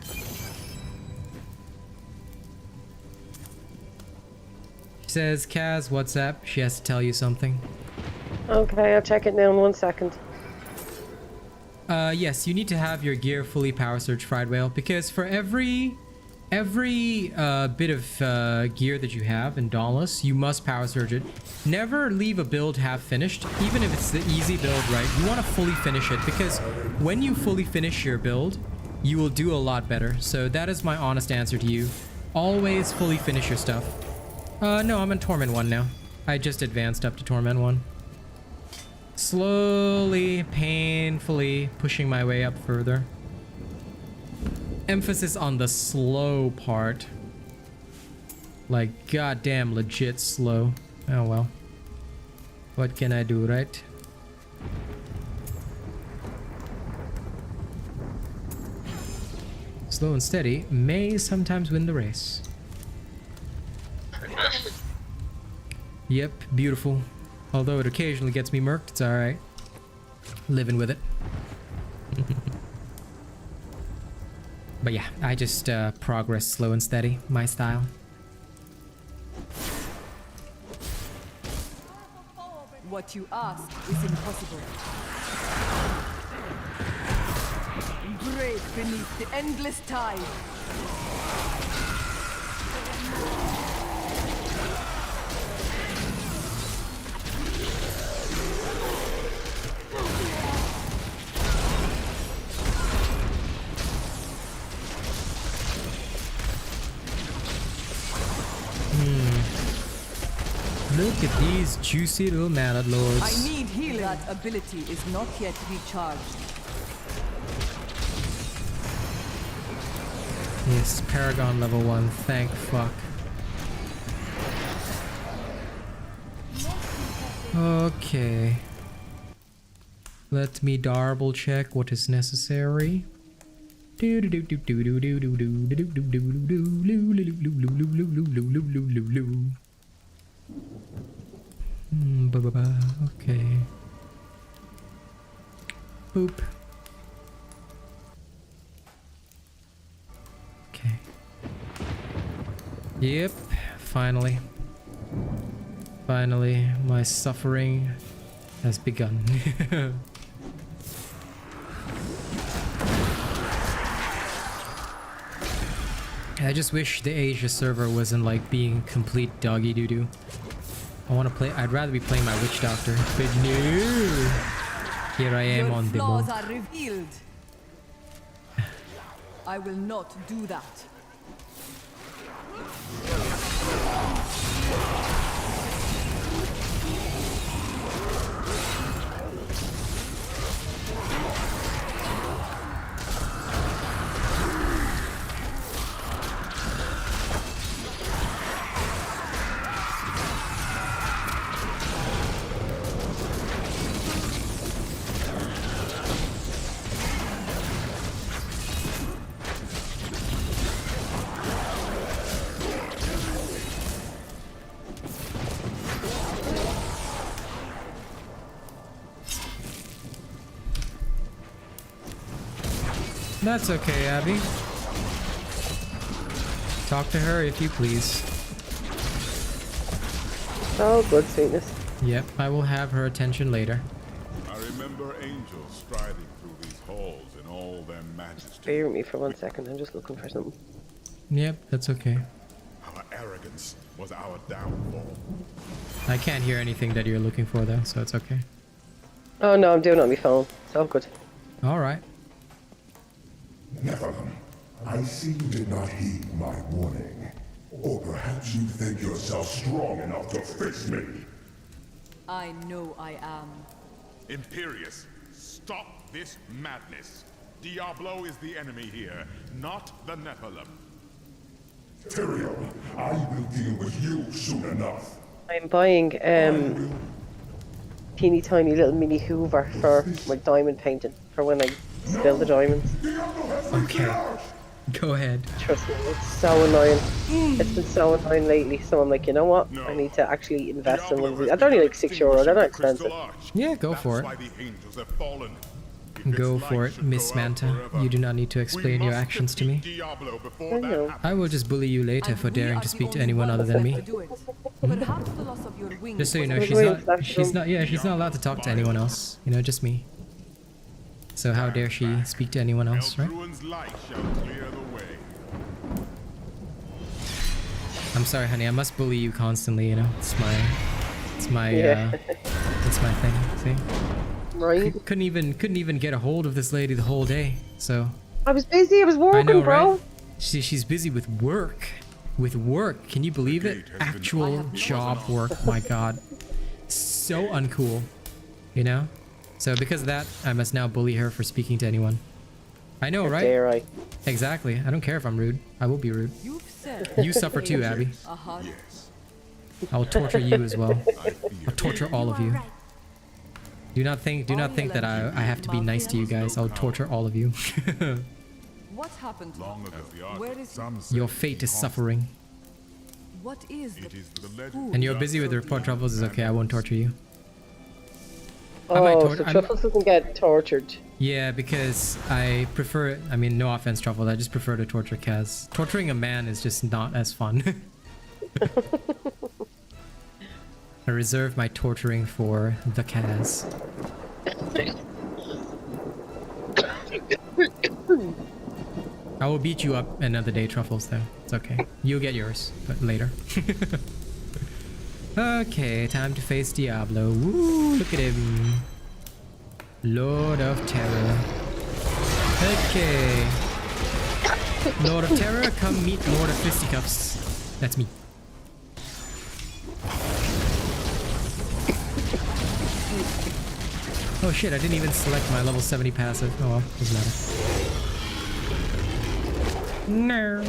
She says, Kaz, what's up? She has to tell you something. Okay, I'll check it now in 1 second. Yes, you need to have your gear fully power surge, Fried Whale, because for every bit of gear that you have in Dauntless, you must power surge it. Never leave a build half finished, even if it's the easy build, right? You want to fully finish it, because when you fully finish your build, you will do a lot better. So that is my honest answer to you. Always fully finish your stuff. No, I'm in Torment 1 now. I just advanced up to Torment 1. Slowly, painfully pushing my way up further. Emphasis on the slow part. Like, goddamn legit slow. Oh well. What can I do, right? Slow and steady may sometimes win the race. Yep, beautiful. Although it occasionally gets me murked, it's alright. Living with it. But yeah, I just progress slow and steady, my style. What you ask is impossible. Brave beneath the endless tide. These juicy little mana lords. I need healing. That ability is not yet recharged. Yes, Paragon level 1. Thank fuck. Okay. Let me double check what is necessary. Okay. Boop. Okay. Yep, finally. Finally, my suffering has begun. I just wish the Asia server wasn't like being complete doggy doo-doo. I want to play. I'd rather be playing my witch doctor, but no. Here I am on the flaws monk. are revealed. I will not do that. That's okay, Abby. Talk to her if you please. Oh, good sweetness. Yep, I will have her attention later. I remember angels striding through these halls in all their majesty. Bear with me for 1 second. I'm just looking for something. Yep, that's okay. Our arrogance was our downfall. I can't hear anything that you're looking for though, so it's okay. Oh no, I'm doing it on my phone. It's all good. Alright. Nephilim, I see you did not heed my warning. Or perhaps you think yourself strong enough to face me. I know I am. Imperious, stop this madness. Diablo is the enemy here, not the Nephilim. Tyrael, I will deal with you soon enough. I'm buying teeny tiny little mini Hoover for my diamond painting for when I spill the diamonds. Okay. Go ahead. Trust me, it's so annoying. It's been so annoying lately, so I'm like, you know what? I need to actually invest in one of these. They're only like €6, they're not expensive. Yeah, go for it. Go for it, Miss Manta. You do not need to explain your actions to me. I know. I will just bully you later for daring to speak to anyone other than me. Just so you know, she's not allowed to talk to anyone else. You know, just me. So how dare she speak to anyone else, right? I'm sorry, honey. I must bully you constantly. You know, it's my thing. See? Right. Couldn't even get a hold of this lady the whole day. So. I was busy. I was working, I know, bro. right? She's busy with work. With work. Can you believe it? Actual job work. My God. So uncool. You know. So because of that, I must now bully her for speaking to anyone. I know, right? Dare I? Exactly. I don't care if I'm rude. I will be rude. You suffer too, Abby. Yes. I'll torture you as well. I'll torture all of you. Do not think that I have to be nice to you guys. I'll torture all of you. What happened? Where is Your fate is suffering. What is And you're busy with the report Truffles is okay. I won't torture you. Oh, so Truffles doesn't get tortured. Yeah, because I prefer, I mean, no offense, Truffles, I just prefer to torture Kaz. Torturing a man is just not as fun. I reserve my torturing for the Kaz. I will beat you up another day, Truffles, though. It's okay. You'll get yours, but later. Okay, time to face Diablo. Woo, look at him. Lord of Terror. Okay. Lord of Terror, come meet Lord of Fisticuffs. That's me. Oh shit, I didn't even select my level 70 passive. Oh well, doesn't matter. No.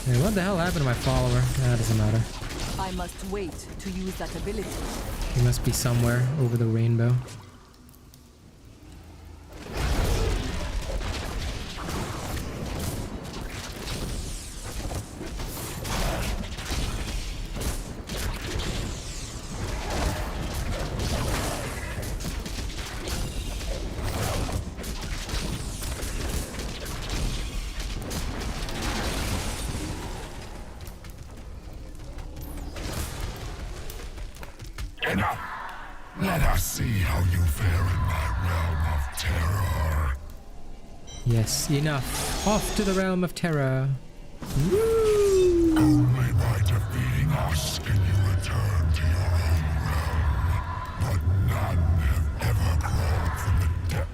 Hey, what the hell happened to my follower? That doesn't matter. I must wait to use that ability. He must be somewhere over the rainbow. Enough! Let us see how you fare in my realm of terror. Yes, enough. Off to the realm of terror. Woo! Only by defeating us can you return to your own realm. But none have ever crawled from the depth.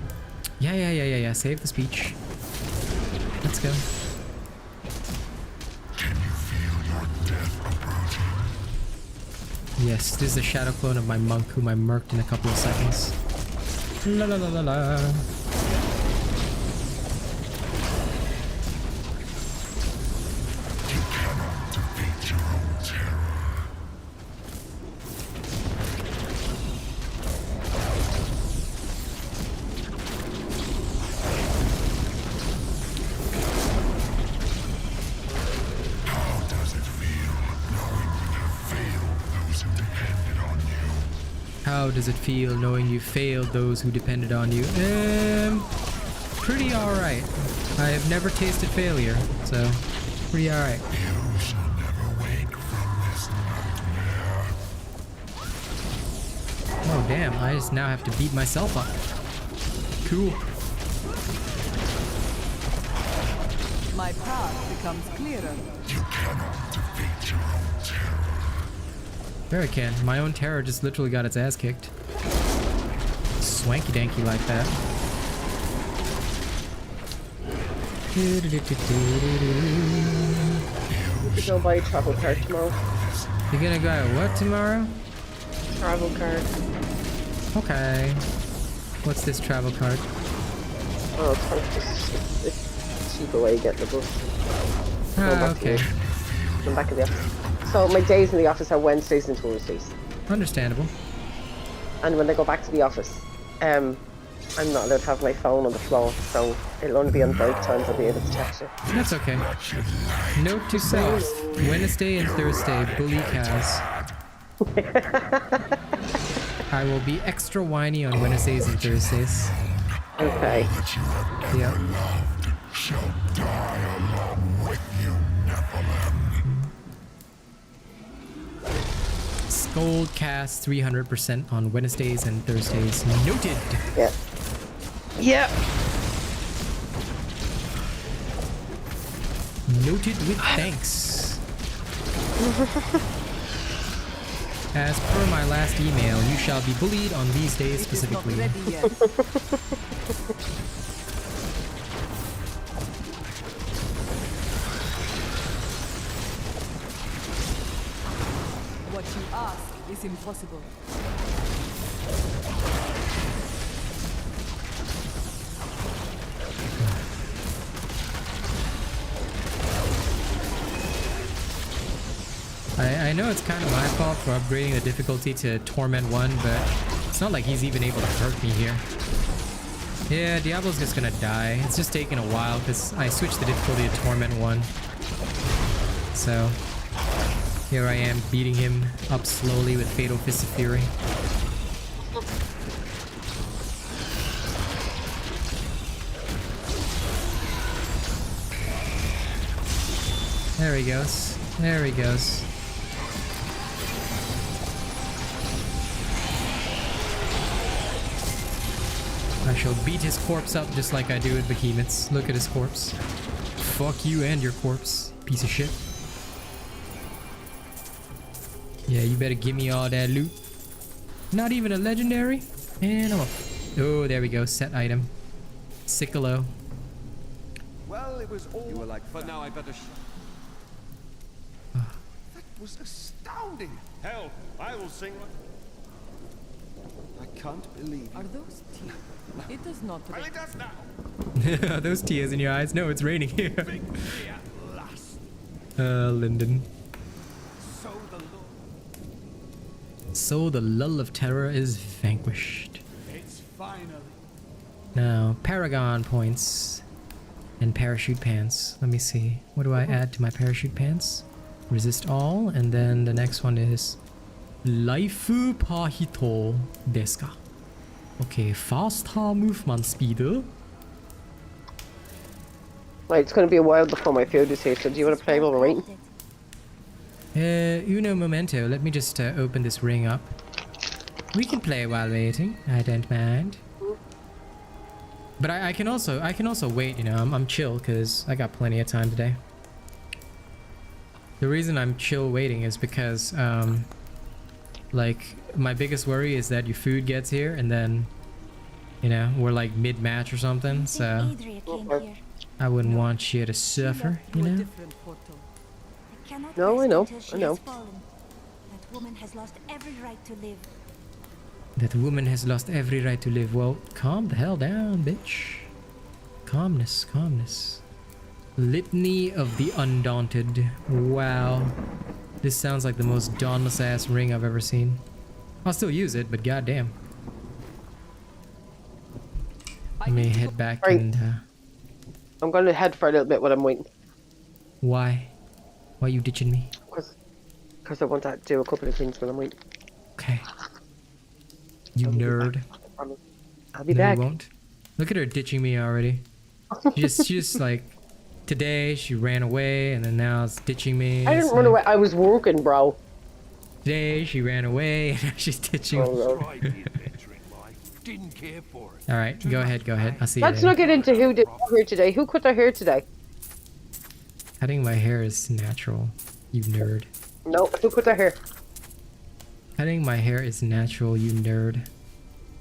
Yeah. Save the speech. Let's go. Can you feel your death approaching? Yes, this is a shadow clone of my monk whom I murked in a couple of seconds. La la la la la. You cannot defeat your own terror. How does it feel knowing you have failed those who depended on you? How does it feel knowing you failed those who depended on you? Pretty alright. I have never tasted failure, so pretty alright. You shall never wake from this nightmare. Oh damn, I just now have to beat myself up. Cool. My path becomes clearer. You cannot defeat your own terror. There I can. My own terror just literally got its ass kicked. Swanky danky like that. You could go buy a travel card tomorrow. You're gonna go what tomorrow? Travel card. Okay. What's this travel card? Oh, it's a cheaper way of getting the bus. Okay. I'm back in the office. So my days in the office are Wednesdays and Thursdays. Understandable. And when I go back to the office, I'm not allowed to have my phone on the floor, so it'll only be on break times I'll be able to text it. That's okay. Note to self: Wednesday and Thursday, bully Kaz. I will be extra whiny on Wednesdays and Thursdays. Okay. Yeah. Shall die along with you, Nephilim. Scold cast 300% on Wednesdays and Thursdays. Noted. Yeah. Yeah. Noted with thanks. As per my last email, you shall be bullied on these days specifically. What you ask is impossible. I know it's kind of my fault for upgrading the difficulty to Torment 1, but it's not like he's even able to hurt me here. Yeah, Diablo's just gonna die. It's just taking a while because I switched the difficulty to Torment 1. So, here I am beating him up slowly with Fatal Fist of Fury. There he goes. There he goes. I shall beat his corpse up just like I do with behemoths. Look at his corpse. Fuck you and your corpse, piece of shit. Yeah, you better give me all that loot. Not even a legendary? And I'm up. Oh, there we go. Set item. Sickalo. Well, it was all... You were like, but now I better... was astounding. Hell, I will sing. I can't believe Are those tears? It does not Well, rain. it does now. Are those tears in your eyes? No, it's raining here. Victory at last. Lyndon. So the Lord. So the lull of terror is vanquished. It's finally. Now, Paragon points and parachute pants. Let me see. What do I add to my parachute pants? Resist all, and then the next one is Laifu Pahito Deska. Okay, faster movement speed. Right, it's going to be a while before my food is here, so do you want to play while we're waiting? Uno momento. Let me just open this ring up. We can play while waiting. I don't mind. But I can also wait. You know, I'm chill because I got plenty of time today. The reason I'm chill waiting is because like my biggest worry is that your food gets here and then, you know, we're like mid-match or something. So I wouldn't want you to suffer. You know. No, I know. I know. That woman has lost every right to live. That woman has lost every right to live. Well, calm the hell down, bitch. Calmness, calmness. Litany of the Undaunted. Wow. This sounds like the most dauntless ass ring I've ever seen. I'll still use it, but goddamn. Let me head back and... I'm going to head for a little bit while I'm waiting. Why? Why are you ditching me? Because I want to do a couple of things when I'm waiting. Okay. You nerd. I'll be no, back. You won't. Look at her ditching me already. She just like today she ran away and then now it's ditching me. I didn't run away. I was working, bro. Today she ran away and now she's ditching me. Didn't care for it. All right, go ahead, go ahead. I'll see you Let's later. not get into who did my hair today. Who cut their hair today? Cutting my hair is natural, you nerd. No, who cut their hair? Cutting my hair is natural, you nerd.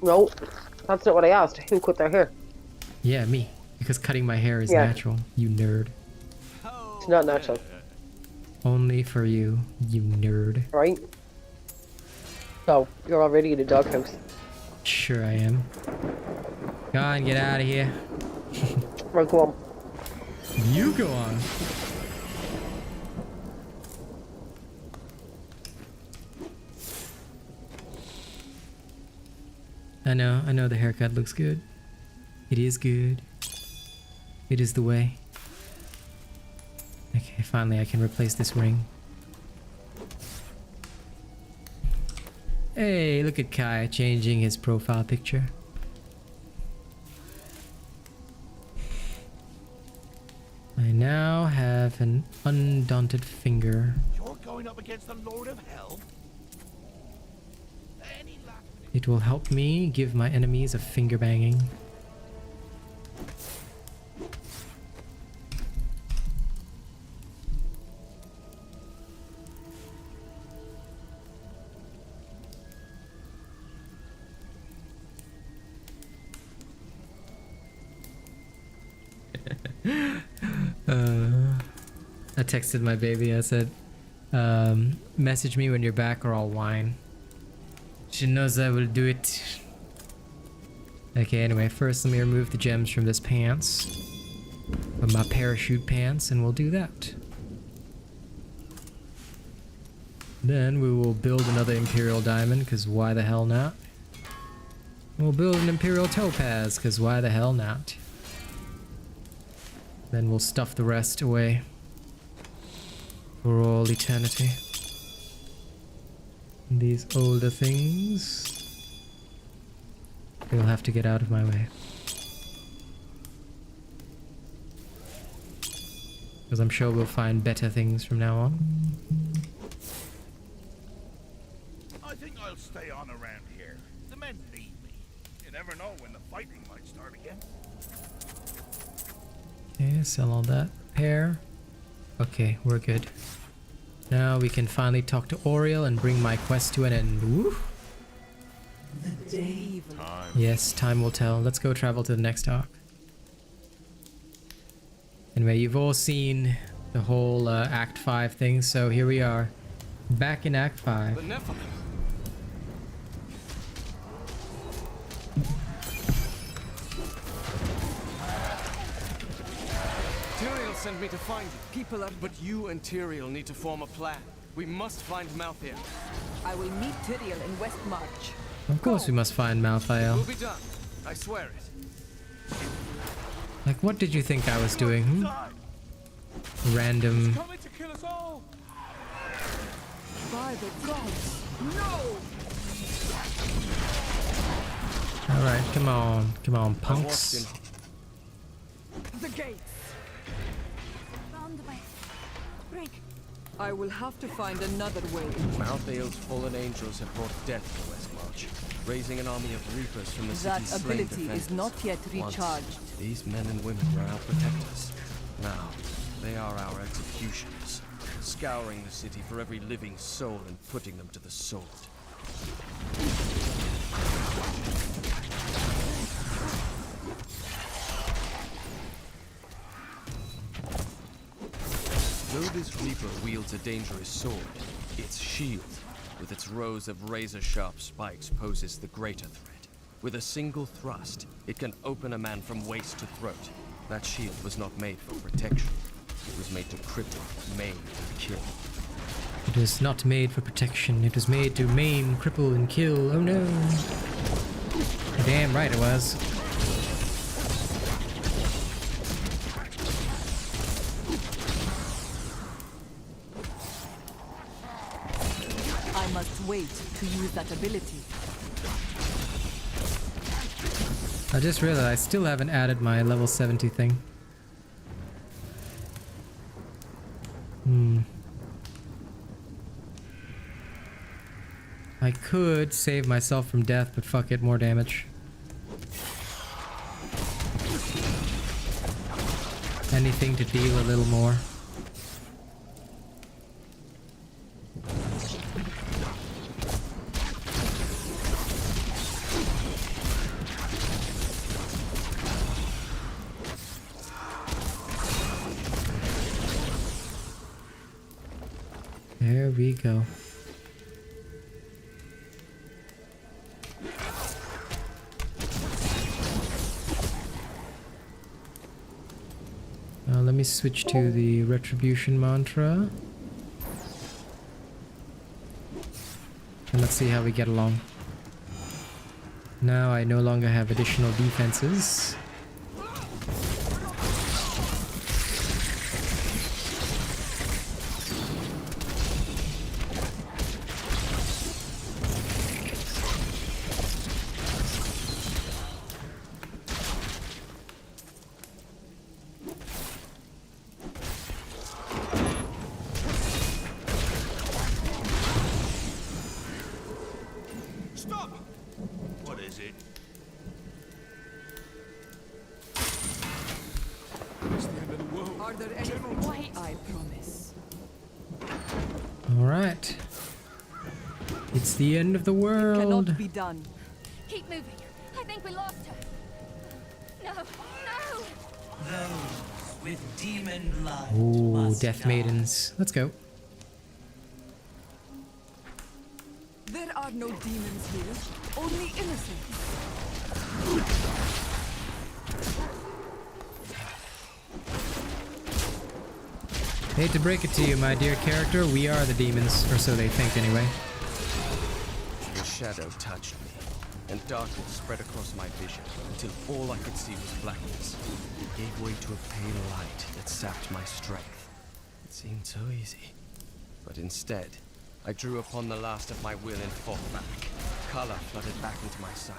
No, that's not what I asked. Who cut their hair? Yeah, me. Because cutting my hair is natural, you nerd. It's not natural. Only for you, you nerd. Right? So, you're already in the doghouse. Sure I am. Go on, get out of here. Right, go on. You go on. I know the haircut looks good. It is good. It is the way. Okay, finally I can replace this ring. Hey, look at Kai changing his profile picture. I now have an undaunted finger. You're going up against the Lord of Hell? It will help me give my enemies a finger banging. I texted my baby, I said, message me when you're back or I'll whine. She knows I will do it. Okay, anyway, first let me remove the gems from this pants. From my parachute pants, and we'll do that. Then we will build another Imperial Diamond, because why the hell not? We'll build an Imperial Topaz, because why the hell not? Then we'll stuff the rest away. For all eternity. These older things, you'll have to get out of my way. Because I'm sure we'll find better things from now on. I think I'll stay on around here. The men need me. You never know when the fighting might start again. Okay, sell all that. Pair. Okay, we're good. Now we can finally talk to Oriel and bring my quest to an end. Woo! The day. Yes, time will tell. Let's go travel to the next arc. Anyway, you've all seen the whole Act 5 thing, so here we are. Back in Act 5. The Nephilim. Tyrael sent me to find you. People are... But you and Tyrael need to form a plan. We must find Malthael. I will meet Tyrael in West March. Of course we must find Malthael. We'll be done. I swear it. Like, what did you think I was doing? Hmm? Random. Coming to kill us all. By the gods, no! Alright, come on, punks. The gates. Bound by break. I will have to find another way. Malthael's fallen angels have brought death to Westmarch, raising an army of reapers from the That city's slain ability defenders. is not yet Once, recharged. these men and women were our protectors. Now, they are our executioners, scouring the city for every living soul and putting them to the sword. Though this Reaper wields a dangerous sword, its shield, with its rows of razor-sharp spikes, poses the greater threat. With a single thrust, it can open a man from waist to throat. That shield was not made for protection. It was made to cripple, maim, and kill. It was not made for protection. It was made to maim, cripple, and kill. Oh no. Damn right it was. I must wait to use that ability. I just realized I still haven't added my level 70 thing. I could save myself from death, but fuck it, more damage. Anything to deal a little more. There we go. Let me switch to the retribution mantra. And let's see how we get along. Now I no longer have additional defenses. Alright. It's the end of the world. Cannot be done. Keep moving. I think we lost her. No, no! Those with demon blood. Ooh, Death Maidens. Let's go. There are no demons here, only innocents. Hate to break it to you, my dear character, we are the demons, or so they think anyway. The shadow touched me, and darkness spread across my vision until all I could see was blackness. It gave way to a pale light that sapped my strength. It seemed so easy. But instead, I drew upon the last of my will and fought back. Color flooded back into my sight.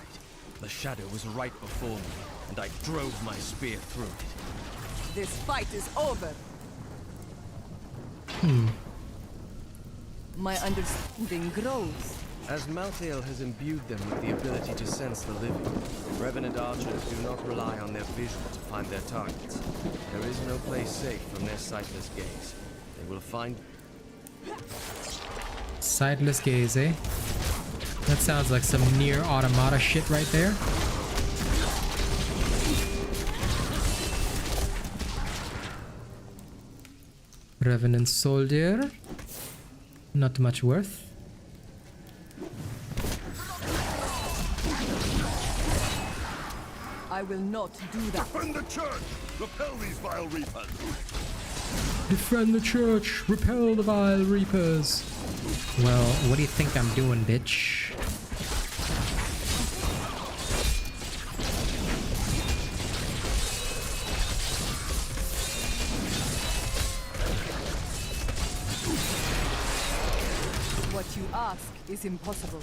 The shadow was right before me, and I drove my spear through it. This fight is over. My understanding grows. As Malthael has imbued them with the ability to sense the living, revenant archers do not rely on their vision to find their targets. There is no place safe from their sightless gaze. They will find... Sightless gaze, eh? That sounds like some near automata shit right there. Revenant soldier. Not much worth. I will not do that. Defend the church! Repel these vile reapers! Defend the church! Repel the vile reapers! Well, what do you think I'm doing, bitch? What you ask is impossible.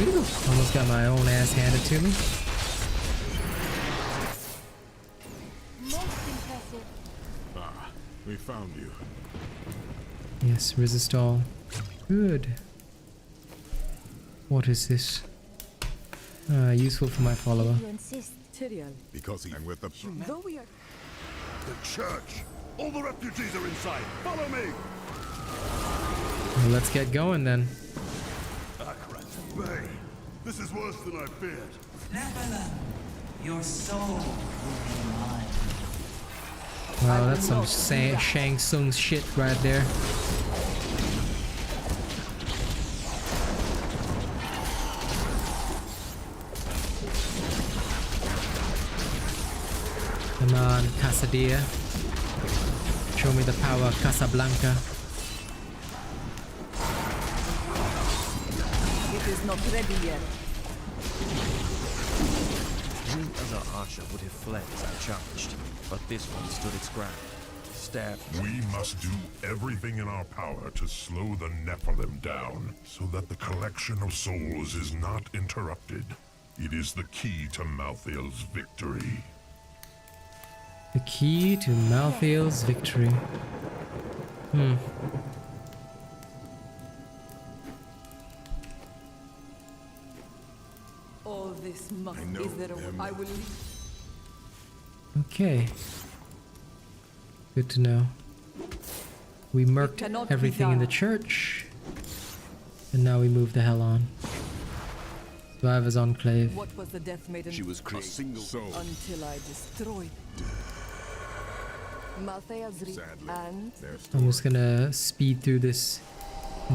Ooh, almost got my own ass handed to me. Most impressive. Ah, we found you. Yes, resist all. Good. What is this? Useful for my follower. You insist. Tyrael. Because he and with the Though we are church! All the refugees are inside! Follow me! Well, let's get going then. Bay, this is worse than I feared. Nevertheless, your soul will be mine. Wow, that's some Shang Tsung shit right there. Come on, Casadilla. Show me the power of Casablanca. It is not ready yet. Any other archer would have fled as I charged, but this one stood its ground. Stabbed. We must do everything in our power to slow the Nephilim down, so that the collection of souls is not interrupted. It is the key to Malthael's victory. The key to Malthael's victory. All this must is there I will leave. Okay. Good to know. We murked cannot be everything in the done. church. And now we move the hell on. Survivor's Enclave. What was the Death Maiden? She was created. A single soul. Until I destroyed Malthael's Sadly, and I'm just gonna speed through this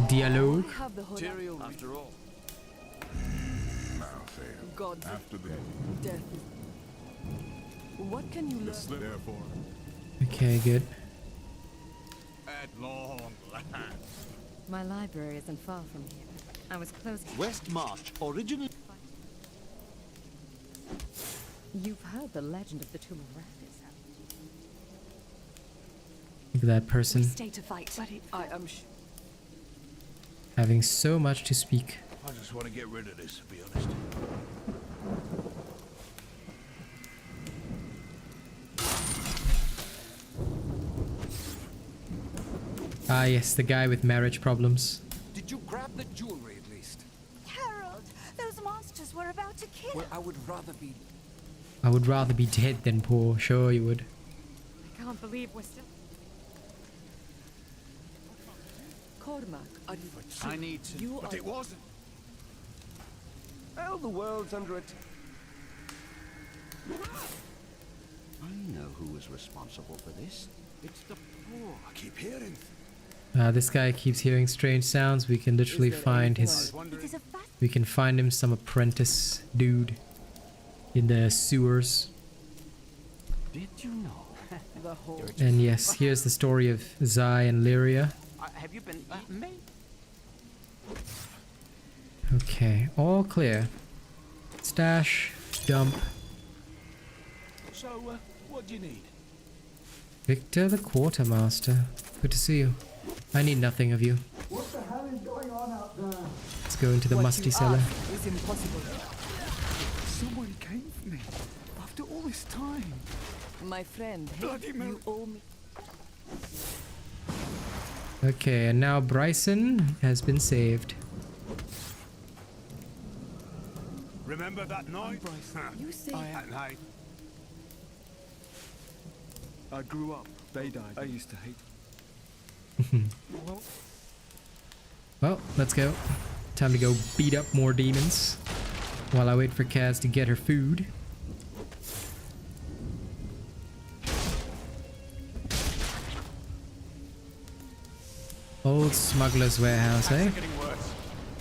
dialogue. have the Tyrael, after all. Malthael. God After the death. What can you learn? therefore. Okay, good. At long last. My library isn't far from here. I was close. West March, originally. You've heard the legend of the Tomb of Rathis, haven't you? Look at that person Stay to fight, but I am having so much to speak. I just want to get rid of this, to be honest. Ah yes, the guy with marriage problems. Did you grab the jewelry at least? Harold, those monsters were about to kill. Well, I would rather be. I would rather be dead than poor, sure you would. I can't believe we're still. Cormac, are you? I need to. You But are. it wasn't. Well, the world's under it. I know who was responsible for this. It's the poor. I keep hearing. This guy keeps hearing strange sounds. We can literally find his. It is a fast. We can find him some apprentice dude in the sewers. Did you know? The whole. And yes, here's the story of Zai and Lyria. Have you been eaten? Okay, all clear. Stash, dump. So, what do you need? Victor the Quartermaster. Good to see you. I need nothing of you. What the hell is going on out there? Let's go into the What musty you cellar. ask is impossible. Someone came for me. After all this time. My friend, Bloody you owe me. Okay, and now Bryson has been saved. Remember that night? You say That night. I grew up. They died. I used to hate. Well, let's go. Time to go beat up more demons while I wait for Kaz to get her food. Old smuggler's warehouse, eh? Getting worse.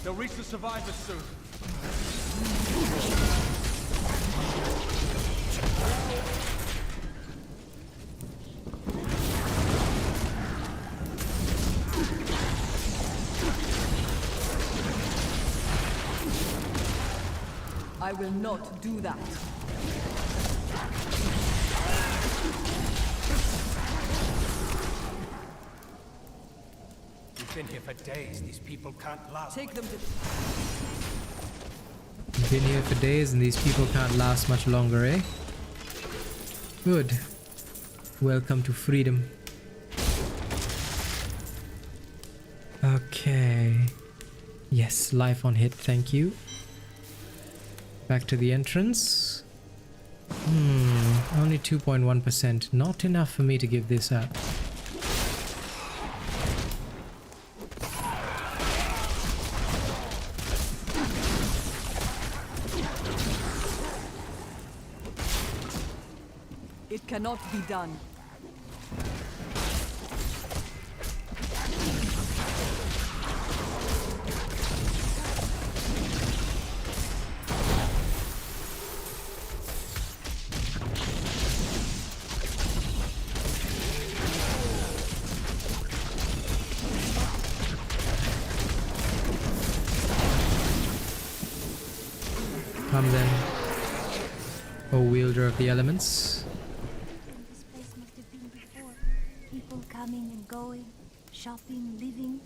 They'll reach the survivors soon. I will not do that. We've been here for days. These people can't last. Take them to... Been here for days and these people can't last much longer, eh? Good. Welcome to freedom. Okay. Yes, life on hit, thank you. Back to the entrance. Only 2.1%. Not enough for me to give this up. It cannot be done. Come then, O wielder of the elements. This place must have been before. People coming and going, shopping, living.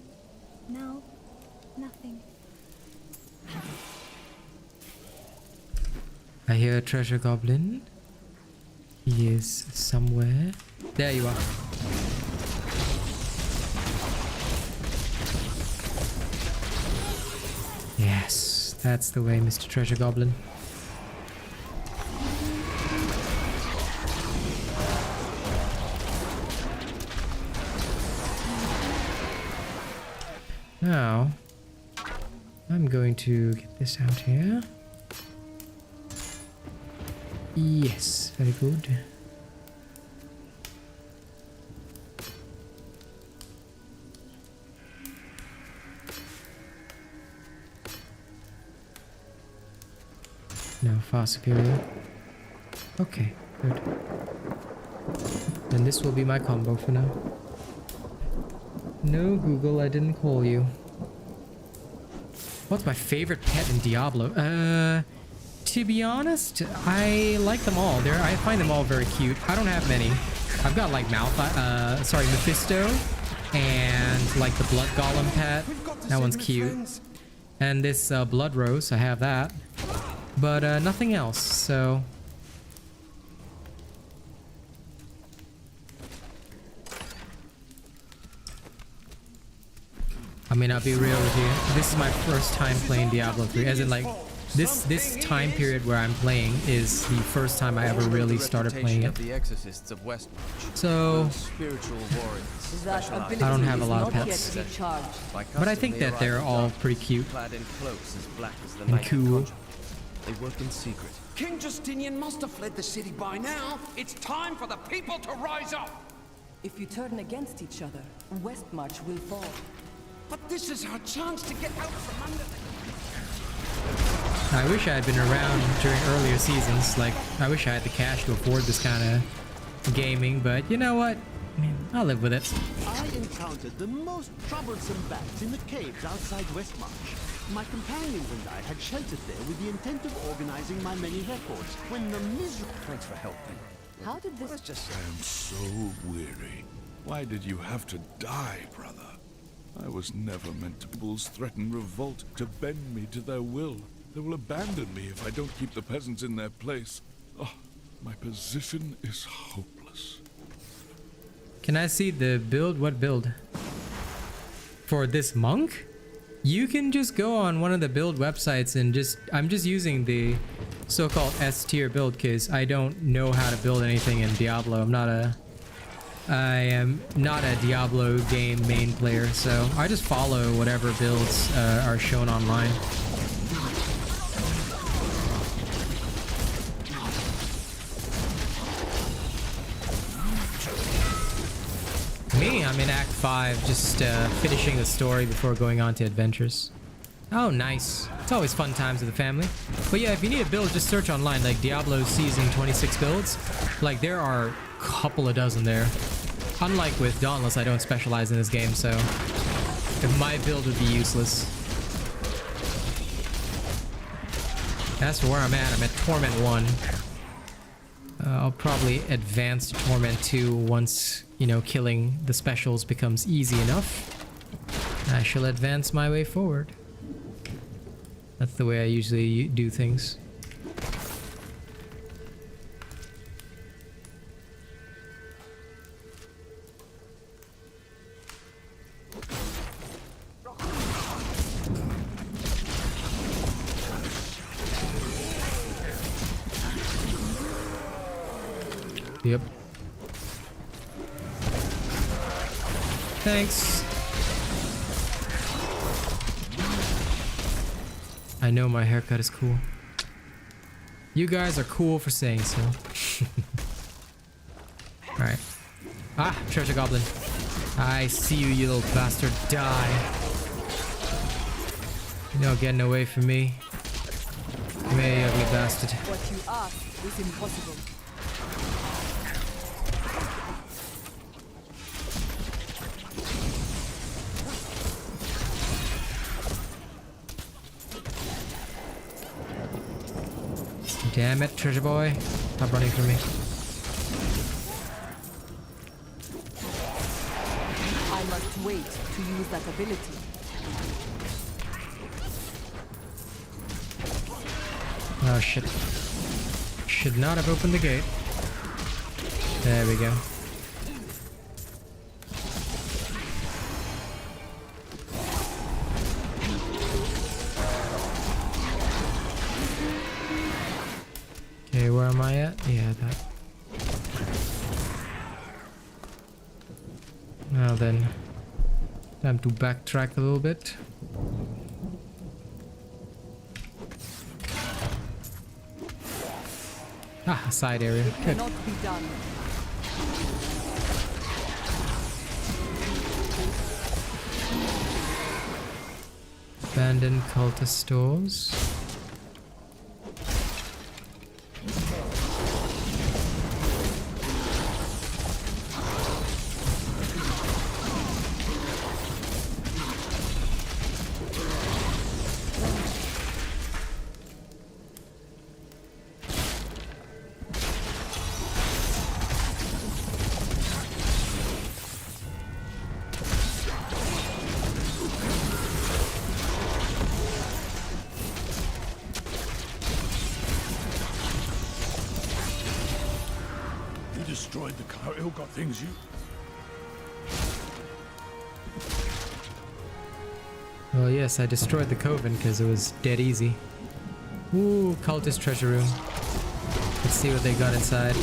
Now, nothing. I hear a treasure goblin. He is somewhere. There you are. Yes, that's the way, Mr. Treasure Goblin. Now, I'm going to get this out here. Yes, very good. Now far superior. Okay, good. Then this will be my combo for now. No, Google, I didn't call you. What's my favorite pet in Diablo? To be honest, I like them all. I find them all very cute. I don't have many. I've got like Mephisto, and like the Blood Golem pet. That one's cute. And this Blood Rose, I have that. But nothing else, so... I mean, I'll be real with you. This is my first time playing Diablo 3. As in, like, this time period where I'm playing is the first time I ever really started playing it. So, I don't have a lot of pets. But I think that they're all pretty cute and cool. They work in secret. King Justinian must have fled the city by now. It's time for the people to rise up. If you turn against each other, Westmarch will fall. But this is our chance to get out from under I wish I had been around during earlier seasons. Like, I wish I had the cash to afford this kind of gaming, but you know what? I'll live with it. I encountered the most troublesome bats in the caves outside Westmarch. My companions and I had sheltered there with the intent of organizing my many records when the miserable... Thanks for helping. How did this... I am so weary. Why did you have to die, brother? I was never meant to. Bulls threaten revolt, to bend me to their will. They will abandon me if I don't keep the peasants in their place. Oh, my position is hopeless. Can I see the build? What build? For this monk? You can just go on one of the build websites and I'm just using the so-called S tier build because I don't know how to build anything in Diablo. I am not a Diablo game main player, so I just follow whatever builds are shown online. Me, I'm in Act 5, just finishing the story before going on to adventures. Oh, nice. It's always fun times with the family. But yeah, if you need a build, just search online, like Diablo Season 26 builds. Like, there are a couple of dozen there. Unlike with Dauntless, I don't specialize in this game, so my build would be useless. As for where I'm at Torment 1. I'll probably advance to Torment 2 once, you know, killing the specials becomes easy enough. I shall advance my way forward. That's the way I usually do things. Yep. Thanks. I know my haircut is cool. You guys are cool for saying so. Alright. Ah, treasure goblin. I see you, you little bastard. Die. You're not getting away from me. Come here, you ugly bastard. What you ask is impossible. Damn it, treasure boy. Stop running from me. I must wait to use that ability. Oh shit. Should not have opened the gate. There we go. Okay, where am I at? Yeah, that. Now then, time to backtrack a little bit. Ah, a side area. Good. Cannot be done. Abandoned cultist stores. Destroyed the car. Ill-got things you... Well, yes, I destroyed the Coven because it was dead easy. Ooh, cultist treasure room. Let's see what they got inside.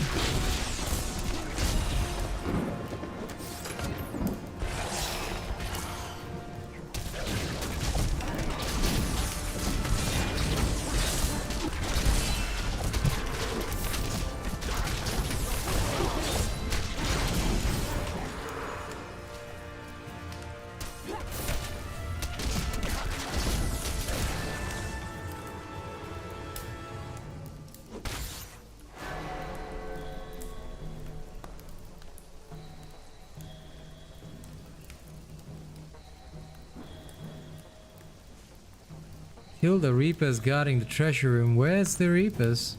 Kill the Reapers guarding the treasure room. Where's the Reapers?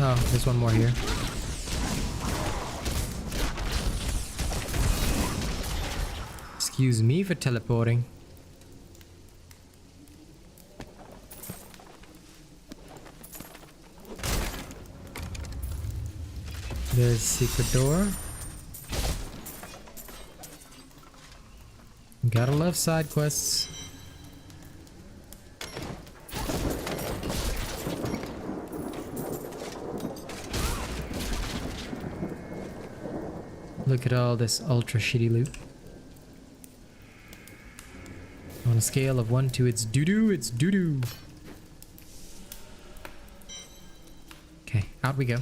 Oh, there's one more here. Excuse me for teleporting. There's secret door. Gotta love side quests. Look at all this ultra shitty loot. On a scale of 1 to it's doo-doo, it's doo-doo. Okay, out we go.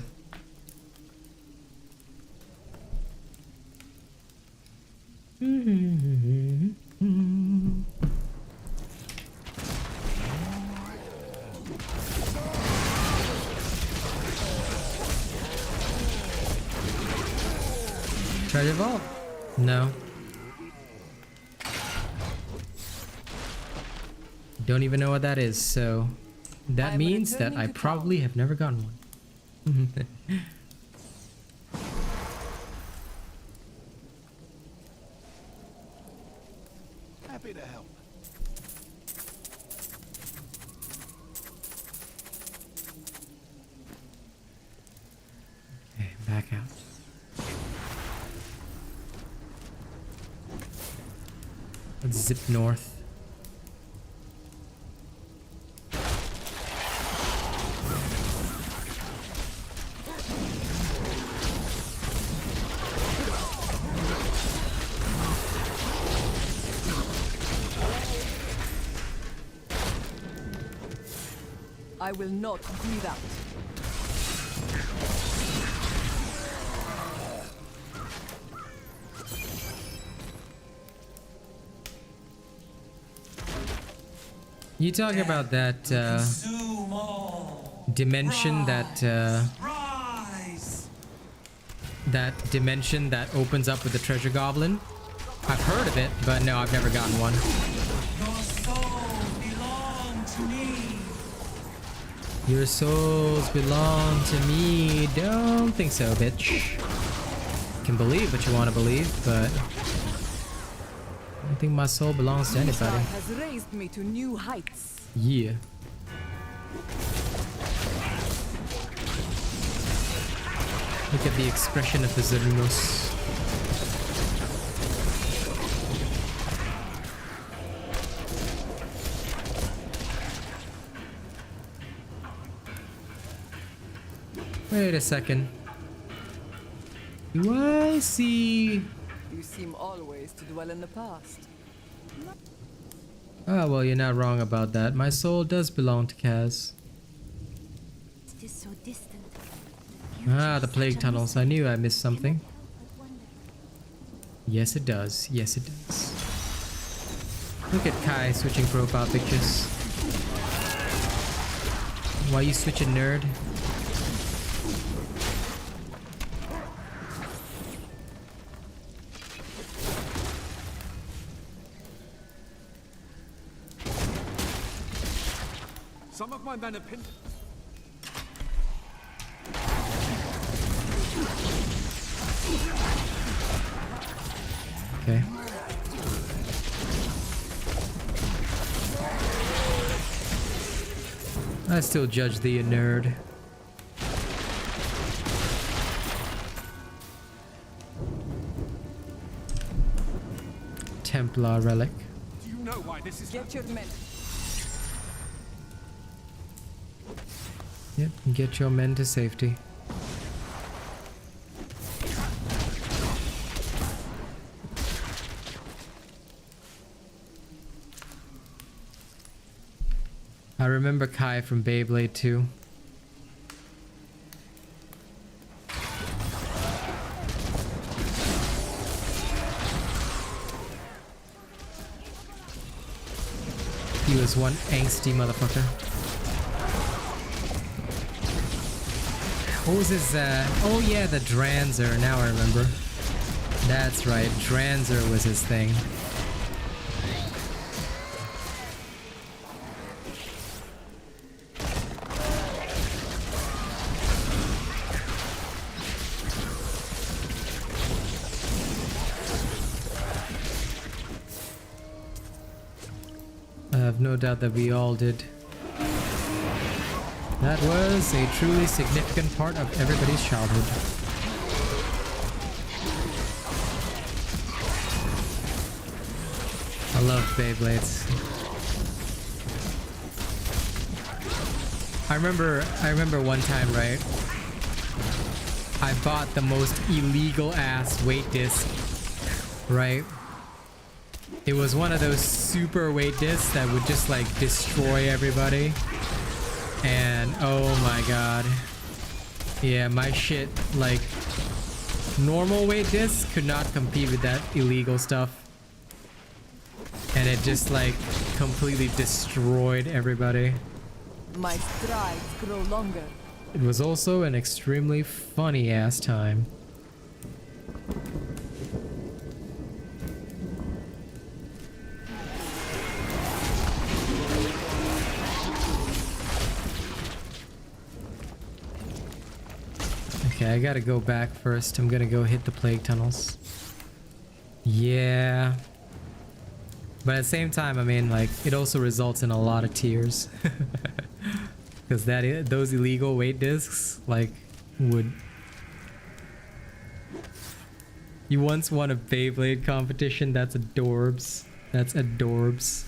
Treasure vault? No. Don't even know what that is, so that means that I probably have never gotten one. Happy to help. Okay, back out. Let's zip north. I will not do that. You talk about that dimension that dimension that opens up with the treasure goblin. I've heard of it, but no, I've never gotten one. Your souls belong to me. Don't think so, bitch. Can believe what you want to believe, but I don't think my soul belongs to anybody. Has raised me to new heights. Yeah. Look at the expression of the Zernos. Wait a second. Do I see... You seem always to dwell in the past. Oh, well, you're not wrong about that. My soul does belong to Kaz. It is so distant. Ah, the plague tunnels. I knew I missed something. Yes, it does. Yes, it does. Look at Kai switching profile pictures. Why you switching, nerd? Some of my men have pinned. Okay. I still judge thee a nerd. Templar relic. Do you know why this is? Get your men. Yep, get your men to safety. I remember Kai from Beyblade too. He was one angsty motherfucker. What was his, oh yeah, the Dranzer, now I remember. That's right, Dranzer was his thing. I have no doubt that we all did. That was a truly significant part of everybody's childhood. I love Beyblades. I remember one time, right? I bought the most illegal ass weight disc, right? It was one of those super weight discs that would just like destroy everybody. And oh my god. Yeah, my shit, like, normal weight discs could not compete with that illegal stuff. And it just like completely destroyed everybody. My strides grow longer. It was also an extremely funny ass time. Okay, I gotta go back first. I'm gonna go hit the plague tunnels. Yeah. But at the same time, I mean, like, it also results in a lot of tears. Because those illegal weight discs, like, would... You once won a Beyblade competition? That's adorbs. That's adorbs.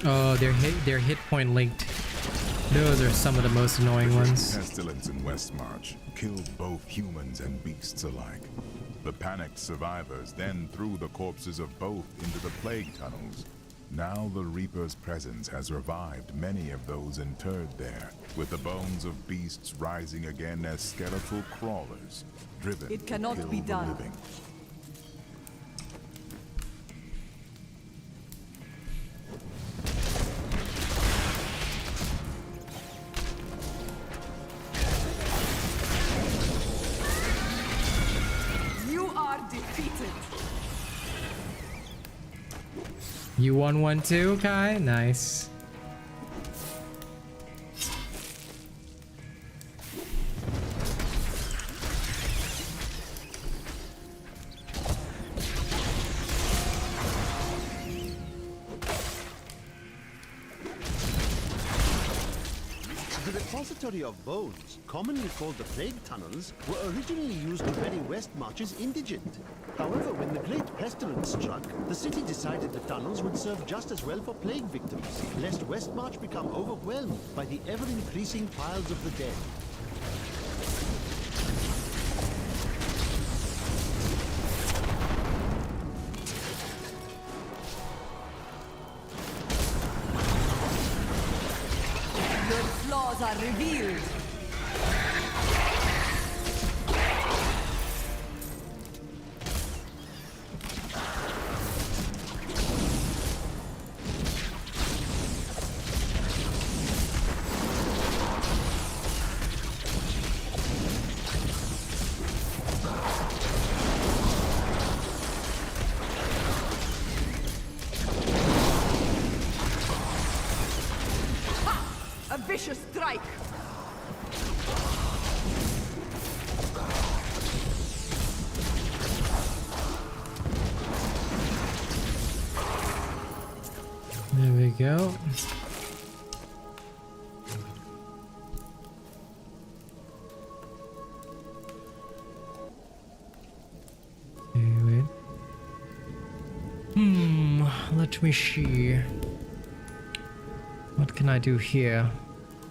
Oh, they're hit point linked. Those are some of the most annoying ones. Pestilence in Westmarch killed both humans and beasts alike. The panicked survivors then threw the corpses of both into the plague tunnels. Now the Reaper's presence has revived many of those interred there, with the bones of beasts rising again as skeletal crawlers, driven It cannot to kill be the done. living. You are defeated. You won one too, Kai? Nice. The repository of bones, commonly called the plague tunnels, were originally used to bury Westmarch's indigent. However, when the Great Pestilence struck, the city decided the tunnels would serve just as well for plague victims, lest Westmarch become overwhelmed by the ever-increasing piles of the dead. Your flaws are revealed. A vicious strike. There we go. Okay, wait. Let me see. What can I do here?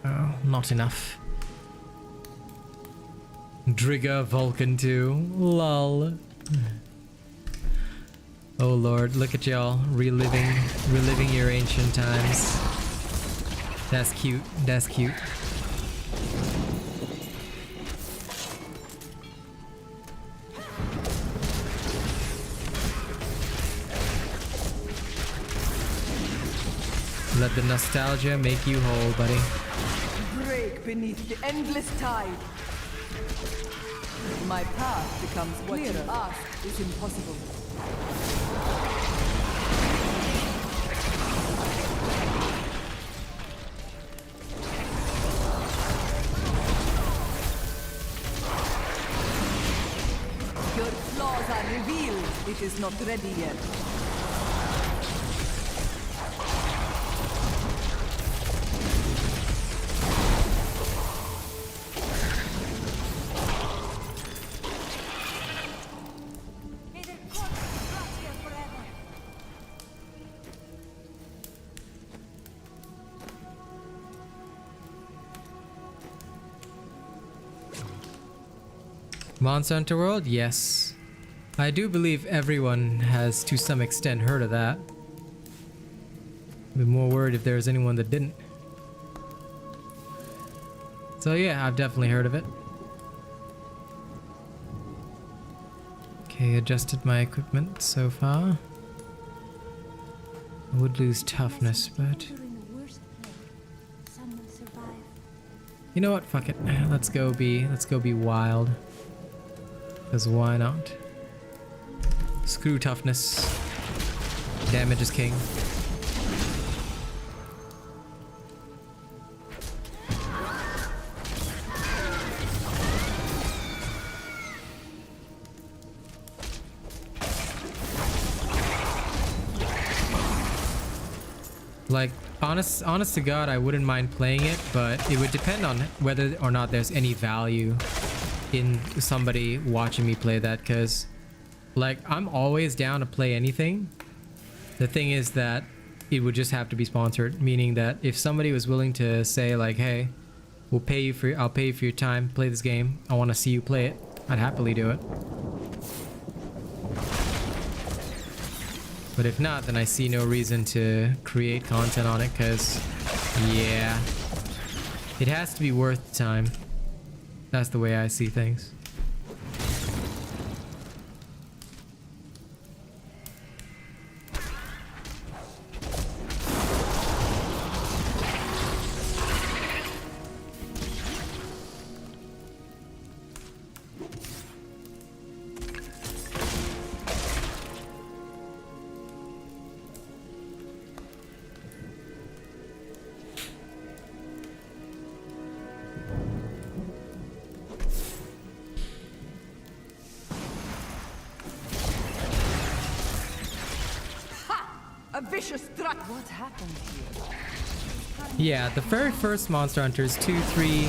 Oh, not enough. Drigger Vulcan 2. Lol. Oh lord, look at y'all reliving your ancient times. That's cute. That's cute. Let the nostalgia make you whole, buddy. Break beneath the endless tide. My path becomes what you ask is impossible. Your flaws are revealed. It is not ready yet. Monster Hunter World? Yes. I do believe everyone has to some extent heard of that. I'd be more worried if there's anyone that didn't. So yeah, I've definitely heard of it. Okay, adjusted my equipment so far. I would lose toughness, but... You know what? Fuck it. Let's go be wild. Because why not? Screw toughness. Damage is king. Like, honest to God, I wouldn't mind playing it, but it would depend on whether or not there's any value in somebody watching me play that, because, like, I'm always down to play anything. The thing is that it would just have to be sponsored, meaning that if somebody was willing to say, like, hey, I'll pay you for your time, play this game, I want to see you play it, I'd happily do it. But if not, then I see no reason to create content on it, because, yeah, it has to be worth the time. That's the way I see things. A vicious strike. What happened here? Yeah, the very first Monster Hunters 2, 3,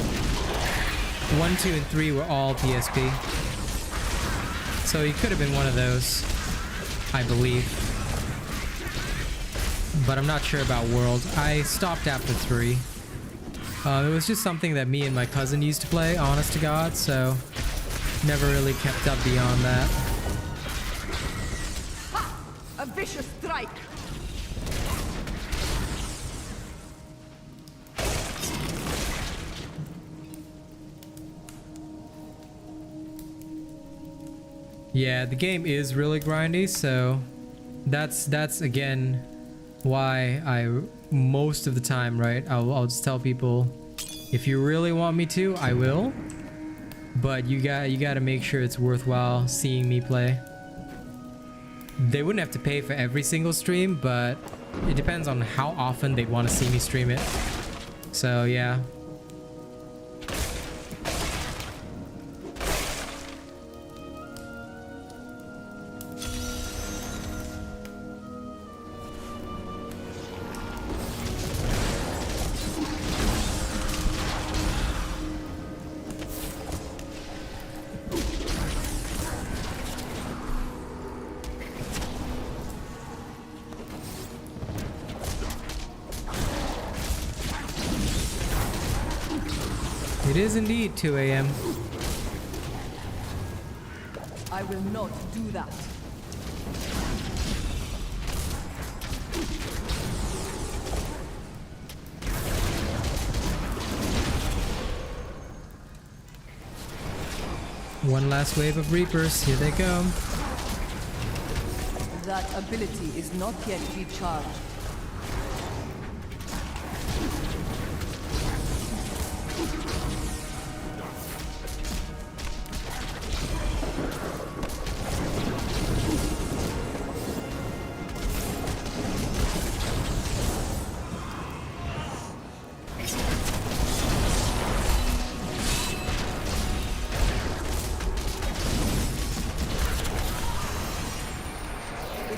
1, 2, and 3 were all PSP. So he could have been one of those, I believe. But I'm not sure about World. I stopped after 3. It was just something that me and my cousin used to play, honest to God, so never really kept up beyond that. Ha! A vicious strike. Yeah, the game is really grindy, so that's again why I most of the time, right, I'll just tell people, if you really want me to, I will, but you got to make sure it's worthwhile seeing me play. They wouldn't have to pay for every single stream, but it depends on how often they'd want to see me stream it. So yeah. It is indeed 2 a.m. I will not do that. One last wave of Reapers, here they go. That ability is not yet recharged.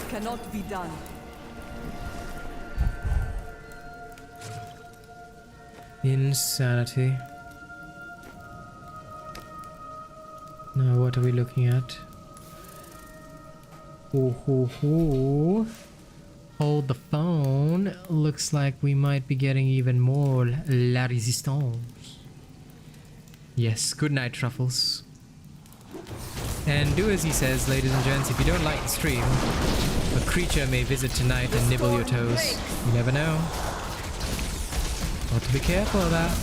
Cannot be done. Insanity. Now what are we looking at? Ooh. Hold the phone. Looks like we might be getting even more La Resistance. Yes, good night, Truffles. And do as he says, ladies and gents. If you don't like the stream, a creature may visit tonight and nibble your toes. You never know. Got to be careful of that.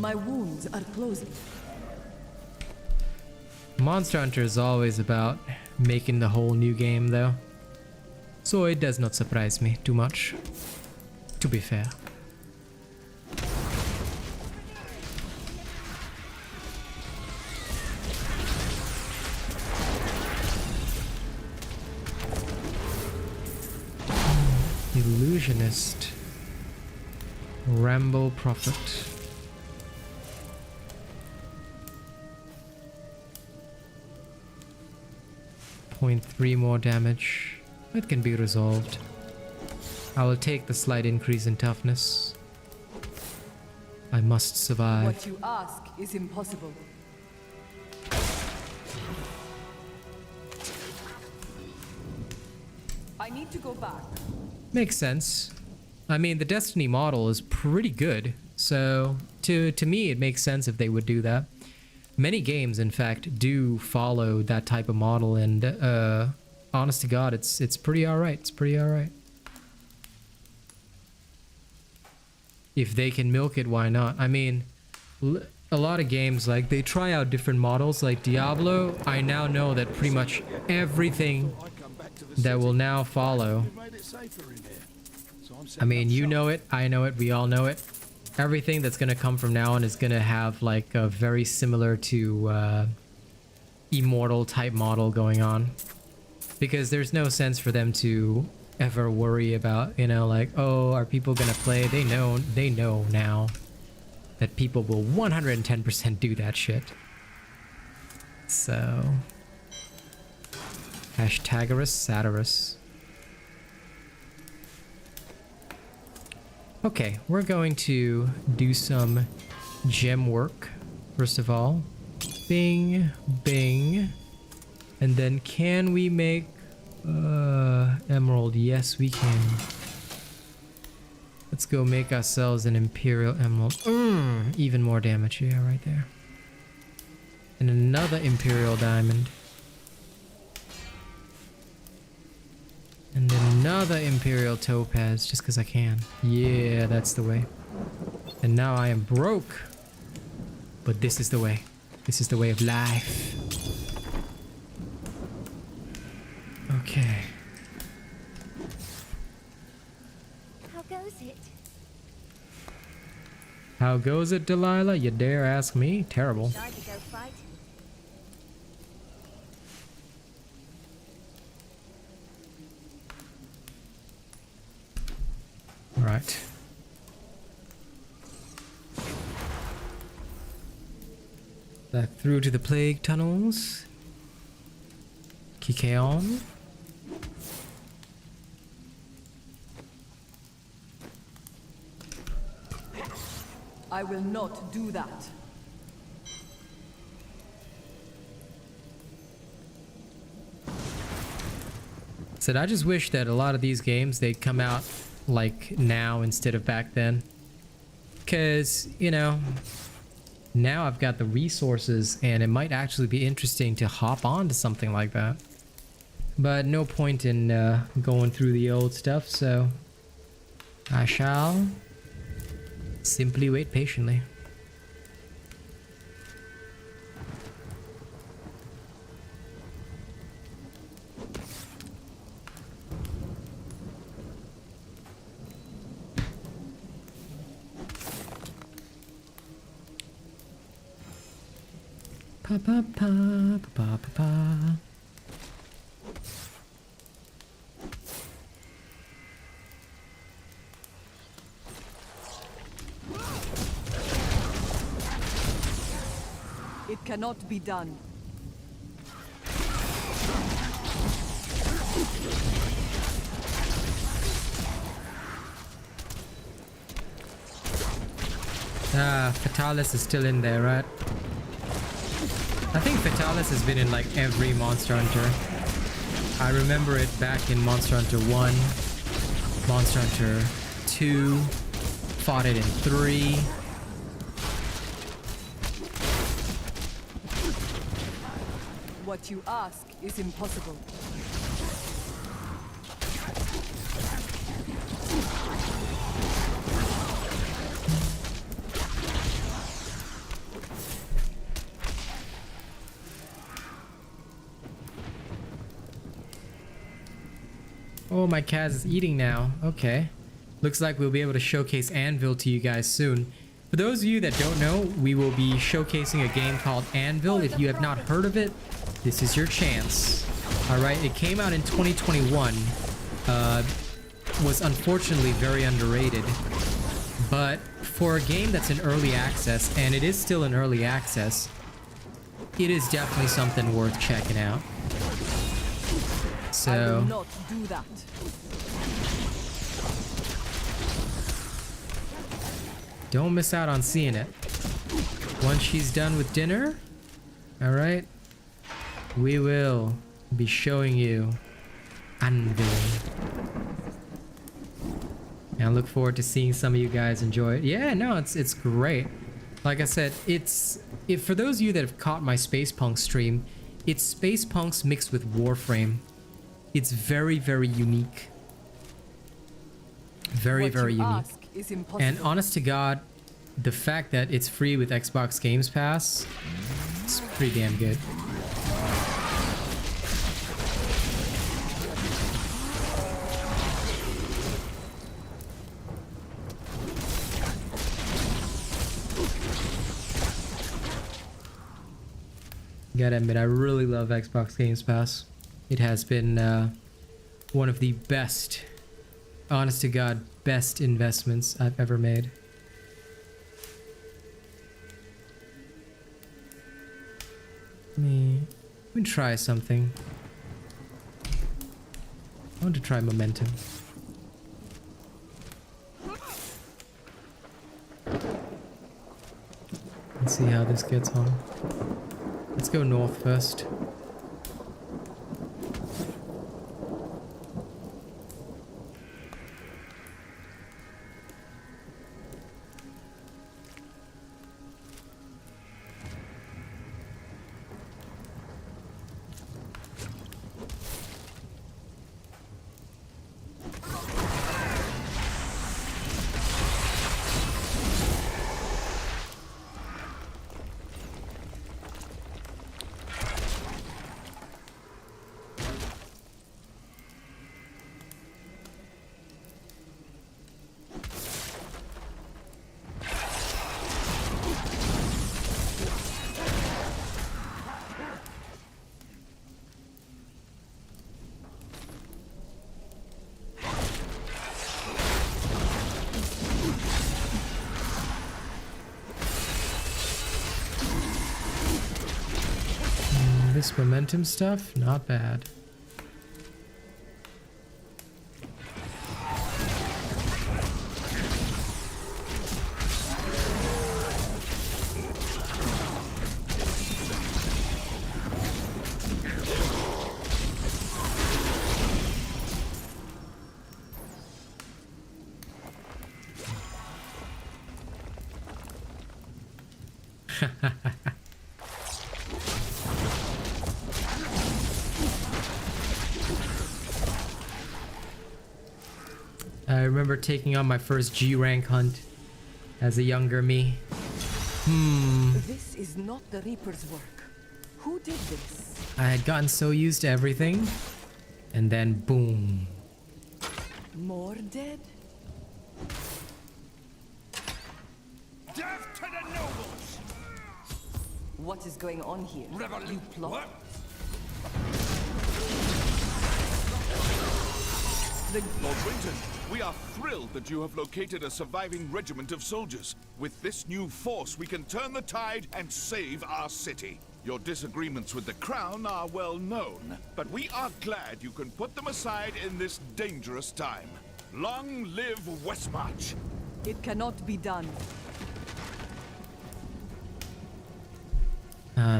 My wounds are closing. Monster Hunter is always about making the whole new game though. So it does not surprise me too much, to be fair. Illusionist. Ramble Prophet. 0.3 more damage. It can be resolved. I will take the slight increase in toughness. I must survive. What you ask is impossible. I need to go back. Makes sense. I mean, the Destiny model is pretty good, so to me it makes sense if they would do that. Many games, in fact, do follow that type of model, and honest to God, it's pretty alright. It's pretty alright. If they can milk it, why not? I mean, a lot of games, like, they try out different models, like Diablo. I now know that pretty much everything that will now follow. I mean, you know it, I know it, we all know it. Everything that's gonna come from now on is gonna have like a very similar to Immortal type model going on, because there's no sense for them to ever worry about, you know, like, oh, are people gonna play? They know now that people will 110% do that shit. So #Satirus Satirus. Okay, we're going to do some gem work first of all. Bing, bing. And then can we make emerald? Yes, we can. Let's go make ourselves an imperial emerald. Even more damage, yeah, right there. And another imperial diamond. And then another imperial topaz, just because I can. Yeah, that's the way. And now I am broke. But this is the way. This is the way of life. Okay. How goes it? How goes it, Delilah? You dare ask me? Terrible. Try to go fight. Right. Back through to the plague tunnels. Kikeon. I will not do that. Said I just wish that a lot of these games they'd come out like now instead of back then, because you know, now I've got the resources and it might actually be interesting to hop on to something like that, but no point in going through the old stuff, so I shall simply wait patiently. Pa pa pa pa pa pa. It cannot be done. Fatalis is still in there, right? I think Fatalis has been in like every Monster Hunter. I remember it back in Monster Hunter 1, Monster Hunter 2, fought it in 3. What you ask is impossible. Oh, my cat is eating now. Okay. Looks like we'll be able to showcase Anvil to you guys soon. For those of you that don't know, we will be showcasing a game called Anvil. If you have not heard of it, this is your chance. Alright, it came out in 2021. Was unfortunately very underrated. But for a game that's in early access, and it is still in early access, it is definitely something worth checking out. So... I will not do that. Don't miss out on seeing it. Once she's done with dinner, alright, we will be showing you Anvil. And I look forward to seeing some of you guys enjoy it. Yeah, no, it's great. Like I said, if for those of you that have caught my Space Punk stream, it's Space Punks mixed with Warframe. It's very, very unique. Very, very unique. And honest to God, the fact that it's free with Xbox Games Pass, it's pretty damn good. Gotta admit, I really love Xbox Games Pass. It has been one of the best, honest to God, best investments I've ever made. Let me try something. I want to try momentum. Let's see how this gets on. Let's go north first. This momentum stuff, not bad. I remember taking on my first G rank hunt as a younger me. This is not the Reaper's work. Who did this? I had gotten so used to everything, and then boom. More dead? Death to the nobles! What is going on here? You plot? Lord Winton, we are thrilled that you have located a surviving regiment of soldiers. With this new force, we can turn the tide and save our city. Your disagreements with the Crown are well known, but we are glad you can put them aside in this dangerous time. Long live Westmarch! It cannot be done.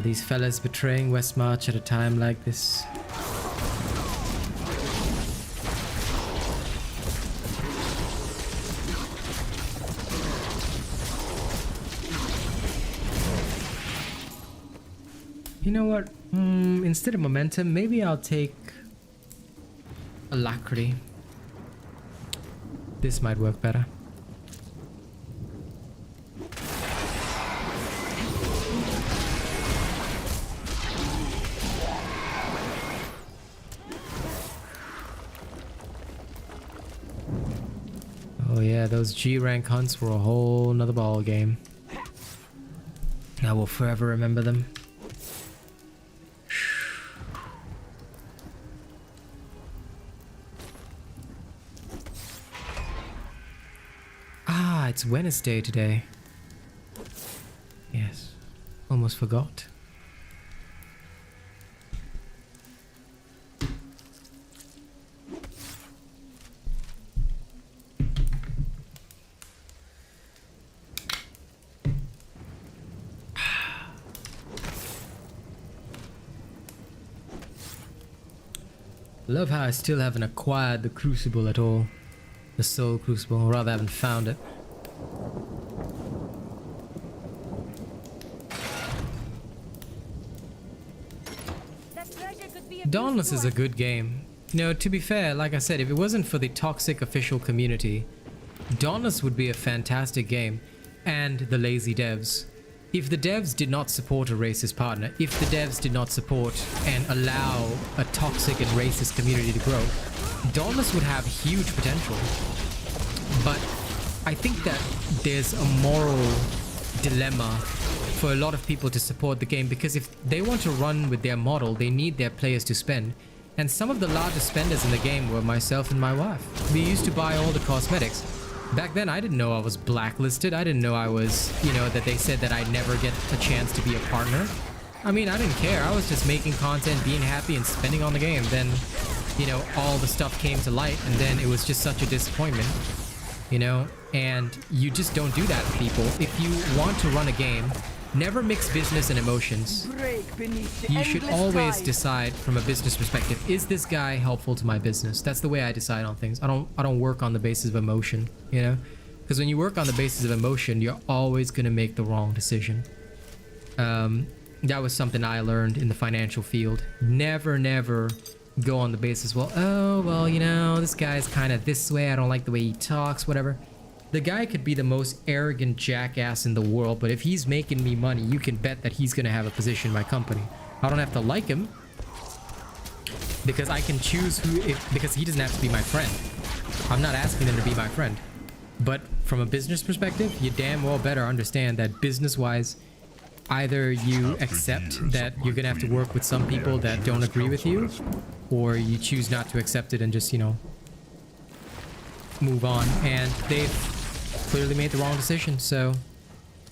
These fellas betraying Westmarch at a time like this. You know what? Instead of momentum, maybe I'll take alacrity. This might work better. Oh yeah, those G rank hunts were a whole nother ball game. I will forever remember them. Ah, it's Wednesday today. Yes, almost forgot. Love how I still haven't acquired the Crucible at all. The Soul Crucible, or rather haven't found it. Dauntless is a good game. You know, to be fair, like I said, if it wasn't for the toxic official community, Dauntless would be a fantastic game. And the lazy devs. If the devs did not support a racist partner, if the devs did not support and allow a toxic and racist community to grow, Dauntless would have huge potential. But I think that there's a moral dilemma for a lot of people to support the game, because if they want to run with their model, they need their players to spend. And some of the largest spenders in the game were myself and my wife. We used to buy all the cosmetics. Back then, I didn't know I was blacklisted. I didn't know I was, you know, that they said that I'd never get a chance to be a partner. I mean, I didn't care. I was just making content, being happy, and spending on the game. Then, you know, all the stuff came to light, and then it was just such a disappointment, you know? And you just don't do that to people. If you want to run a game, never mix business and emotions. You should always decide from a business perspective, is this guy helpful to my business? That's the way I decide on things. I don't work on the basis of emotion, you know? Because when you work on the basis of emotion, you're always going to make the wrong decision. That was something I learned in the financial field. Never go on the basis, well, oh, well, you know, this guy's kind of this way. I don't like the way he talks, whatever. The guy could be the most arrogant jackass in the world, but if he's making me money, you can bet that he's going to have a position in my company. I don't have to like him, because I can choose because he doesn't have to be my friend. I'm not asking him to be my friend. But from a business perspective, you damn well better understand that business-wise, either you accept that you're going to have to work with some people that don't agree with you, or you choose not to accept it and just, you know, move on. And they've clearly made the wrong decision, so,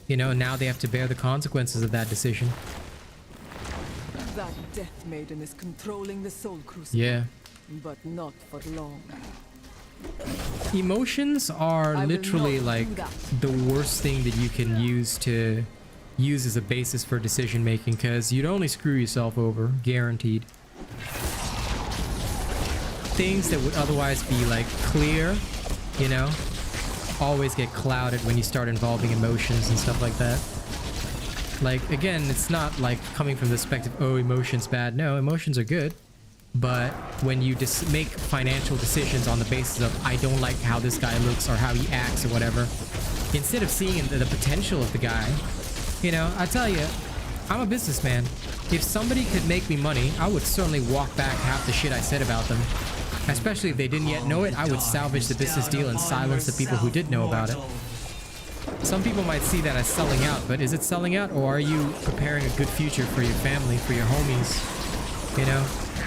you know, now they have to bear the consequences of that decision. That Death Maiden is controlling the Soul Crucible. Yeah. But not for long. Emotions are literally like the worst thing that you can use as a basis for decision making, because you'd only screw yourself over, guaranteed. Things that would otherwise be like clear, you know, always get clouded when you start involving emotions and stuff like that. Like, again, it's not like coming from the perspective, oh, emotions bad. No, emotions are good. But when you just make financial decisions on the basis of, I don't like how this guy looks or how he acts or whatever, instead of seeing the potential of the guy, you know, I tell you, I'm a businessman. If somebody could make me money, I would certainly walk back half the shit I said about them. Especially if they didn't yet know it, I would salvage the business deal and silence the people who did know about it. Some people might see that as selling out, but is it selling out, or are you preparing a good future for your family, for your homies? You know,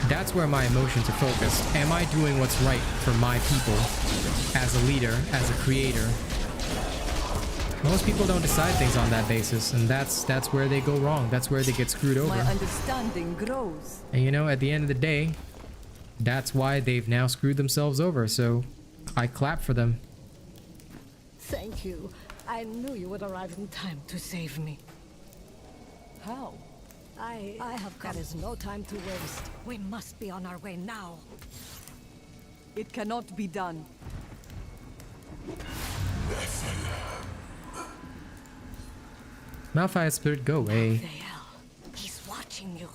that's where my emotions are focused. Am I doing what's right for my people as a leader, as a creator? Most people don't decide things on that basis, and that's where they go wrong. That's where they get screwed over. My understanding grows. And you know, at the end of the day, that's why they've now screwed themselves over, so I clap for them. Thank you. I knew you would arrive in time to save me. How? I have come. There is no time to waste. We must be on our way now. It cannot be done. Malphite spirit, go away. He's watching. watching you.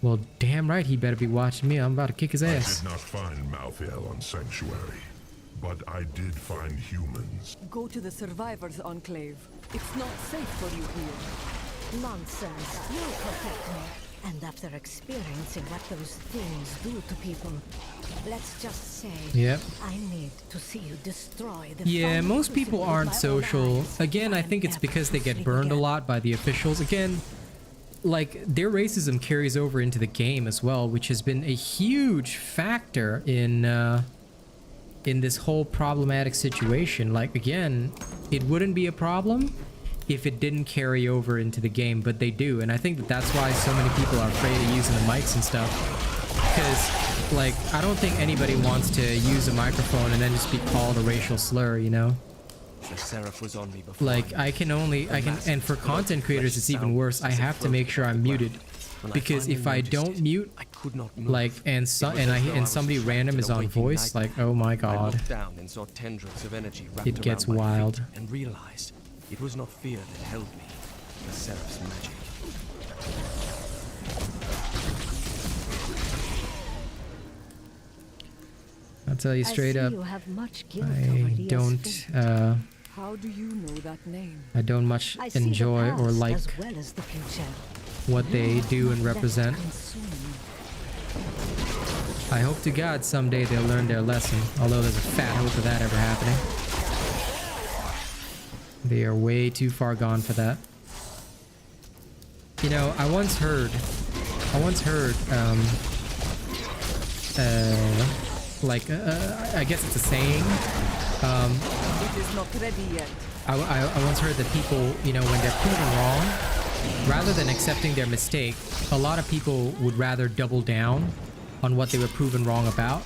Well, damn right he better be watching me. I'm about to kick his I ass. did not find Malthael on Sanctuary, but I did find humans. Go to the Survivors Enclave. It's not safe for you here. Nonsense. You'll protect me. And after experiencing what those things do to people, let's just say, Yep. I need to see you destroy the Yeah, final most people crucible aren't with my social. own eyes. Again, I think it's because they get burned a lot by the officials. Again, like, their racism carries over into the game as well, which has been a huge factor in this whole problematic situation. Like, again, it wouldn't be a problem if it didn't carry over into the game, but they do. And I think that that's why so many people are afraid of using the mics and stuff. Because, like, I don't think anybody wants to use a microphone and then just be called a racial slur, you know? The Seraph was on me before. Like, and for content creators, it's even worse. I have to make sure I'm muted. Because if I don't mute, like, and somebody random is on voice, like, oh my I god. looked down and saw tendrils of energy wrapped It gets around my wild. feet and realized it was not fear that held me, the Seraph's magic. I'll tell you straight up, you have much guilt I over the don't, How do you know that name? I don't much I see the enjoy or past like as well as the future. what they do and Let represent. consume you. I hope to God someday they'll learn their lesson, although there's a fat hope of that ever happening. They are way too far gone for that. You know, I once heard, I guess it's a saying. It is not ready yet. I once heard that people, you know, when they're proven wrong, rather than accepting their mistake, a lot of people would rather double down on what they were proven wrong about,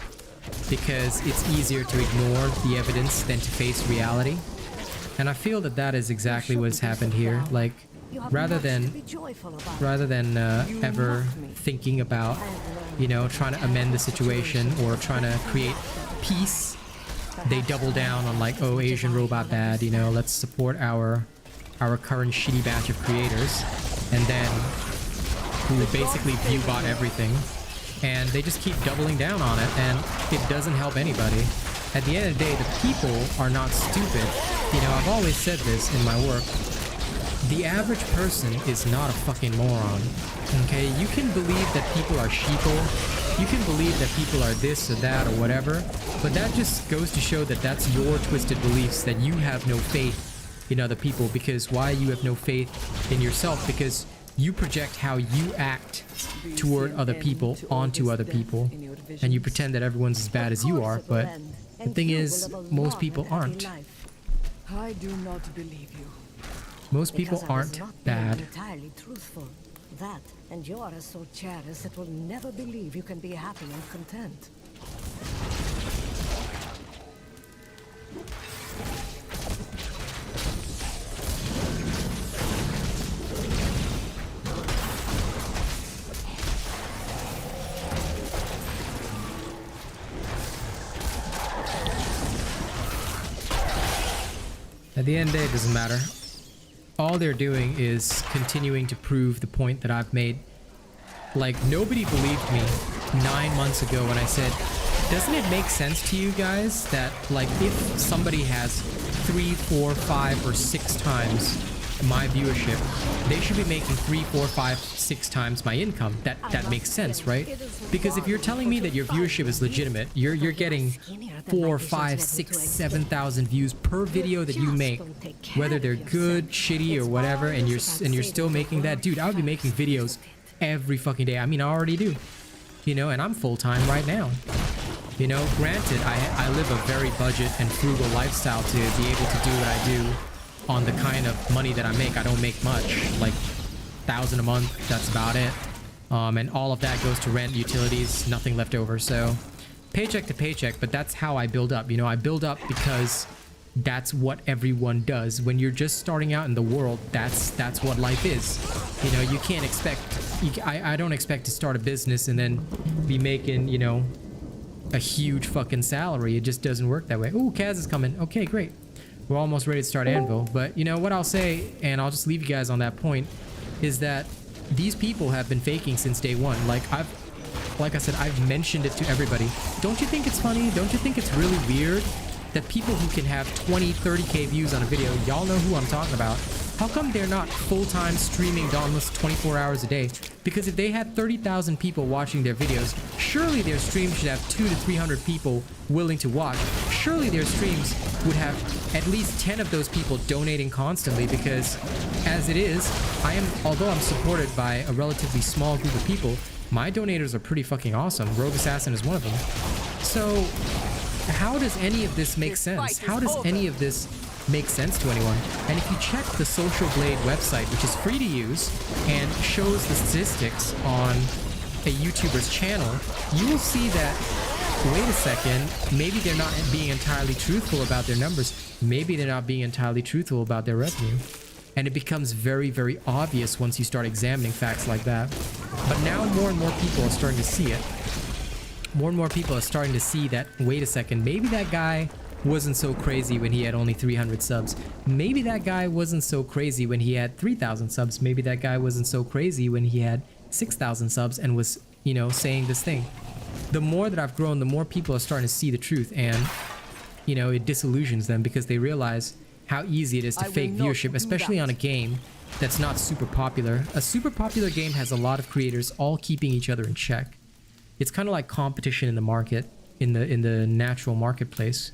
because it's easier to ignore the evidence than to face reality. And I feel that that is exactly what's happened here. Like, rather than ever thinking about, you know, trying to amend the situation or trying to create peace, they double down on like, oh, Asian robot bad, you know, let's support our current shitty batch of creators, and then who basically view bot everything, and they just keep doubling down on it, and it doesn't help anybody. At the end of the day, the people are not stupid. You know, I've always said this in my work. The average person is not a fucking moron. Okay? You can believe that people are sheeple. You can believe that people are this or that or whatever. But that just goes to show that that's your twisted beliefs, that you have no faith in other people. Because why you have no faith in yourself? Because you project how you act toward other people onto other people. And you pretend that everyone's as bad as you are. But the thing is, most people aren't. I do not believe you. Most people aren't bad. Entirely truthful. That and you are so jealous that will never believe you can be happy and content. At the end of the day, it doesn't matter. All they're doing is continuing to prove the point that I've made. Like, nobody believed me 9 months ago when I said, doesn't it make sense to you guys that, like, if somebody has 3, 4, 5, or 6 times my viewership, they should be making 3, 4, 5, 6 times my income? That makes sense, right? Because if you're telling me that your viewership is legitimate, you're getting 4, 5, 6, 7,000 views per video that you make, whether they're good, shitty, or whatever, and you're still making that, dude, I would be making videos every fucking day. I mean, I already do, you know, and I'm full-time right now. You know, granted, I live a very budget and frugal lifestyle to be able to do what I do on the kind of money that I make. I don't make much, like 1,000 a month, that's about it. And all of that goes to rent, utilities, nothing left over. So paycheck to paycheck, but that's how I build up. You know, I build up because that's what everyone does. When you're just starting out in the world, that's what life is. You know, you can't expect, I don't expect to start a business and then be making, you know, a huge fucking salary. It just doesn't work that way. Ooh, Kaz is coming. Okay, great. We're almost ready to start Anvil. But you know what I'll say, and I'll just leave you guys on that point, is that these people have been faking since day one. Like I said, I've mentioned it to everybody. Don't you think it's funny? Don't you think it's really weird that people who can have 20, 30k views on a video, y'all know who I'm talking about, how come they're not full-time streaming dauntless 24 hours a day? Because if they had 30,000 people watching their videos, surely their stream should have 200 to 300 people willing to watch. Surely their streams would have at least 10 of those people donating constantly, because as it is, although I'm supported by a relatively small group of people, my donators are pretty fucking awesome. Rogue Assassin is one of them. So how does any of this make sense? How does any of this make sense to anyone? And if you check the Social Blade website, which is free to use and shows the statistics on a YouTuber's channel, you will see that, wait a second, maybe they're not being entirely truthful about their numbers. Maybe they're not being entirely truthful about their revenue. And it becomes very, very obvious once you start examining facts like that. But now more and more people are starting to see it. More and more people are starting to see that, wait a second, maybe that guy wasn't so crazy when he had only 300 subs. Maybe that guy wasn't so crazy when he had 3,000 subs. Maybe that guy wasn't so crazy when he had 6,000 subs and was, you know, saying this thing. The more that I've grown, the more people are starting to see the truth, and, you know, it disillusions them because they realize how easy it is to fake viewership, especially on a game that's not super popular. A super popular game has a lot of creators all keeping each other in check. It's kind of like competition in the market, in the natural marketplace.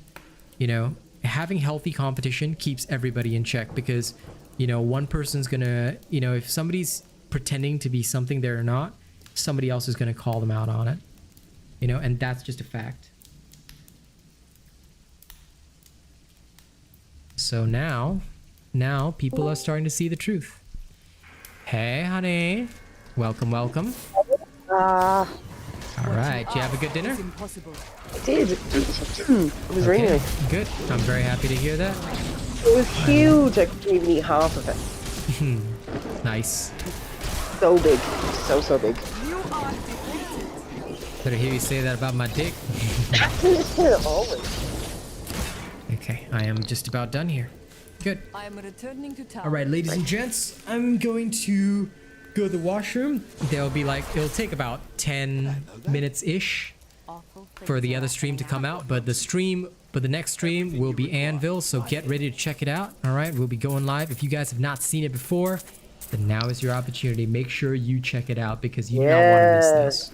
You know, having healthy competition keeps everybody in check, because, you know, one person's gonna, you know, if somebody's pretending to be something they're not, somebody else is gonna call them out on it. You know, and that's just a fact. So now people are starting to see the truth. Hey, honey. Welcome, welcome. All right, did you have a good dinner? I did. It was really nice. Good. I'm very happy to hear that. It was huge. I couldn't even eat half of it. Nice. So big. So big. Better hear you say that about my dick. Always. Okay, I am just about done here. Good. I am returning to town. All right, ladies and gents, I'm going to go to the washroom. There'll be like, it'll take about 10 minutes-ish for the other stream to come out, but the next stream will be Anvil, so get ready to check it out. All right, we'll be going live. If you guys have not seen it before, then now is your opportunity. Make sure you check it out, because you do not want to miss this.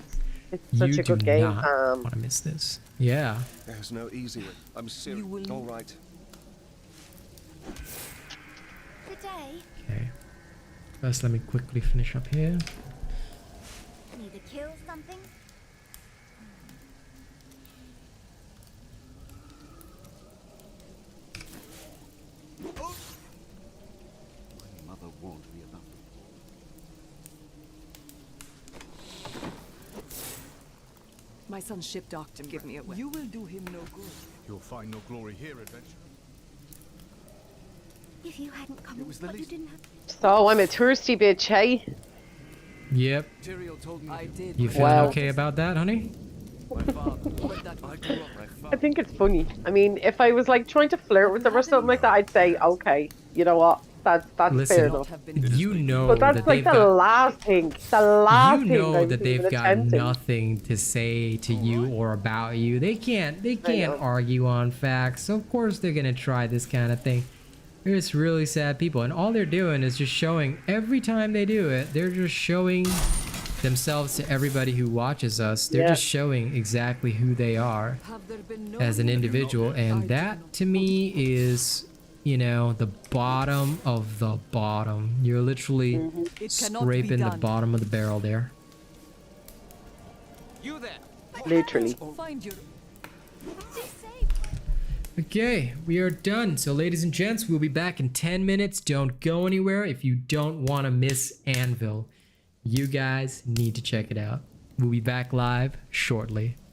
It's such a good game. You do not want to miss this. Yeah. There's no easy way. I'm serious. All right. Good day. Okay. First, let me quickly finish up here. Need to kill something? My mother warned me about the My son's ship docked and give me away. You will do him no good. You'll find no glory here, adventurer. If you hadn't come, but you didn't have. So I'm a thirsty bitch, hey? Yep. I did. You feeling okay about that, honey? I think it's funny. I mean, if I was like trying to flirt with them or something like that, I'd say, okay, you know what? That's Listen, fair enough. You know but that's that like they've the got, last thing. The last you know thing that they've got attempting. nothing to say to you or about you. They can't argue on facts. So of course they're gonna try this kind of thing. They're just really sad people, and all they're doing is just showing, every time they do it, they're just showing themselves to everybody who watches us. They're just showing exactly who they are as an individual, and that to me is, you know, the bottom of the bottom. You're literally scraping the bottom of the barrel there. You there. Literally. Find your... Okay, we are done. So ladies and gents, we'll be back in 10 minutes. Don't go anywhere if you don't want to miss Anvil. You guys need to check it out. We'll be back live shortly.